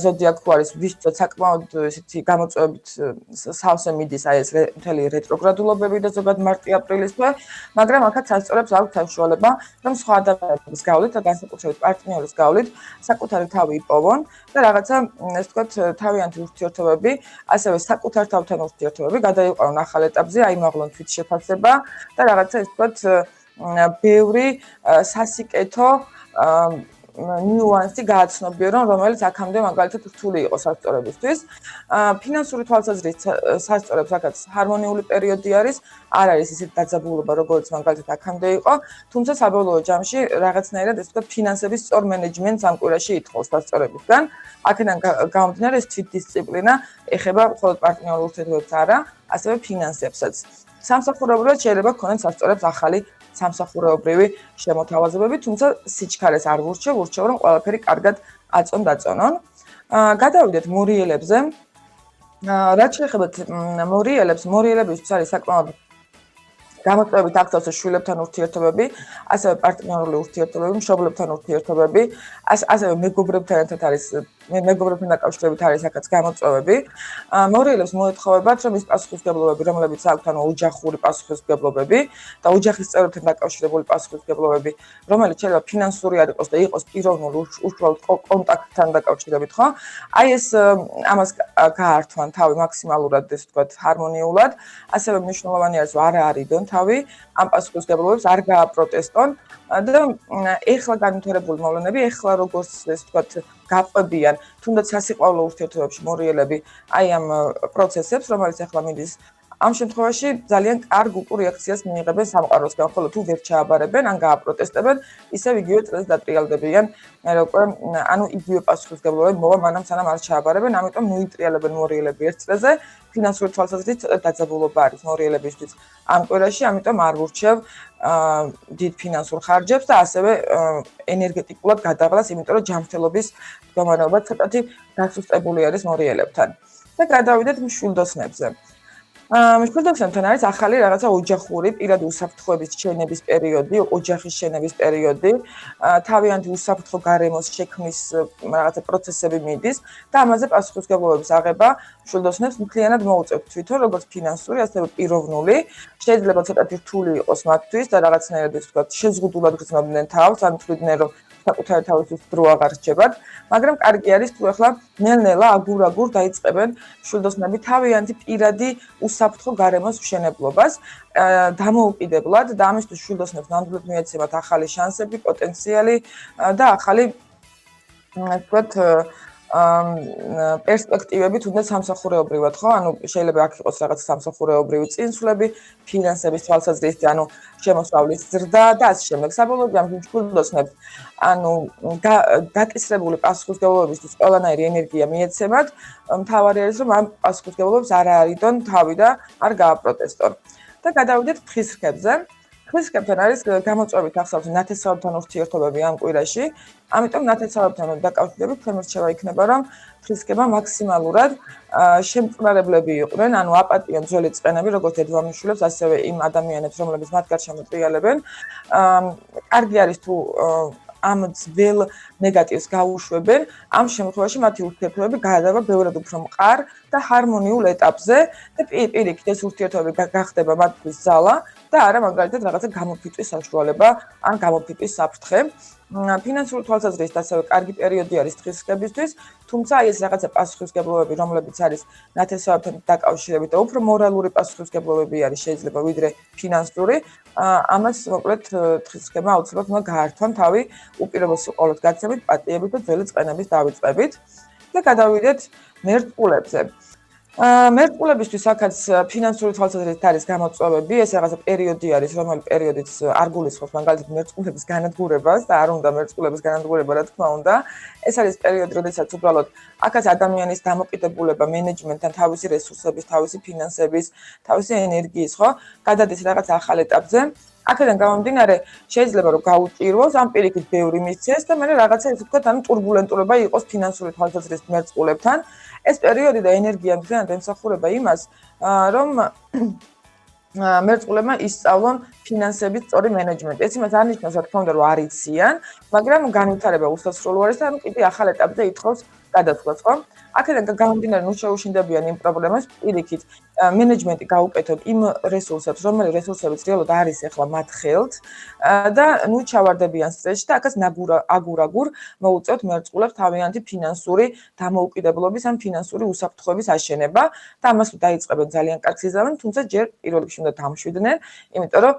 [SPEAKER 18] ზოდიაქი არის ვისწოთ საკმაოდ ესეთი გამოწვევებით სავსე მიდის აი ეს მთელი რეტროგრადულობები და ზოგადად მარტი-აპრილის თვე, მაგრამ აქაც სასწორებს აქვს საშუალება რომ სხვა ადამიანების გავლით და განსაკუთრებით პარტნიორის გავლით საკუთარი თავი იპოვონ და რაღაცა ეს ვთქვათ თავიანთი ურთიერთობები, ასევე საკუთარ თავთან ურთიერთობები გადაიყვანონ ახალ ეტაპზე, აიმაღლონ თვითშეფასება და რაღაცა ეს ვთქვათ ბევრი სასიკეთო ნიუანსი გააცნობიერონ, რომელიც აქამდე მაგალითად რთული იყო სასწორებისთვის. ფინანსური თვალსაზრისით სასწორებს აქაც ჰარმონიული პერიოდი არის, არ არის ისეთი დაძაბულობა, როგორც მაგალითად აქამდე იყო, თუმცა საბოლოო ჯამში რაღაცნაირად ეს ვთქვათ ფინანსების სწორ მენეჯმენტს ამ კვირაში ითხოვს სასწორებისგან. აქედან გამომდინარე ეს თვითდისციპლინა ეხება მხოლოდ პარტნიორულ ურთიერთობებს არა, ასევე ფინანსებსაც. სამსახურეობრივად შეიძლება გქონდეს სასწორებს ახალი სამსახურეობრივი შემოთავაზებები, თუმცა სიჩქარეს არ ვურჩევ, ვურჩევ რომ ყველაფერი კარგად აწონ-დაწონონ. გადავიდეთ მორიელებზე. რაც შეეხება მორიელებისთვის არის საკმაოდ გამოწვევებით აქცევს შვილებთან ურთიერთობები, ასევე პარტნიორული ურთიერთობები, მშობლებთან ურთიერთობები, ასევე მეგობრებთან ერთად არის მეგობრებთან დაკავშირებით არის აქაც გამოწვევები. მორიელებს მოეთხოვებათ, რომ ის პასუხისმგებლობები, რომლებიც აქვთ, ანუ ოჯახური პასუხისმგებლობები და ოჯახის წევრებთან დაკავშირებული პასუხისმგებლობები, რომელიც შეიძლება ფინანსური არ იყოს და იყოს პიროვნული უშუალოდ კონტაქტთან დაკავშირებით, ხო? აი ეს ამას გაართვან თავი მაქსიმალურად, ეს ვთქვათ, ჰარმონიულად, ასევე მნიშვნელოვანი არის, რომ არ არიდონ თავი ამ პასუხისმგებლობებს არ გააპროტესტონ და ეხლა განვითარებული მოვლენები, ეხლა როგორც ეს ვთქვათ, გაყვებიან, თუნდაც სასიყვარულო ურთიერთობებში მორიელები აი ამ პროცესებს, რომელიც ეხლა მიდის, ამ შემთხვევაში ძალიან კარგ უკუ რეაქციას მიიღებენ სამყაროსგან, ხოლო თუ ვერ ჩააბარებენ, ან გააპროტესტებენ, ისევ იგივე წელს დატრიალდებიან, მე უკვე ანუ იგივე პასუხისმგებლობები მოვა მანამ სანამ არ ჩააბარებენ, ამიტომ მოიტრიალებენ მორიელები ერთ წელზე, ფინანსური თვალსაზრისით დაძაბულობა არის მორიელებისთვის ამ კვირაში, ამიტომ არ ვურჩევ დიდ ფინანსურ ხარჯებს და ასევე ენერგეტიკულად გადაღლას, იმიტომ რომ ჯანმრთელობის მდგომარეობა ცოტათი დასუსტებული არის მორიელებთან. და გადავიდეთ მშვილდოსნებზე. მშვილდოსნებთან არის ახალი რაღაცა ოჯახური პირადი უსაფრთხოების შენების პერიოდი, ოჯახის შენების პერიოდი, თავიანთი უსაფრთხო გარემოს შექმნის რაღაცა პროცესები მიდის და ამაზე პასუხისმგებლობების აღება მშვილდოსნებს მთლიანად მოუწევთ თვითონ, როგორც ფინანსური, ასევე პიროვნული. შეიძლება ცოტათი რთული იყოს მათთვის და რაღაცნაირად ეს ვთქვათ, შეზღუდულად გრძნობდნენ თავს, ან თვლიდნენ, რომ საკუთარი თავისთვის დრო აღარ რჩებათ, მაგრამ კარგი არის თუ ახლა ნელ-ნელა აგურ-აგურ დაიწყებენ მშვილდოსნები თავიანთი პირადი უსაფრთხო გარემოს მშენებლობას დამოუკიდებლად და ამისთვის მშვილდოსნებს ნამდვილად მიეცემათ ახალი შანსები, პოტენციალი და ახალი ვთქვათ პერსპექტივები თუნდაც სამსახურეობრივად, ხო? ანუ შეიძლება აქ იყოს რაღაც სამსახურეობრივი წინსვლები, ფინანსების თვალსაზრისით, ანუ შემოსავლის ზრდა და ასე შემდეგ. საბოლოოდ ამ ჯგუფდოსნებს ანუ დაკისრებული პასუხისმგებლობისთვის ყველანაირი ენერგია მიეცემათ, მთავარი არის რომ ამ პასუხისმგებლობებს არ არიდონ თავი და არ გააპროტესტონ. და გადავიდეთ ფხის რქებზე. ფხის რქებთან არის გამოწვევით ახსოვს ნათესავებთან ურთიერთობები ამ კვირაში. ამიტომ ნათესავებთან დაკავშირებით თემის რჩევა იქნება რომ ფხის რქება მაქსიმალურად შემწყნარებლები იყვნენ, ანუ აპატიონ ძველი წყენები, როგორც დედვამიშვილებს, ასევე იმ ადამიანებს, რომლებიც მათ გარშემო ტრიალებენ. კარგი არის თუ ამ ძველ ნეგატივს გაუშვებენ, ამ შემთხვევაში მათი ურთიერთობები გადადება ბევრად უფრო მყარ და ჰარმონიულ ეტაპზე და პირიქით ეს ურთიერთობები გახდება მათთვის ძალა და არა მაგალითად რაღაცა გამოფიტვის საშუალება ან გამოფიტვის საფრთხე. ფინანსური თვალსაზრისით ასევე კარგი პერიოდი არის ფხის რქებისთვის, თუმცა ეს რაღაცა პასუხისმგებლობები, რომლებიც არის ნათესავებთან დაკავშირებით და უფრო მორალური პასუხისმგებლობები არის შეიძლება ვიდრე ფინანსური, ამას მოკლედ ფხის რქებმა აუცილებლად უნდა გაართვან თავი უპირობესი ყოველთ გაცემით, პატიებით და ძველი წყენების დავიწყებით და გადავიდეთ მერწყულებზე. მერწყულებისთვის აქაც ფინანსური თვალსაზრისით არის გამოწვევები, ეს რაღაცა პერიოდი არის, რომელი პერიოდიც არ გულისხმობს მაგალითად მერწყულების განადგურებას და არ უნდა მერწყულების განადგურება, რა თქმა უნდა. ეს არის პერიოდი, როდესაც უბრალოდ აქაც ადამიანის დამოკიდებულება მენეჯმენტთან, თავისი რესურსების, თავისი ფინანსების, თავისი ენერგიის, ხო, გადადის რაღაც ახალ ეტაპზე. აქედან გამომდინარე, შეიძლება რომ გაუჭირვოს, ამ პირიქით ბევრი მისცეს და მე რაღაცა ისე ვთქვათ, ანუ турბულენტურობა იყოს ფინანსური თვალსაზრისით მერწყულებთან. ეს პერიოდი და ენერგია მთლიანად ემსახურება იმას, რომ მერწყულებმა ისწავლონ ფინანსების სწორი მენეჯმენტი. ეს იმას არ ნიშნავს, რა თქმა უნდა, რომ არ იციან, მაგრამ განვითარება უსასრულო არის და ანუ კიდე ახალ ეტაპზე ითხოვს გადაწყვეტს, ხო? აქედან გამომდინარე, ნუ შეუშინდებიან იმ პრობლემას, პირიქით, მენეჯმენტი გაუკეთოთ იმ რესურსებს, რომელი რესურსებიც რეალურად არის ახლა მათ ხელთ და ნუ ჩავარდებიან სტრესში და აქაც აგურ-აგურ მოუწევთ მერწყულებს თავიანთი ფინანსური დამოუკიდებლობის ან ფინანსური უსაფრთხოების აშენება და ამას დაიწყებენ ძალიან კარგ სიზამენ, თუმცა ჯერ პირველ რიგში უნდა დამშვიდნენ, იმიტომ რომ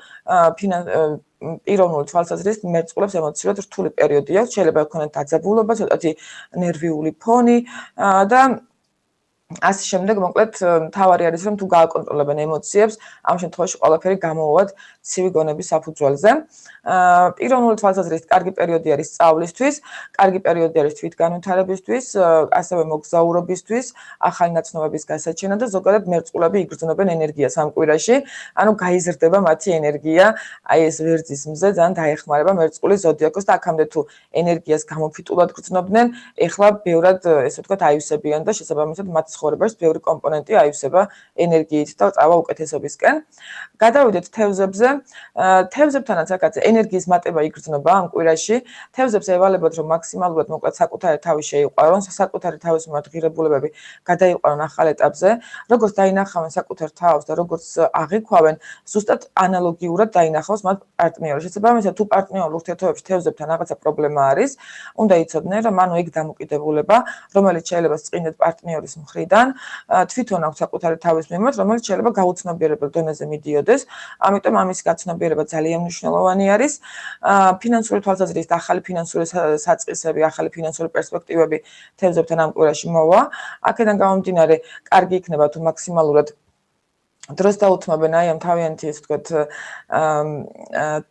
[SPEAKER 18] პიროვნული თვალსაზრისით მერწყულებს ემოციურად რთული პერიოდი აქვს, შეიძლება იქონათ დაძაბულობა, ცოტათი ნერვიული ფონი და ასე შემდეგ, მოკლედ, მთავარი არის რომ თუ გააკონტროლებენ ემოციებს, ამ შემთხვევაში ყველაფერი გამოვავალთ ცივი გონების საფუძველზე. პიროვნული თვალსაზრისით კარგი პერიოდი არის სწავლისთვის, კარგი პერიოდი არის თვითგანვითარებისთვის, ასევე მოგზაურობისთვის, ახალი ნაცნობების გასაჩენა და ზოგადად მერწყულები იგრძნობენ ენერგიას ამ კვირაში, ანუ გაიზრდება მათი ენერგია, აი ეს ვერძის მზე ძალიან დაეხმარება მერწყულის ზოდიაქოს და აქამდე თუ ენერგიას გამოფიტულად გრძნობდნენ, ეხლა ბევრად ესე ვთქვათ აივსებიან და შესაბამისად მათ ცხოვრებაში ბევრი კომპონენტი აივსება ენერგიით და წავა უკეთესობისკენ. გადავიდეთ თევზებზე. თევზებთანაც აქაც ენერგიის მატება იგრძნობა ამ კვირაში. თევზებს ევალებათ რომ მაქსიმალურად მოკლედ საკუთარი თავი შეიყვარონ, საკუთარი თავის მიმართ ღირებულებები გადაიყვანონ ახალ ეტაპზე. როგორც დაინახავენ საკუთარ თავს და როგორც აღიქვავენ, ზუსტად ანალოგიურად დაინახავს მათ პარტნიორი. შესაბამისად თუ პარტნიორულ ურთიერთობებში თევზებთან რაღაცა პრობლემა არის, უნდა იცოდნენ რომ ანუ ეგ დამოკიდებულება, რომელიც შეიძლება წინდეთ პარტნიორის მხრიდან, თვითონ აქვს საკუთარი თავის მიმართ, რომელიც შეიძლება გაუცნობიერებელ დონეზე მიდიოდეს. ამიტომ ამის გაცნობიერება ძალიან მნიშვნელოვანი არის. ფინანსური თვალსაზრისით ახალი ფინანსური საწყისები, ახალი ფინანსური პერსპექტივები თევზებთან ამ კვირაში მოვა. აქედან გამომდინარე, კარგი იქნება თუ მაქსიმალურად დროს დაუთმობენ აი ამ თავიანთი ესე ვთქვათ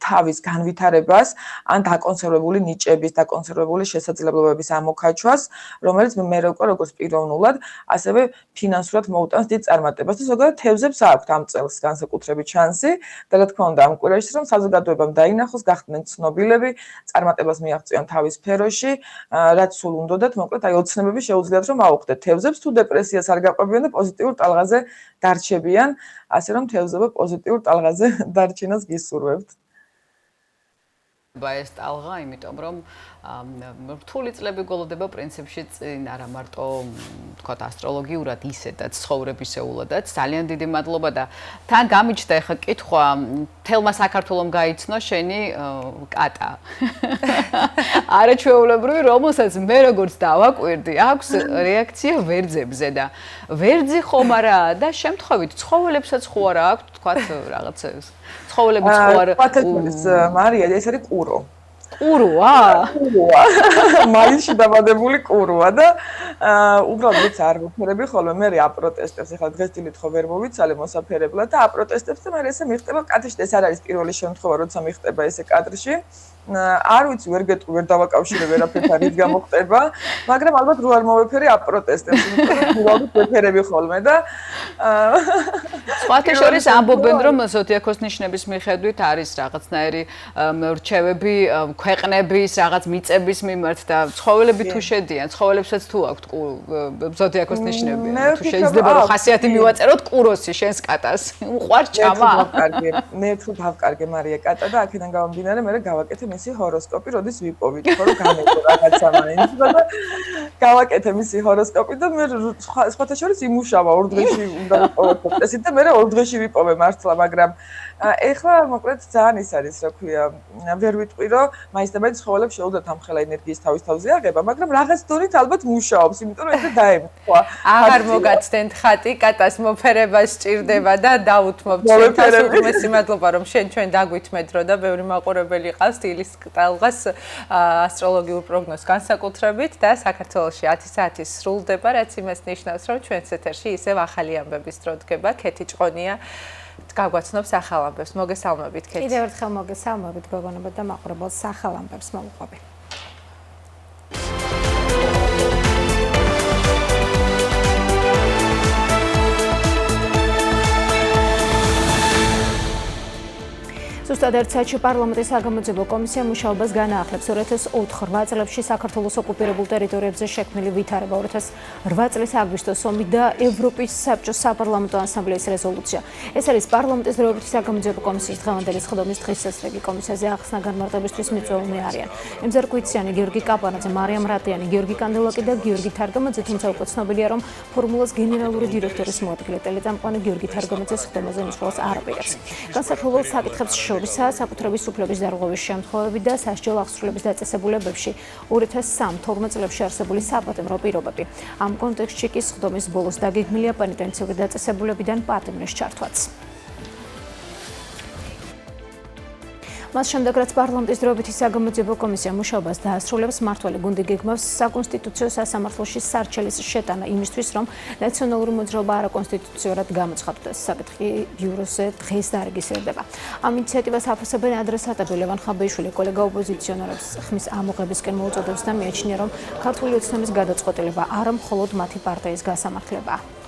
[SPEAKER 18] თავის განვითარებას ან დაკონსერვებული ნიჭების, დაკონსერვებული შესაძლებლობების ამოქაჩვას, რომელიც მე უკვე როგორც პიროვნულად, ასევე ფინანსურად მოუტანს დიდ წარმატებას და ზოგადად თევზებს აქვთ ამ წელს განსაკუთრებით შანსი და რა თქმა უნდა ამ კვირაში რომ საზოგადოებამ დაინახოს, გახდნენ ცნობილები, წარმატებას მიაღწიონ თავის სფეროში, რაც სულ უნდათ, მოკლედ აი ოცნებები შეუძლიათ რომ აუხდეთ თევზებს თუ დეპრესიას არ გაყვებიან და პოზიტიურ ტალღაზე დარჩებიან. ასე რომ თევზება პოზიტიურ ტალღაზე დარჩენას გისურვებთ.
[SPEAKER 1] ეს ტალღა, იმიტომ რომ რთული წლები გოლოდება პრინციპში წინ არა მარტო თქვათ ასტროლოგიურად, ისედაც ცხოვრებისეულადაც. ძალიან დიდი მადლობა და თან გამიჩნდა ახლა კითხვა, თელმა საქართველომ გაიცნო შენი კატა. არაჩვეულებრივი, რომელსაც მე როგორც დავაკვირდი, აქვს რეაქცია ვერძებზე და ვერძი ხომ არაა და შემთხვევით ცხოველებსაც ხო არა აქვს, თქვათ რაღაცა ცხოველებიც ხო არა.
[SPEAKER 18] მარია, ეს არის ყურო.
[SPEAKER 1] ყურუა?
[SPEAKER 18] ყურუა. მაისში დაბადებული ყურუა და უბრალოდ არ ვიფერები ხოლმე მე აპროტესტებს. ეხლა დღეს დილით ხო ვერ მოვიცალე მოსაფერებლად და აპროტესტებს და მე ესე მიხდება კადრში. ეს არ არის პირველი შემთხვევა, როცა მიხდება ესე კადრში. არ ვიცი, ვერ გეტყვი, ვერ დავაკავშირე ვერაფერთან ის გამოხდება, მაგრამ ალბათ რო არ მოვეფერე აპროტესტებს, იმიტომ რომ უბრალოდ ვეფერები ხოლმე და
[SPEAKER 1] სხვათა შორის ამბობენ, რომ ზოდიაქოს ნიშნების მიხედვით არის რაღაცნაირი რჩევები ქვეყნების, რაღაც მიწების მიმართ და ცხოველები თუ შედიან, ცხოველებსაც თუ აქვთ ზოდიაქოს ნიშნები, თუ შეიძლება რომ ხასიათი მივაწეროთ ყუროსი შენს კატას. უყვარ ჭამა.
[SPEAKER 18] მე თუ დავკარგე მარია კატა და აქედან გამომდინარე მე გავაკეთე მისი ჰოროსკოპი, როდის ვიპოვით, ხო რომ გამეწო რაღაცა მაინც და გავაკეთე მისი ჰოროსკოპი და მე სხვათა შორის იმუშავა 2 დღეში უნდა ვიპოვო პროტესტი და მე 2 დღეში ვიპოვე მართლა, მაგრამ ეხლა მოკლედ ძალიან ის არის, რა ქვია, ვერ ვიტყვი რომ მაინც და მაინც ცხოველებს შეუძლიათ ამხელა ენერგიის თავის თავზე აღება, მაგრამ რაღაც დონით ალბათ მუშაობს, იმიტომ რომ ეს დაემთხვა.
[SPEAKER 2] აღარ მოგაცდენთ ხატი, კატას მოფერება სჭირდება და დაუთმობთ შენთან უმეტესი მადლობა რომ ჩვენ დაგვითმეთ რო და ბევრი მაყურებელი ყავს დილის ტალღას ასტროლოგიურ პროგნოზს განსაკუთრებით და საქართველოში 10 საათი სრულდება, რაც იმას ნიშნავს, რომ ჩვენს ეთერში ისევ ახალი ამბების დრო დგება. ქეთი ჭყონია გაგვაცნობს ახალ ამბებს. მოგესალმებით, ქეთი.
[SPEAKER 5] კიდევ ერთხელ მოგესალმებით, გოგონებო და მაყურებელს ახალ ამბებს მოვუყვები. ზუსტად ერთ საათში პარლამენტის საგამოძიებო კომისია მუშაობას განაახლებს 2004 წლებში საქართველოს ოკუპირებულ ტერიტორიებზე შექმნილი ვითარება 2008 წლის აგვისტოს ომი და ევროპის საბჭოს საპარლამენტო ასამბლეის რეზოლუცია. ეს არის პარლამენტის დროებითი საგამოძიებო კომისიის დღევანდელი სხდომის დღის წესრიგი. კომისიაზე ახსნა განმარტებისთვის მიწვეულნი არიან ემზარ კვიციანი, გიორგი კაპანაძე, მარიამ რატიანი, გიორგი კანდელაკი და გიორგი თარგამაძე, თუმცა უკვე ცნობილია, რომ ფორმულას გენერალური დირექტორის მოადგილე ტელეწამყვანი გიორგი თარგამაძე სხდომაზე მისვლას არ აპირებს. განსაკუთრებულ საკითხებს შორისაა საკუთრების უფლების დარღვევის შემთხვევები და სასჯელ აღსრულების დაწესებულებებში 2003-12 წლებში არსებული საპატიმრო პირობები. ამ კონტექსტში კი სხდომის ბოლოს დაგეგმილია პენიტენციური დაწესებულებიდან პატიმრის ჩართვაც. მას შემდეგ, რაც პარლამენტის დროებითი საგამოძიებო კომისია მუშაობას დაასრულებს, მმართველი გუნდი გეგმავს საკონსტიტუციო სასამართლოში სარჩელის შეტანა იმისთვის, რომ ნაციონალური მოძრაობა არაკონსტიტუციურად გამოცხადდეს. საკითხი ბიუროზე დღეს დარეგისტრირდება. ამ ინიციატივას აფასებენ ადრესატები ლევან ხაბეიშვილი, კოლეგა ოპოზიციონერებს ხმის ამოღებისკენ მოუწოდებს და მიაჩნია, რომ ქართული ოცნების გადაწყვეტილება არა მხოლოდ მათი პარტიის გასამართლებაა.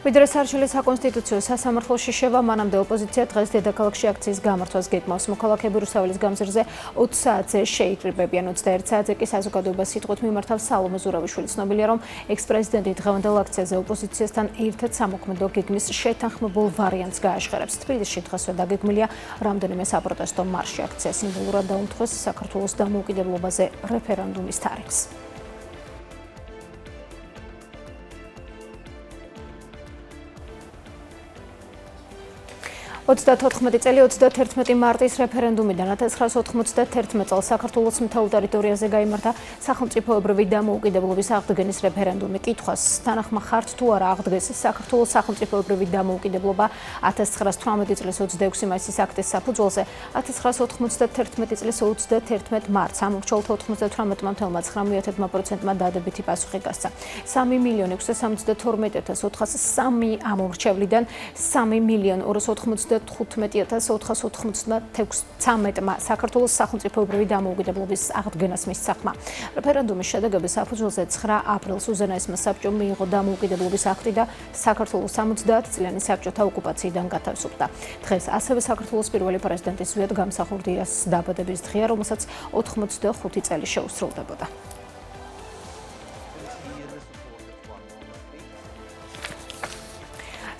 [SPEAKER 5] ვიდრე სარჩელის საკონსტიტუციო სასამართლოში შევა, მანამდე ოპოზიცია დღეს დედაქალაქში აქციის გამართვას გეგმავს. მოქალაქეები რუსთაველის გამზირზე 20 საათზე შეიკრიბებიან. 21 საათზე კი საზოგადოებას სიტყვით მიმართავს სალომე ზურავიშვილი. ცნობილია, რომ ექს-პრეზიდენტი დღევანდელ აქციაზე ოპოზიციასთან ერთად სამოქმედო გეგმის შეთანხმებულ ვარიანტს გააშხერებს. თბილისში დღესვე დაგეგმილია რამდენიმე საპროტესტო მარში. აქცია სიმბოლურად დაუმტყეს საქართველოს დამოუკიდებლობაზე რეფერენდუმის თარიღს. 34 წელი 31 მარტის რეფერენდუმიდან 1991 წელს საქართველოს მთელ ტერიტორიაზე გაიმართა სახელმწიფოებრივი დამოუკიდებლობის აღდგენის რეფერენდუმი. კითხვას თანახმა ხართ თუ არა აღდგეს საქართველოს სახელმწიფოებრივი დამოუკიდებლობა 1918 წლის 26 მაისის აქტის საფუძველზე 1991 წლის 31 მარტს ამორჩეულთა 98,9%-მა დადებითი პასუხი გასცა. 3.672.403 ამორჩევლიდან 3.295.493-მა საქართველოს სახელმწიფოებრივი დამოუკიდებლობის აღდგენას მისცახმა. რეფერენდუმის შედეგების საფუძველზე 9 აპრილს უზენაესმა საბჭომ მიიღო დამოუკიდებლობის აქტი და საქართველოს 70 წლიანი საბჭოთა ოკუპაციიდან გათავისუფლდა. დღეს ასევე საქართველოს პირველი პრეზიდენტის ზვიად გამსახურდიას დაბადების დღეა, რომელსაც 85 წელი შეუსრულდებოდა.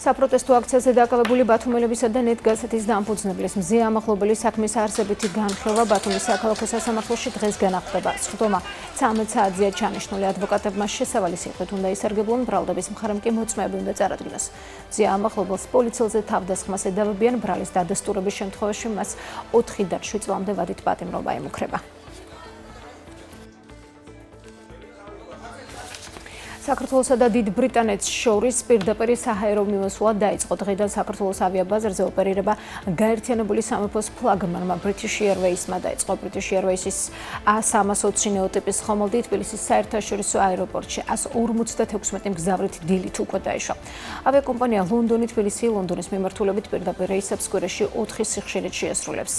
[SPEAKER 5] საპროტესტო აქციაზე დაკავებული ბათუმელებისა და ნეტგაზეთის დამფუძნებლის მზე ამახლობელი საქმის არსებითი განხილვა ბათუმის საქალაქო სასამართლოში დღეს განახლდება. სხდომა 13 საათზეა ჩანიშნული. ადვოკატებმა შესავალი სიტყვით უნდა ისარგებლონ, ბრალდების მხარემ კი მოწმეები უნდა წარადგინოს. მზე ამახლებელს პოლიციელზე თავდასხმას ედავებიან. ბრალის დადასტურების შემთხვევაში მას 4-დან 7 წლამდე ვადით პატიმრობა ემუქრება. საქართველოსა და დიდ ბრიტანეთს შორის პირდაპირ საჰაერო მიმოსვლა დაიწყო. დღიდან საქართველოს ავიაბაზარზე ოპერირება გაერთიანებული სამეფოს ფლაგმანმა British Airways-მა დაიწყო. British Airways-ის A320 ნეოტიპის ხომალდი თბილისის საერთაშორისო აეროპორტში 156 მგზავრით დილით უკვე დაიშვა. ავიაკომპანია ლონდონი თბილისი ლონდონის მიმართულებით პირდაპირ რეისებს კვირაში 4 სიხშირით შეასრულებს.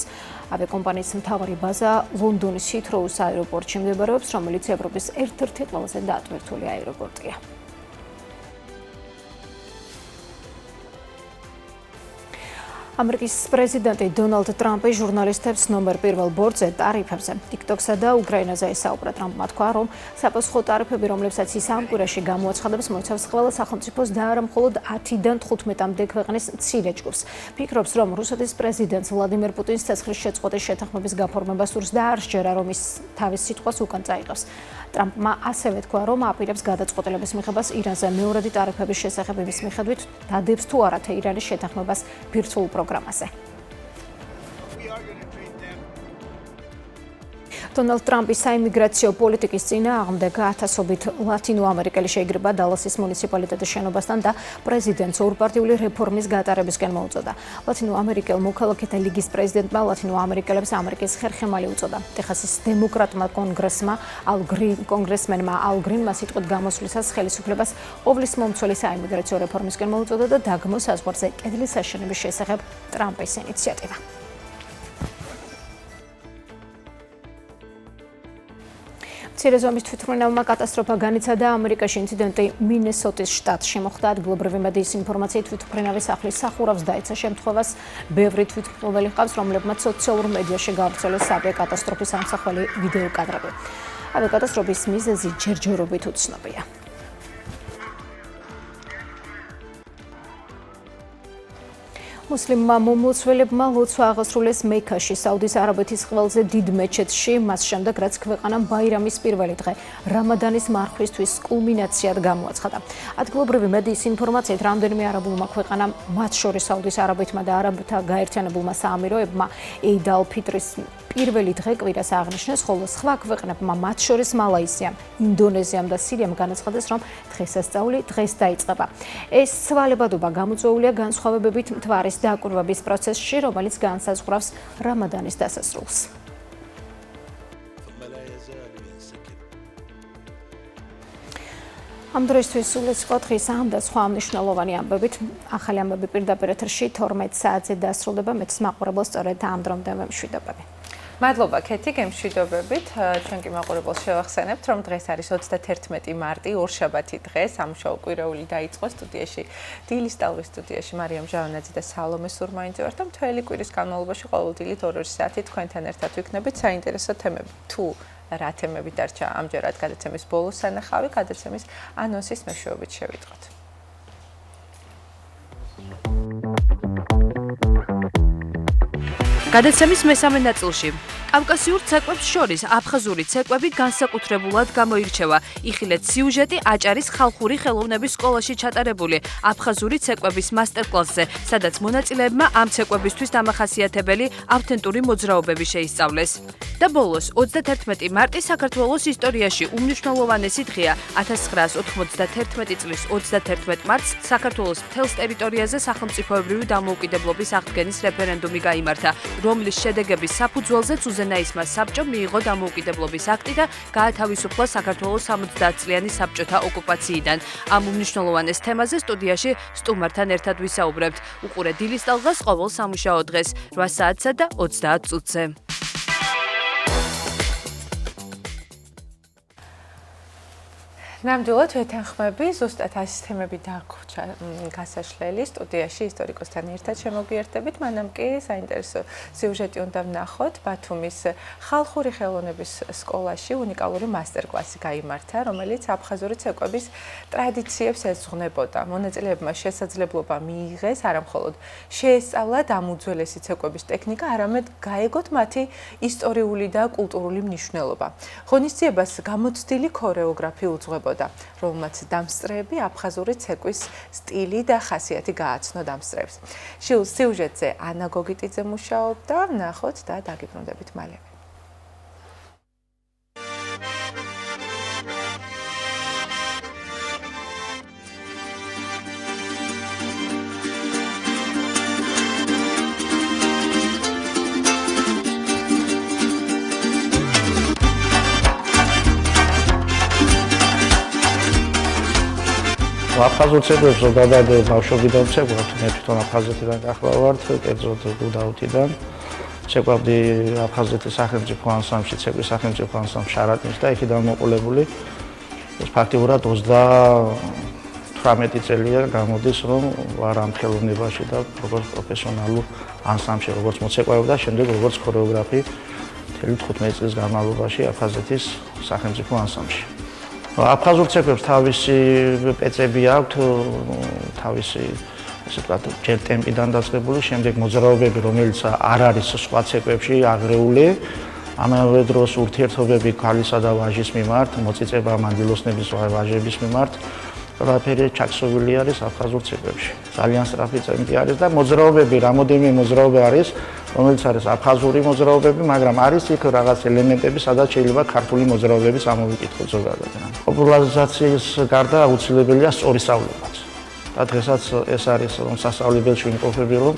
[SPEAKER 5] ავიაკომპანიის მთავარი ბაზა ლონდონის ჰითროუს აეროპორტში მდებარეობს, რომელიც ევროპის ერთ-ერთი ყველაზე დატვირთული აეროპორტია. ამერიკის პრეზიდენტი დონალდ ტრამპი ჟურნალისტებს ნომერ პირველ ბორცზე ტარიფებზე TikTok-სა და უკრაინაზე ესაუბრა. ტრამპმა თქვა, რომ საპასუხო ტარიფები, რომლებსაც ის ამ კვირაში გამოაცხადებს, მოიცავს ყველა სახელმწიფოს და არა მხოლოდ 10-დან 15-მდე ქვეყნის მცირე ჯგუფს. ფიქრობს, რომ რუსეთის პრეზიდენტს ვლადიმერ პუტინს ცეცხლის შეწყვეტის შეთანხმების გაფორმება სურს და არ სჯერა, რომ ის თავის სიტყვას უკან წაიღებს. ტრამპმა ასევე თქვა, რომ აპირებს გადაწყვეტილების მიღებას ირანზე მეორადი ტარიფების შესახებ იმის მიხედვით, დადებს თუ არა თეირანის შეთანხმებას ბირთვულ პროგრამაზე. დონალდ ტრამპის საიმიგრაციო პოლიტიკის წინააღმდეგ ათასობით ლათინო ამერიკელი შეიგრება დალასის მუნიციპალიტეტის შენობასთან და პრეზიდენტს ორპარტიული რეფორმის გატარებისკენ მოუწოდა. ლათინო ამერიკელ მოქალაქეთა ლიგის პრეზიდენტმა ლათინო ამერიკელებს ამერიკის ხერხემალი უწოდა. ტეხასის დემოკრატმა კონგრესმენმა ალ გრინმა სიტყვით გამოსვლისას ხელისუფლებას ყოვლის მომცველი საიმიგრაციო რეფორმისკენ მოუწოდა და დაგმო საზღვარზე კედლის აშენების შესახებ ტრამპის ინიციატივა. მცირე ზომის თვითმფრინავმა კატასტროფა განიცადა ამერიკაში. ინციდენტი მინესოტის შტატში მოხდა. ადგილობრივი მედიის ინფორმაციით თვითმფრინავის სახლის სახურავს დაეცა შემთხვევას. ბევრი თვითმფრინავი ჰყავს, რომლებმაც სოციალურ მედიაში გავრცელეს ავიაკატასტროფის ამსახველი ვიდეო კადრები. ავიაკატასტროფის მიზეზი ჯერჯერობით უცნობია. მუსლიმმა მომლოცველებმა ლოცვა აღასრულეს მექაში, საუდის არაბეთის ყველაზე დიდ მეჩეთში, მას შემდეგ რაც ქვეყანამ ბაირამის პირველი დღე რამადანის მარხვისთვის კულმინაციად გამოაცხადა. ადგილობრივი მედიის ინფორმაციით, რამდენიმე არაბულმა ქვეყანამ, მათ შორის საუდის არაბეთმა და არაბთა გაერთიანებულმა საამიროებმა იდ ალ-ფიტრის პირველი დღე კვირას აღნიშნეს, ხოლო სხვა ქვეყნებმა, მათ შორის მალაიზიამ, ინდონეზიამ და სირიამ განაცხადეს, რომ დღესასწაული დღეს დაიწყება. ეს ცვალებადობა გამოწვეულია განსხვავებებით მთვარის დაკვირვების პროცესში, რომელიც განსაზღვრავს რამადანის დასასრულს. ამ დროისთვის სულ ეს იყო დღის ამ და სხვა მნიშვნელოვანი ამბებით. ახალი ამბები პირდაპირ ეთერში 12 საათზე დასრულდება. მეც მაყურებელს სწორედ ამ დრომდე მშვიდობები.
[SPEAKER 2] მადლობა კეთი, გემშვიდობებით. ჩვენ კი მაყურებელს შევახსენებთ, რომ დღეს არის 31 მარტი, ორშაბათი დღე, სამუშაო კვირეული დაიწყო სტუდიაში. დილის ტალღის სტუდიაში მარიამ ჟავანაძე და სალომე სურმაინძე ვართ და მთელი კვირის განმავლობაში ყოველდღიურად 2 საათი თქვენთან ერთად ვიქნებით საინტერესო თემები. თუ რა თემები დარჩა ამჯერად გადაცემის ბოლოს სანახავი, გადაცემის ანონსის მეშვეობით შევიტყოთ.
[SPEAKER 3] გადაცემის მესამე ნაწილში კავკასიურ ცეკვებს შორის აფხაზური ცეკვები განსაკუთრებულად გამოირჩევა. იხილეთ სიუჟეტი აჭარის ხალხური ხელოვნების სკოლაში ჩატარებული აფხაზური ცეკვების მასტერკლასზე, სადაც მონაწილეებმა ამ ცეკვებისთვის დამახასიათებელი ავთენტური მოძრაობები შეისწავლეს. და ბოლოს 31 მარტი საქართველოს ისტორიაში უმნიშვნელოვანესი დღეა. 1991 წლის 31 მარტს საქართველოს მთელს ტერიტორიაზე სახელმწიფოებრივი დამოუკიდებლობის აღდგენის რეფერენდუმი გაიმართა, რომლის შედეგების საფუძველზეც უზენაისმა საბჭომ მიიღო დამოუკიდებლობის აქტი და გაათავისუფლა საქართველოს 70 წლიანი საბჭოთა ოკუპაციიდან. ამ უმნიშვნელოვანეს თემაზე სტუდიაში სტუმართან ერთად ვისაუბრებთ. უყურე დილის ტალღას ყოველ სამუშაო დღეს 8 საათსა და 30 წუთზე.
[SPEAKER 2] ნამდვილად ვეთანხმები, ზუსტად ასეთი თემები დაგვრჩა გასაშლელი სტუდიაში ისტორიკოსთან ერთად შემოგვიერთებით, მანამ კი საინტერესო სიუჟეტი უნდა ვნახოთ. ბათუმის ხალხური ხელოვნების სკოლაში უნიკალური მასტერკლასი გაიმართა, რომელიც აფხაზური ცეკვების ტრადიციებს ეძღვნებოდა. მონაწილეებმა შესაძლებლობა მიიღეს არა მხოლოდ შეესწავლა დამუძველესი ცეკვების ტექნიკა, არამედ გაეგოთ მათი ისტორიული და კულტურული მნიშვნელობა. ღონისძიებას გამოცდილი ქორეოგრაფი უძღვებოდა, რომელმაც დამსწრეები აფხაზური ცეკვის სტილი და ხასიათი გააცნო დამსწრეებს. სიუჟეტზე ანა გოგიტიძე მუშაობდა, ნახოთ და დაგიბრუნდებით მალევე.
[SPEAKER 19] აფხაზურ ცეკვებს ზოგადად ბავშვობიდან ვცეკვავთ. მე თვითონ აფხაზეთიდან გახლავართ, კერძოდ გუდაუთიდან. ვცეკვავდი აფხაზეთის სახელმწიფო ანსამბლში, ცეკვის სახელმწიფო ანსამბლში შარატნის და იქიდან მოყოლებული. ფაქტიურად 38 წელია გამოდის, რომ ვარ ამ ხელოვნებაში და როგორც პროფესიონალურ ანსამბლში, როგორც მოცეკვავი და შემდეგ როგორც ქორეოგრაფი 15 წლის განმავლობაში აფხაზეთის სახელმწიფო ანსამბლში. აფხაზურ ცეკვებს თავისი პეწები აქვთ, თავისი ასე ვთქვათ, ჯერ ტემპიდან დაწყებული, შემდეგ მოძრაობები, რომელიც არ არის სხვა ცეკვებში აღრეული, ამავე დროს ურთიერთობები ქალისა და ვაჟის მიმართ, მოწიწება მანდილოსნების ვაჟების მიმართ, ყველაფერი ჩაქსოვილი არის აფხაზურ ცეკვებში. ძალიან სწრაფი ტემპი არის და მოძრაობები, რამოდენიმე მოძრაობა არის, რომელიც არის აფხაზური მოძრაობები, მაგრამ არის იქ რაღაც ელემენტები, სადაც შეიძლება ქართული მოძრაობების ამოვიკითხოთ ზოგადად. პოპულარიზაციის გარდა აუცილებელია სწორი სწავლებაც. და დღესაც ეს არის რომ სასწავლებელში ვიმყოფები, რომ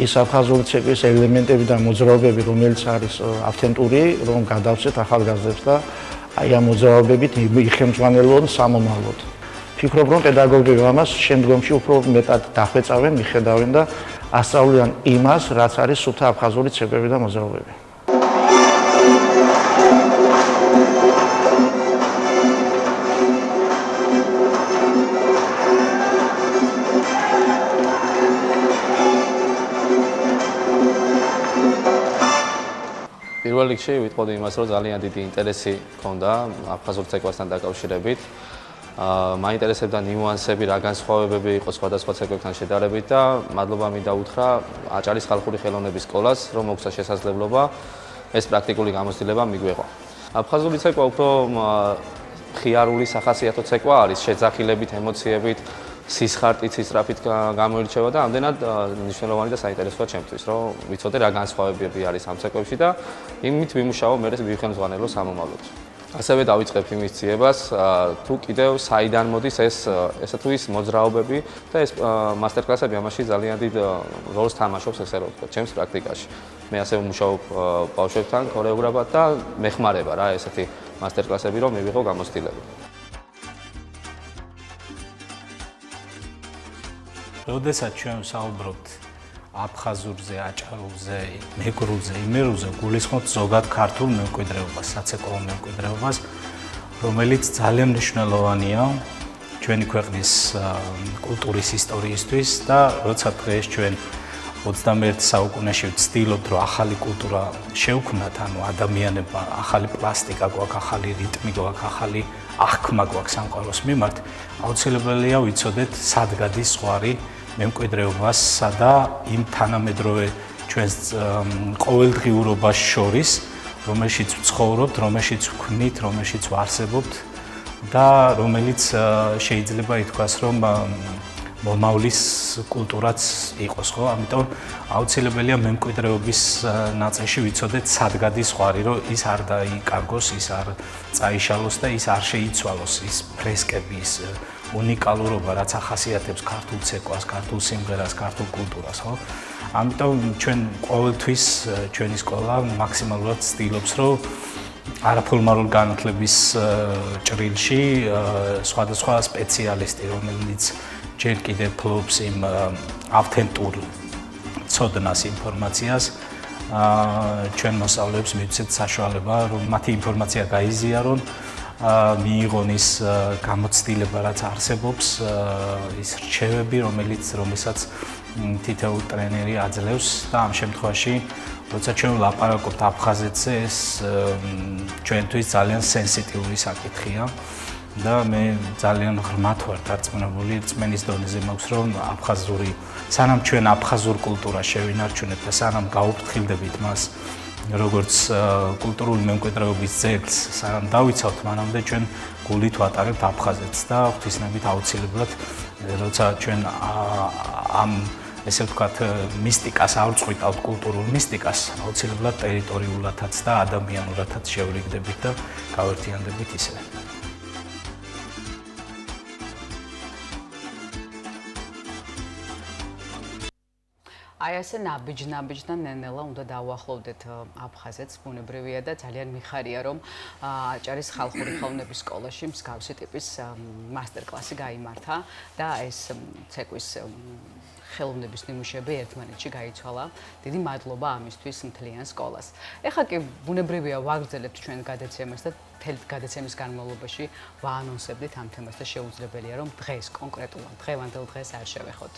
[SPEAKER 19] ის აფხაზური ცეკვის ელემენტები და მოძრაობები, რომელიც არის ავთენტური, რომ გადავცეთ ახალგაზრდებს და აი ამ მოძრაობებით იხელმძღვანელონ სამომავლოდ. ვფიქრობ, რომ პედაგოგები ამას შემდგომში უფრო მეტად დახვეწავენ, მიხედავენ და ასწავლიან იმას, რაც არის სუფთა აფხაზური ცეკვები და მოძრაობები.
[SPEAKER 20] პირველ რიგში ვიტყოდი იმას, რომ ძალიან დიდი ინტერესი მქონდა აფხაზურ ცეკვასთან დაკავშირებით. მაინტერესებდა ნიუანსები, რა განსხვავებები იყო სხვადასხვა ცეკვებთან შედარებით და მადლობა მინდა უთხრა აჭარის ხალხური ხელოვნების სკოლას, რომ მოგცა შესაძლებლობა ეს პრაქტიკული გამოცდილება მიგვეღო. აფხაზური ცეკვა უფრო ხიარული სახასიათო ცეკვა არის, შეძახილებით, ემოციებით, სისხარტით, სისწრაფით გამოირჩევა და ამდენად მნიშვნელოვანი და საინტერესოა ჩემთვის, რომ ვიცოდე რა განსხვავებები არის ამ ცეკვებში და იმით ვიმუშაო მე ვიხელმძღვანელო სამომავლოდ. ასევე დავიწყებ იმის ძიებას, თუ კიდევ საიდან მოდის ესა თუ ის მოძრაობები და ეს მასტერკლასები ამაში ძალიან დიდ როლს თამაშობს, ესე რომ ვთქვათ, ჩემს პრაქტიკაში. მე ასევე ვმუშაობ ბავშვებთან, ქორეოგრაფად და მეხმარება რა ესეთი მასტერკლასები, რომ მივიღო გამოცდილება.
[SPEAKER 21] როდესაც ჩვენ ვსაუბრობთ აფხაზურზე, აჭარულზე, მეგრულზე, იმერულზე, გულისხმობთ ზოგად ქართულ მემკვიდრეობას, საცეკვაო მემკვიდრეობას, რომელიც ძალიან მნიშვნელოვანია ჩვენი ქვეყნის კულტურის ისტორიისთვის და როცა დღეს ჩვენ 21 საუკუნეში ვცდილობთ, რომ ახალი კულტურა შევქმნათ, ანუ ადამიანებმა ახალი პლასტიკა გვაქვს, ახალი რიტმი გვაქვს, ახალი აღქმა გვაქვს სამყაროს მიმართ, აუცილებელია ვიცოდეთ, სად გადის ზღვარი მემკვიდრეობასა და იმ თანამედროვე ჩვენს ყოველდღიურობას შორის, რომელშიც ვცხოვრობთ, რომელშიც ვქმნით, რომელშიც ვარსებობთ და რომელიც შეიძლება ითქვას, რომ მომავლის კულტურაც იყოს, ხო? ამიტომ აუცილებელია მემკვიდრეობის ნაწილში ვიცოდეთ, სად გადის ზღვარი, რომ ის არ დაიკარგოს, ის არ წაიშალოს და ის არ შეიცვალოს, ის ფრესკები, ის უნიკალურობა, რაც ახასიათებს ქართულ ცეკვას, ქართულ სიმღერას, ქართულ კულტურას, ხო? ამიტომ ჩვენ ყოველთვის ჩვენი სკოლა მაქსიმალურად ცდილობს, რომ არაფორმალურ განათლების ჭრილში სხვადასხვა სპეციალისტი, რომელიც ჯერ კიდევ ფლობს იმ ავთენტურ ცოდნას, ინფორმაციას, ჩვენ მოსწავლეებს მივცეთ საშუალება, რომ მათი ინფორმაცია გაიზიარონ, მიიღონ ის გამოცდილება, რაც არსებობს, ის რჩევები, რომელსაც თითოეულ ტრენერი აძლევს და ამ შემთხვევაში, როცა ჩვენ ვლაპარაკობთ აფხაზეთზე, ეს ჩვენთვის ძალიან სენსიტიური საკითხია. და მე ძალიან ღრმად ვარ დარწმუნებული, რწმენის დონეზე მაქვს, რომ აფხაზური, სანამ ჩვენ აფხაზურ კულტურას შევინარჩუნებთ და სანამ გაუფრთხილდებით მას, როგორც კულტურული მემკვიდრეობის ძეგლს, სანამ დავიცავთ, მანამდე ჩვენ გულით ვატარებთ აფხაზეთს და ღვთისმებით აუცილებლად, როცა ჩვენ ამ ესე ვთქვათ, მისტიკას ავწყვიტავთ, კულტურულ მისტიკას, აუცილებლად ტერიტორიულადაც და ადამიანურადაც შევრიგდებით და გავერთიანდებით ისე.
[SPEAKER 1] აი ასე ნაბიჯ-ნაბიჯთან ნენელა უნდა დავუახლოვდეთ აფხაზეთს, ბუნებრივია და ძალიან მიხარია, რომ აჭარის ხალხური ხელოვნების სკოლაში მსგავსი ტიპის მასტერ-კლასი გაიმართა და ეს ცეკვის ხელოვნების ნიმუშები ერთმანეთში გაიცვალა. დიდი მადლობა ამისთვის მთლიან სკოლას. ეხლა კი ბუნებრივია ვაგრძელებთ ჩვენ გადაცემას და მთელი გადაცემის განმავლობაში ვაანონსებდით ამ თემას და შეუძლებელია რომ დღეს კონკრეტულად დღევანდელ დღეს არ შევეხოთ.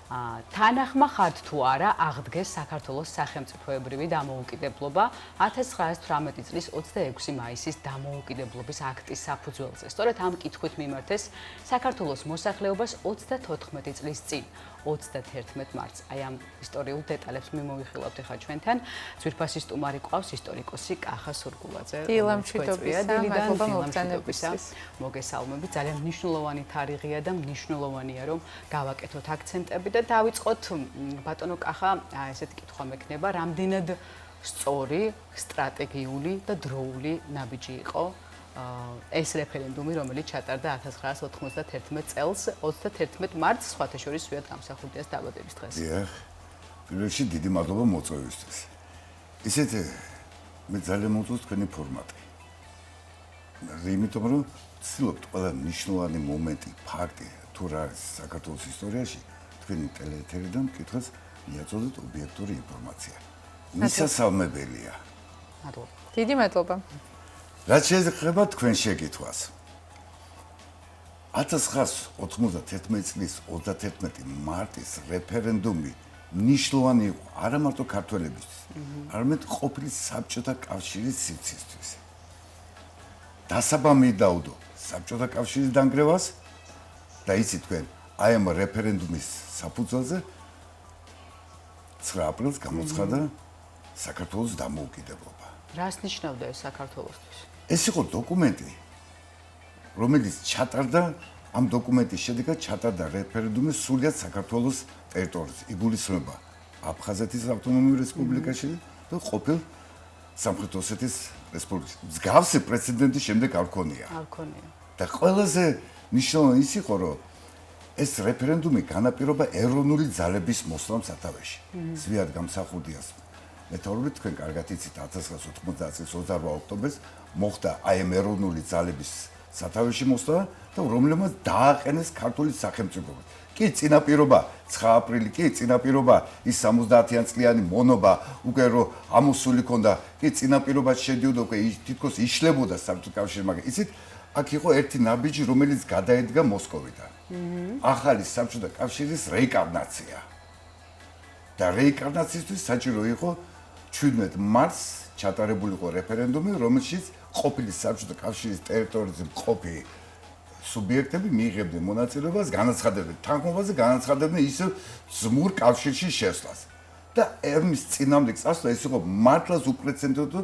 [SPEAKER 1] თანახმა ხართ თუ არა აღდგეს საქართველოს სახელმწიფოებრივი დამოუკიდებლობა 1918 წლის 26 მაისის დამოუკიდებლობის აქტის საფუძველზე. სწორედ ამ კითხვით მიმართეს საქართველოს მოსახლეობას 34 წლის წინ 31 მარტს. აი ამ ისტორიულ დეტალებს მიმოვიხილავთ ახლა ჩვენთან. ძვირფასი სტუმარი ყავს ისტორიკოსი კახა სურგულაძე. მოგესალმებით. ძალიან მნიშვნელოვანი თარიღია და მნიშვნელოვანია რომ გავაკეთოთ აქცენტები და დავიწყოთ ბატონო კახა, ესეთი კითხვა მექნება, რამდენად სწორი, სტრატეგიული და დროული ნაბიჯი იყო ეს რეფერენდუმი, რომელიც ჩატარდა 1991 წელს 31 მარტს, სხვათა შორის სვიად გამსახურდიას დაბადების დღეს.
[SPEAKER 4] დიახ. პირველში დიდი მადლობა მოწვევისთვის. ისეთ მე ძალიან მოწონს თქვენი ფორმატი. იმიტომ რომ ვცდილობთ ყველა მნიშვნელოვანი მომენტი, ფაქტი თუ რა არის საქართველოს ისტორიაში თქვენი ტელეეთერიდან მკითხოს მიაწოდეთ ობიექტური ინფორმაცია. მისასალმებელია.
[SPEAKER 2] მადლობა. დიდი მადლობა.
[SPEAKER 4] რაც შეეხება თქვენ შეკითხვას. 1991 წლის 31 მარტის რეფერენდუმი ნიშნულოვანი იყო არა მარტო ქართველებისთვის, არამედ ყოფილი საბჭოთა კავშირის სივრცისთვის. დასაბამი დაუდო საბჭოთა კავშირის დანგრევას და იცით თქვენ, აი ამ რეფერენდუმის საფუძველზე 9 აპრილს გამოცხადა საქართველოს დამოუკიდებლობა.
[SPEAKER 1] რას ნიშნავდა ეს საქართველოსთვის?
[SPEAKER 4] ეს იყო დოკუმენტი, რომელიც ჩატარდა, ამ დოკუმენტის შედეგად ჩატარდა რეფერენდუმი სრულიად საქართველოს ტერიტორიაზე. იგულისხმება აფხაზეთის ავტონომიურ რესპუბლიკაში და ყოფილ სამხრეთ ოსეთის რესპუბლიკაში. მსგავსი პრეცედენტი შემდეგ არ ქონია. და ყველაზე მნიშვნელოვანი ის იყო, რომ ეს რეფერენდუმი განაპირობა ეროვნული ძალების მოსვლამ სათავეში. ზვიად გამსახურდიას მეთაურობით თქვენ კარგად იცით 1990 წლის 28 ოქტომბერს მოხდა აი ამ ეროვნული ძალების სათავეში მოსვლა და რომლებმაც დააყენეს ქართული სახელმწიფოობა. კი წინაპირობა 9 აპრილი, კი წინაპირობა ის 70-იან წლიანი მონობა უკვე რომ ამოსული ქონდა, კი წინაპირობაში შედიოდა უკვე თითქოს იშლებოდა საბჭოთა კავშირი, მაგრამ იცით აქ იყო ერთი ნაბიჯი, რომელიც გადაედგა მოსკოვიდან. ახალი საბჭოთა კავშირის რეინკარნაცია. და რეინკარნაციისთვის საჭირო იყო 17 მარტს ჩატარებული იყო რეფერენდუმი, რომელშიც ყოფილი საბჭოთა კავშირის ტერიტორიაზე მყოფი სუბიექტები მიიღებდნენ მონაწილეობას, განაცხადებდნენ თანხმობაზე, განაცხადებდნენ ისევ ძმურ კავშირში შესვლას. და ემის წინამდე წასვლა ეს იყო მართლაც უპრეცედენტო,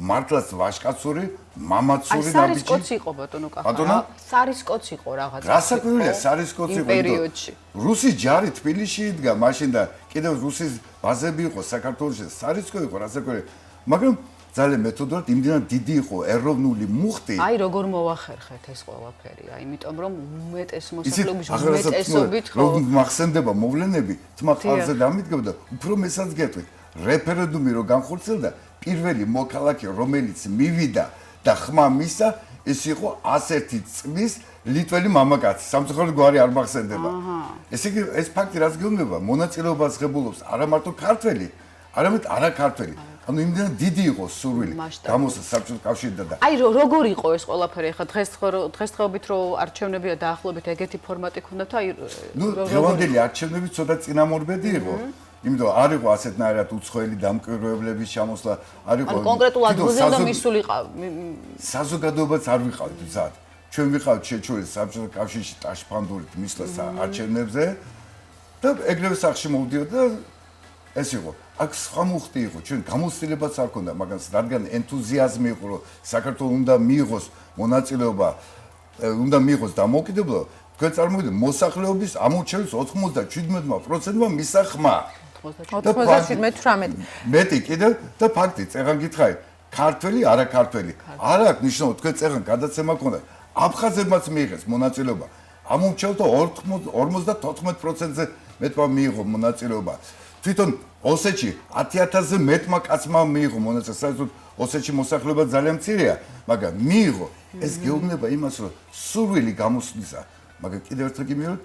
[SPEAKER 4] მართლაც ვაჟკაცური, მამაცური ნაბიჯი.
[SPEAKER 1] აი სარისკოც იყო ბატონო კახა. სარისკოც იყო რაღაცა.
[SPEAKER 4] გასაკვირია სარისკოც იყო.
[SPEAKER 1] პერიოდში.
[SPEAKER 4] რუსის ჯარი თბილისში იდგა, მაშინ და კიდევ რუსის ბაზები იყო საქართველოში, სარისკო იყო რასაკვირია. მაგრამ ძალიან მეთოდურად იმდენად დიდი იყო ეროვნული მუხტი.
[SPEAKER 1] აი როგორ მოვახერხეთ ეს ყველაფერი. აი იმიტომ რომ უმეტეს მოსახლეობის უმეტესობით ხო
[SPEAKER 4] მახსენდება მოვლენები, თმა ხალხზე დამიდგებოდა, უფრო მესაც გეტყვით. რეფერენდუმი რო განხორციელდა, პირველი მოქალაქე რომელიც მივიდა და ხმა მისცა, ეს იყო 101 წლის ლიტველი მამაკაცი. სამწუხაროდ გვარი არ მახსენდება. ესე იგი ეს ფაქტი რაც გეუბნება, მონაწილეობას ღებულობს არა მარტო ქართველი, არამედ არაქართველი. ანუ იმდენად დიდი იყო სურვილი გამოსა საბჭოთა კავშირიდან და
[SPEAKER 1] აი როგორ იყო ეს ყველაფერი ახლა დღესდღეობით რო არჩევნებია დაახლოებით ეგეთი ფორმატი ქონდათ აი
[SPEAKER 4] დღევანდელი არჩევნები ცოტა წინამორბედი იყო იმიტომ არ იყო ასეთნაირად უცხოელი დამკვირვებლების ჩამოსვლა არ იყო
[SPEAKER 1] კონკრეტულ ადგილზე უნდა მისულიყავ
[SPEAKER 4] საზოგადოებაც არ ვიყავით ზად ჩვენ ვიყავთ შეჩეული საბჭოთა კავშირში ტაშფანდურით მისვლას არჩევნებზე და ეგრევე სახში მოვდიოდა ეს იყო აქ სხვა მუხტი იყო ჩვენ გამოცდილებაც არ ქონდა მაგრამ რადგან ენთუზიაზმი იყო რომ საქართველოს უნდა მიიღოს მონაწილეობა უნდა მიიღოს დამოუკიდებლობა თქვენ წარმოგიდგენთ მოსახლეობის ამორჩევის 97%-მა მისცა ხმა
[SPEAKER 2] 97-18
[SPEAKER 4] მეტი კიდევ და ფაქტი წეგან გითხარი ქართველი არაქართველი არ აქვს ნიშნობა თქვენ წეგან გადაცემა ქონდა აფხაზებმაც მიიღეს მონაწილეობა ამორჩეულთა 54%-ზე მეტმა მიიღო მონაწილეობა თვითონ ოსეთში 10000-ზე მეტმა კაცმა მიიღო მონაწილე. საერთოდ ოსეთში მოსახლეობა ძალიან მცირეა, მაგრამ მიიღო. ეს გეუბნება იმას, რომ სურვილი გამოსვლისა, მაგრამ კიდევ ერთხელ გიმეორებ,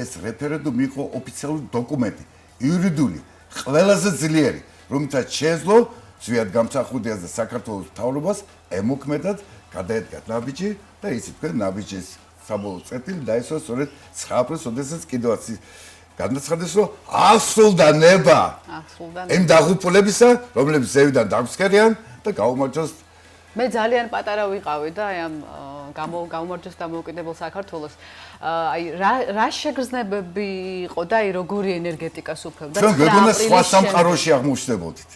[SPEAKER 4] ეს რეფერენდუმი იყო ოფიციალური დოკუმენტი, იურიდიული, ყველაზე ძლიერი, რომელთაც შეეძლო ზვიად გამსახურდიას და საქართველოს მთავრობას ემოქმედად გადაედგათ ნაბიჯი და ისიც თქვენ ნაბიჯის საბოლოო წერტილი დაესვა სწორედ 9 აპრილს, როდესაც კიდევაც განაცხადეს, რომ აღსრულდა ნება იმ დაღუპულებისა, რომლებიც ზევიდან დაგვსქერიან და გაუმარჯოს.
[SPEAKER 1] მე ძალიან პატარა ვიყავი და აი ამ გაუმარჯოს დამოუკიდებელ საქართველოს აი რა შეგრძნებები იყო და აი როგორი ენერგეტიკა სუფევდა.
[SPEAKER 4] ჩვენ გვეგონა სხვა სამყაროში აღმოჩნდებოდით.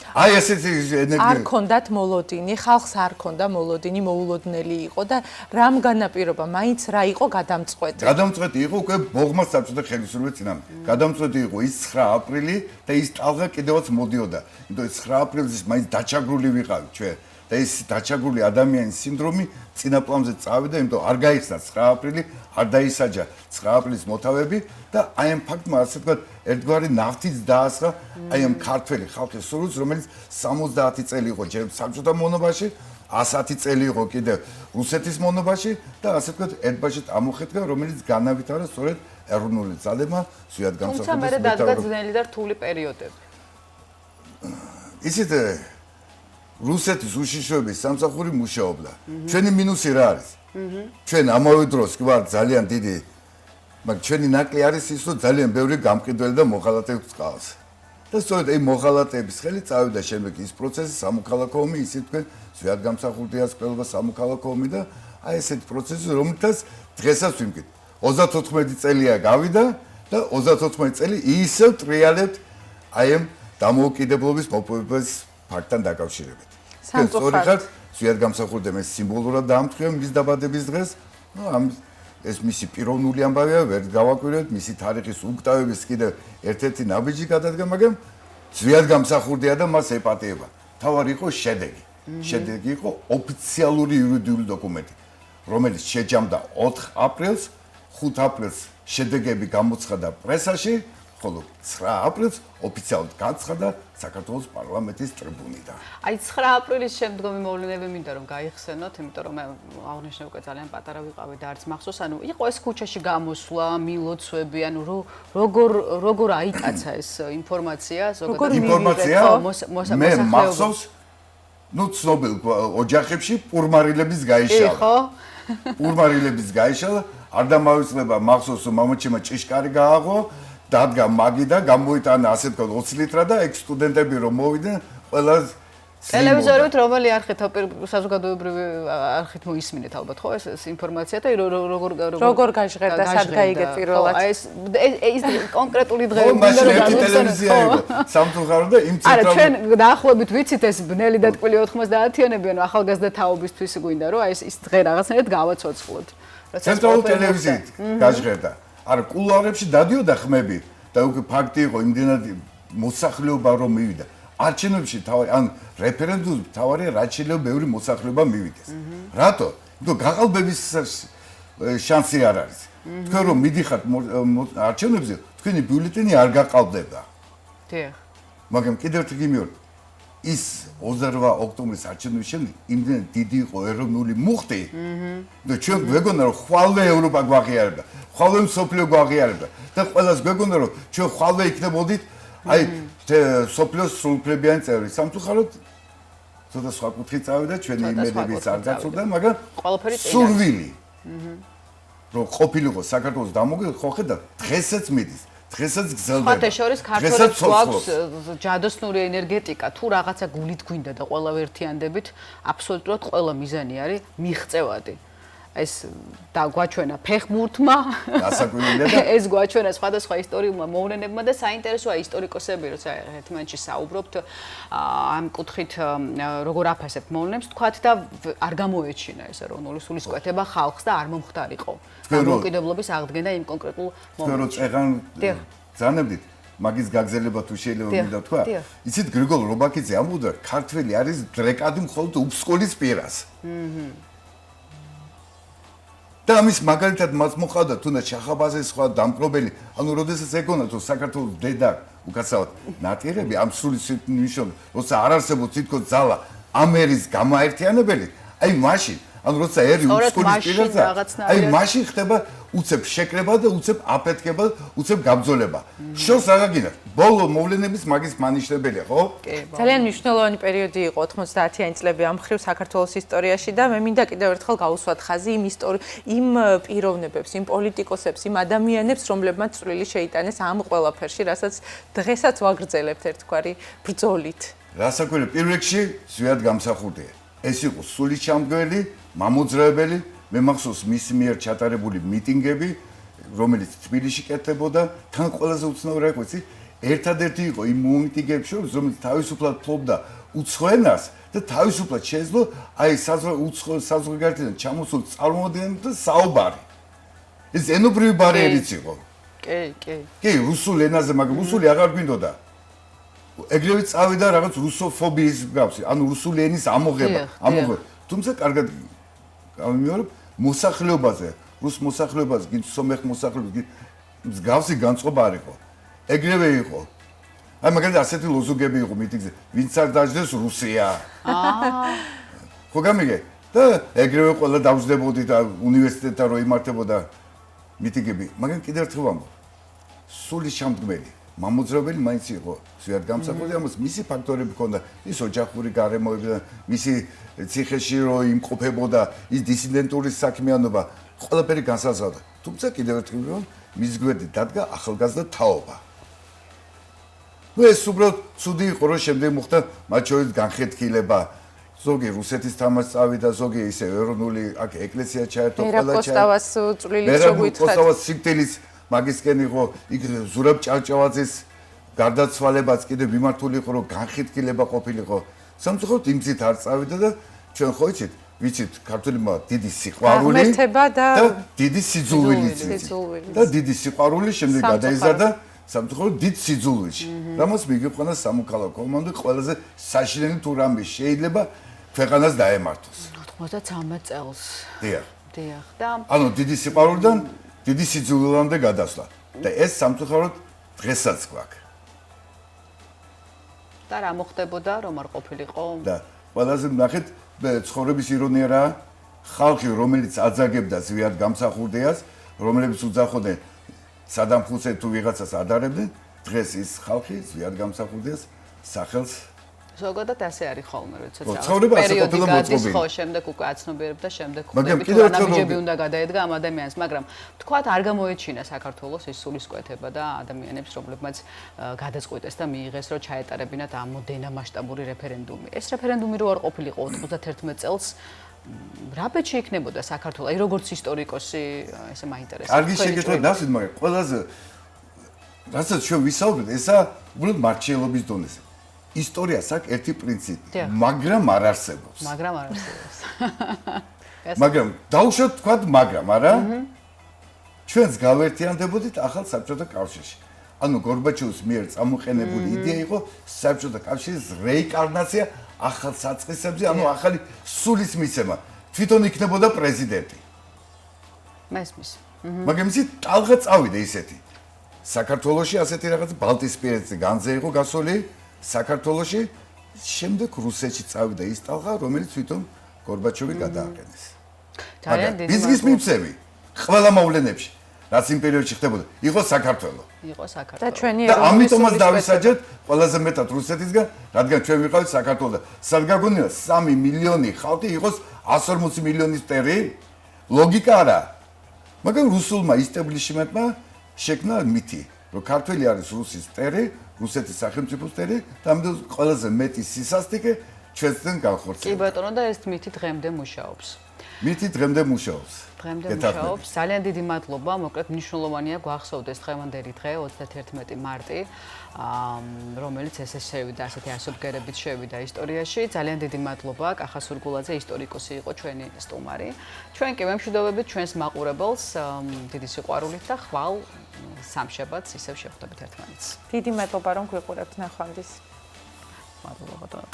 [SPEAKER 4] აი ესეთი ენერგია
[SPEAKER 2] არ ქონდათ მოლოდინი, ხალხს არ ქონდა მოლოდინი, მოულოდნელი იყო და რამ განაპირობა, მაინც რა იყო გადამწყვეტი.
[SPEAKER 4] გადამწყვეტი იყო უკვე ბოღმა საბჭოთა ხელისუფლების წინამდე. გადამწყვეტი იყო ის 9 აპრილი და ის ტალღა კიდევაც მოდიოდა. იმიტომ ის 9 აპრილის მაინც დაჩაგრული ვიყავით ჩვენ. და ეს დაჩაგრული ადამიანის სინდრომი წინა პლანზე წავიდა, იმიტომ არ გაიხსნა 9 აპრილი, არ დაისაჯა 9 აპრილის მოთავეები და აი ამ ფაქტმა ასე ვთქვათ, ერთგვარი ნავთიც დაასხა აი ამ ქართველი ხალხის სურვილს, რომელიც 70 წელი იყო ჯერ საბჭოთა მონობაში, 110 წელი იყო კიდევ რუსეთის მონობაში და ასე ვთქვათ, ერთბაშად ამოხეთქა, რომელიც განავითარა სწორედ ეროვნული ძალებმა ზვიად გამსახურდეს.
[SPEAKER 1] თუმცა მე დადგა ძნელი და რთული პერიოდები.
[SPEAKER 4] ისეთ რუსეთის უშიშროების სამსახური მუშაობდა. ჩვენი მინუსი რა არის? ჩვენ ამავე დროს კი ვარ ძალიან დიდი, მაგრამ ჩვენი ნაკლი არის ის, რომ ძალიან ბევრი გამყიდველი და მოღალატე გვყავს. და სწორედ აი მოღალატეების ხელით წავიდა შემდეგ ის პროცესი, სამოქალაქო ომი, ისე თქვენ ზვიად გამსახურდიას ყველა სამოქალაქო ომი და აი ესეთი პროცესი, რომელთაც დღესაც ვიმკით. 34 წელია გავიდა და 34 წელი ისევ ტრიალებთ აი ამ დამოუკიდებლობის მოპოვების ფაქტთან დაკავშირებით. სწორი ხარ, ზვიად გამსახურდე მე სიმბოლურად დაამტყია მის დაბადების დღეს. ნუ ამ ეს მისი პიროვნული ამბავია, ვერ გავაკვირვებთ, მისი თარიღის უკტავების კიდევ ერთ-ერთი ნაბიჯი გადადგა, მაგრამ ზვიად გამსახურდია და მას ეპატიება. თავარი იყო შედეგი. შედეგი იყო ოფიციალური იურიდიული დოკუმენტი, რომელიც შეჯამდა 4 აპრილს, 5 აპრილს შედეგები გამოცხადა პრესაში, ხოლო 9 აპრილს ოფიციალურად გაცხადა საქართველოს პარლამენტის ტრიბუნიდან.
[SPEAKER 1] აი 9 აპრილის შემდგომი მოვლენები მინდა რომ გაიხსენოთ, იმიტომ რომ მე აღნიშნე უკვე ძალიან პატარა ვიყავი და არც მახსოვს, ანუ იყო ეს ქუჩაში გამოსვლა, მილოცვები, ანუ როგორ აიტაცა ეს ინფორმაცია, ზოგადად
[SPEAKER 4] ინფორმაცია მე მახსოვს, ნუ ცნობილ ოჯახებში პურმარილების გაიშალა.
[SPEAKER 1] ხო?
[SPEAKER 4] პურმარილების გაიშალა, არ დამავიწყდება მახსოვს, რომ მამაჩემა ჭიშკარი გააღო. დადგა მაგი და გამოიტანა ასე ვთქვათ 20 ლიტრა და ეგ სტუდენტები რომ მოვიდნენ ყველა
[SPEAKER 1] ტელევიზორით რომელი არხით საზოგადოებრივი არხით მოისმინეთ ალბათ ხო ეს ინფორმაცია და
[SPEAKER 2] როგორ გაჟღერდა სად გაიგე პირველად
[SPEAKER 1] ეს კონკრეტული დღეები
[SPEAKER 4] მინდა რომ ტელევიზია იყო სამწუხარო და იმ
[SPEAKER 1] არა ჩვენ დაახლოებით ვიცით ეს ბნელი და ტკბილი 90-იანები ანუ ახალგაზრდა თაობისთვის გვინდა რომ აი ეს დღე რაღაცნაირად გავაცოცხლოთ
[SPEAKER 4] ცენტრალურ ტელევიზიით გაჟღერდა არა კულუარებში დადიოდა ხმები და უკვე ფაქტი იყო იმდენად მოსახლეობა რომ მივიდა არჩევნებში თავი ან რეფერენდუმში თავი რაც შეიძლება ბევრი მოსახლეობა მივიდეს რატო? იმიტომ გაყალბების შანსი არ არის თქვენ რომ მიდიხართ არჩევნებზე თქვენი ბიულეტენი არ გაყალბდება
[SPEAKER 1] დიახ
[SPEAKER 4] მაგრამ კიდევ ერთი გიმეორებ ის 28 ოქტომბრის არჩევნების შემდეგ იმდენად დიდი იყო ეროვნული მუხტი და ჩვენ გვეგონა რომ ხვალვე ევროპა გვაღიარებდა ხვალვე მსოფლიო გვაღიარებდა და ყველას გვეგონა რომ ჩვენ ხვალვე იქნებოდით აი სოფლიოს სრულუფლებიანი წევრი სამწუხაროდ ცოტა სხვა კუთხით წავიდა ჩვენი იმედებიც არ გაცურდა მაგრამ სურვილი რომ ყოფილიყო საქართველოს დამოუკიდებლობა ხო ხედა დღესაც მიდის დღესაც გზელდება.
[SPEAKER 1] ხოთე შორის ქართველებს გვაქვს ჯადოსნური ენერგეტიკა, თუ რაღაცა გულით გვინდა და ყველა ვერთიანდებით, აბსოლუტურად ყველა მიზანი არის მიღწევადი. ეს დაგვაჩვენა ფეხბურთმა, ეს გვაჩვენა სხვადასხვა ისტორიულმა მოვლენებმა და საინტერესოა ისტორიკოსები, როცა ერთმანეთში საუბრობთ ამ კუთხით როგორ აფასებთ მოვლენებს, თქვათ და არ გამოეჩინა ეს ეროვნული სულისკვეთება ხალხს და არ მომხდარიყო. დამოუკიდებლობის აღდგენა იმ კონკრეტულ
[SPEAKER 4] მომენტში. წეგან ძანებდით მაგის გაგზელება თუ შეიძლება მინდა თქვა. იცით გრიგოლ რობაქიძე ამბობდა ქართველი არის დრეკადი მხოლოდ უფსკოლის პირას. და ამის მაგალითად მას მოხდა თუნდაც შახაბაძეს სხვა დამპყრობელი, ანუ როდესაც ეგონა თუ საქართველოს დედა უკაცრავად ნატირები ამ სრული ნიშნულობ, როცა არ არსებობს თითქოს ძალა ამერის გამაერთიანებელი, აი მაშინ, ანუ როცა ერი უცხოლის პირაცა, აი მაშინ ხდება უცებ შეკრება და უცებ აფეთქება, უცებ გაბრძოლება. შორს რა გაგინდა? ბოლო მოვლენების მაგის მანიშნებელია, ხო?
[SPEAKER 2] ძალიან მნიშვნელოვანი პერიოდი იყო 90-იანი წლები ამ ხრივ საქართველოს ისტორიაში და მე მინდა კიდევ ერთხელ გავუსვათ ხაზი იმ პიროვნებებს, იმ პოლიტიკოსებს, იმ ადამიანებს, რომლებმაც წვლილი შეიტანეს ამ ყველაფერში, რასაც დღესაც ვაგრძელებთ ერთგვარი ბრძოლით.
[SPEAKER 4] რასაკვირველი პირველ რიგში ზვიად გამსახურდია. ეს იყო სულისჩამდგმელი, მამოძრავებელი, მე მახსოვს მისი მიერ ჩატარებული მიტინგები, რომელიც თბილისში კეთდებოდა, თან ყველაზე უცნაური რა იყო, ერთადერთი იყო იმ მიტინგებში შორის, რომელიც თავისუფლად ფლობდა უცხო ენას და თავისუფლად შეეძლო აი საზღვარგარეთიდან ჩამოსულ წარმომადგენელთა საუბარი. ეს ენობრივი ბარიერიც იყო. კი, რუსულ ენაზე, მაგრამ რუსული აღარ გვინდოდა. ეგრევე წავიდა რაღაც რუსოფობიის მსგავსი, ანუ რუსული ენის ამოღება. თუმცა კარგად გამიმეორებ, მოსახლეობაზე, რუს მოსახლეობაზე, სომეხ მოსახლეობაზე მსგავსი განწყობა არ იყო. ეგრევე იყო. აი მაგალითად ასეთი ლოზუნგები იყო მიტინგზე, ვინც არ დაждდეს რუსია. ხო გამიგე? და ეგრევე ყველა დავждდებოდი და უნივერსიტეტთან რო იმართებოდა მიტინგები, მაგრამ კიდევ ერთხელ ვამბობ. სულისჩამდგმელი მამოძრავებელი მაინც იყო ზვიად გამსახურდი, ამას მისი ფაქტორები ჰქონდა, ის ოჯახური გარემოები და მისი ციხეში რო იმყოფებოდა, ის დისიდენტური საქმიანობა, ყველაფერი განსაზღვრავდა. თუმცა კიდევ ერთხელ რომ მის გვერდით დადგა ახალგაზრდა თაობა. ეს უბრალოდ ცუდი იყო, რომ შემდეგ მოხდა მათ შორის განხეთქილება. ზოგი რუსეთის თამაშს წავიდა, ზოგი ისე ეროვნული აქ ეკლესია ჩაერთო, ყველა ჩაერთო.
[SPEAKER 2] მერაბ წვლილიც რო გითხრათ.
[SPEAKER 4] მერაბ სიკტილის მაგისკენ იყო იქ ზურაბ ჭავჭავაძის გარდაცვალებაც კიდე მიმართული იყო, რომ განხეთქილება ყოფილიყო. სამწუხაროდ იმ გზით არ წავიდა და ჩვენ ხო ვიცით, ქართულებმა დიდი სიყვარული და დიდი სიძულვილიც და დიდი სიყვარული შემდეგ გადაიზარდა სამწუხაროდ დიდ სიძულვილში. რამაც მიგიყვანა სამოქალაქო კომანდა ყველაზე საშინელი თუ რამე შეიძლება ქვეყანას დაემართოს.
[SPEAKER 1] 93 წელს.
[SPEAKER 4] დიახ.
[SPEAKER 1] და
[SPEAKER 4] ანუ დიდი სიყვარულიდან დიდი სიძულვილამდე გადასვლა და ეს სამწუხაროდ დღესაც გვაქვს.
[SPEAKER 1] და რა მოხდებოდა, რომ არ ყოფილიყო?
[SPEAKER 4] და ყველაზე ნახეთ ცხოვრების ირონია რა, ხალხი რომელიც აძაგებდა ზვიად გამსახურდიას, რომლებიც უძახოდნენ სადამ ხუსე თუ ვიღაცას ადარებდნენ, დღეს ის ხალხი ზვიად გამსახურდიას სახელს
[SPEAKER 1] ზოგადად ასე არის ხოლმე, როდესაც
[SPEAKER 4] პერიოდი
[SPEAKER 1] გადის, ხო, შემდეგ უკვე აცნობიერებ და შემდეგ ხვდები თუ ანაბიჯები უნდა გადაედგა ამ ადამიანს, მაგრამ თქვათ არ გამოეჩინა საქართველოს ეს სულისკვეთება და ადამიანებს, რომლებმაც გადაწყვიტეს და მიიღეს, რომ ჩაეტარებინათ ამ მოდენა მასშტაბური რეფერენდუმი. ეს რეფერენდუმი რო არ ყოფილიყო 91 წელს რა ბეჭი იქნებოდა საქართველოს? აი როგორც ისტორიკოსი, ესე მაინტერესებს.
[SPEAKER 4] კარგი შეკითხვა დავსვით, მაგრამ ყველაზე რასაც ჩვენ ვისაუბრეთ, ესა უბრალოდ მარჩიელობის დონეზე. ისტორიას აქვს ერთი პრინციპი, მაგრამ არ არსებობს. მაგრამ დაუშვათ თქვათ, მაგრამ არა? ჩვენს გავერთიანდებოდით ახალ საბჭოთა კავშირში. ანუ გორბაჩოვის მიერ წამოყენებული იდეა იყო საბჭოთა კავშირის რეინკარნაცია ახალ საწყისებზე, ანუ ახალი სულის მიცემა. თვითონ იქნებოდა პრეზიდენტი.
[SPEAKER 1] მესმის.
[SPEAKER 4] მაგრამ ისი ტალღა წავიდა ისეთი. საქართველოში ასეთი რაღაც ბალტიისპირეთზე განზე იყო გასული. საქართველოში შემდეგ რუსეთში წავიდა ის ტალღა, რომელიც თვითონ გორბაჩოვი გადააყენეს.
[SPEAKER 1] ძალიან დიდი
[SPEAKER 4] ბიზნეს მიცემი ყველა მოვლენებში, რაც იმ პერიოდში ხდებოდა, იყო საქართველო.
[SPEAKER 1] იყო საქართველო.
[SPEAKER 2] და ჩვენი
[SPEAKER 4] და ამიტომაც დავისაჯეთ ყველაზე მეტად რუსეთისგან, რადგან ჩვენ ვიყავით საქართველო და სადგაგონია 3 მილიონი ხალხი იყოს 140 მილიონის ტერი? ლოგიკა არა. მაგრამ რუსულმა ისტაბლიშმენტმა შექმნა მითი, რომ ქართველი არის რუსის ტერი, რუსეთის სახელმწიფოს ტერი და ამიტომ ყველაზე მეტი სისასტიკე ჩვენთან განხორციელდა.
[SPEAKER 1] კი ბატონო და ეს მითი დღემდე მუშაობს.
[SPEAKER 4] მითი დღემდე მუშაობს.
[SPEAKER 1] ძალიან დიდი მადლობა, მოკლედ მნიშვნელოვანია გვახსოვდეს დღევანდელი დღე 31 მარტი, რომელიც ესე შევიდა, ასეთი ასობგერებით შევიდა ისტორიაში. ძალიან დიდი მადლობა კახა სურგულაძე, ისტორიკოსი იყო ჩვენი სტუმარი. ჩვენ კი ვემშვიდობებით ჩვენს მაყურებელს დიდი სიყვარულით და ხვალ სამშაბათს ისევ შევხვდებით ერთმანეთს.
[SPEAKER 2] დიდი მადლობა რომ გვიყურებთ ნახვამდის.
[SPEAKER 1] მადლობა ბატონო.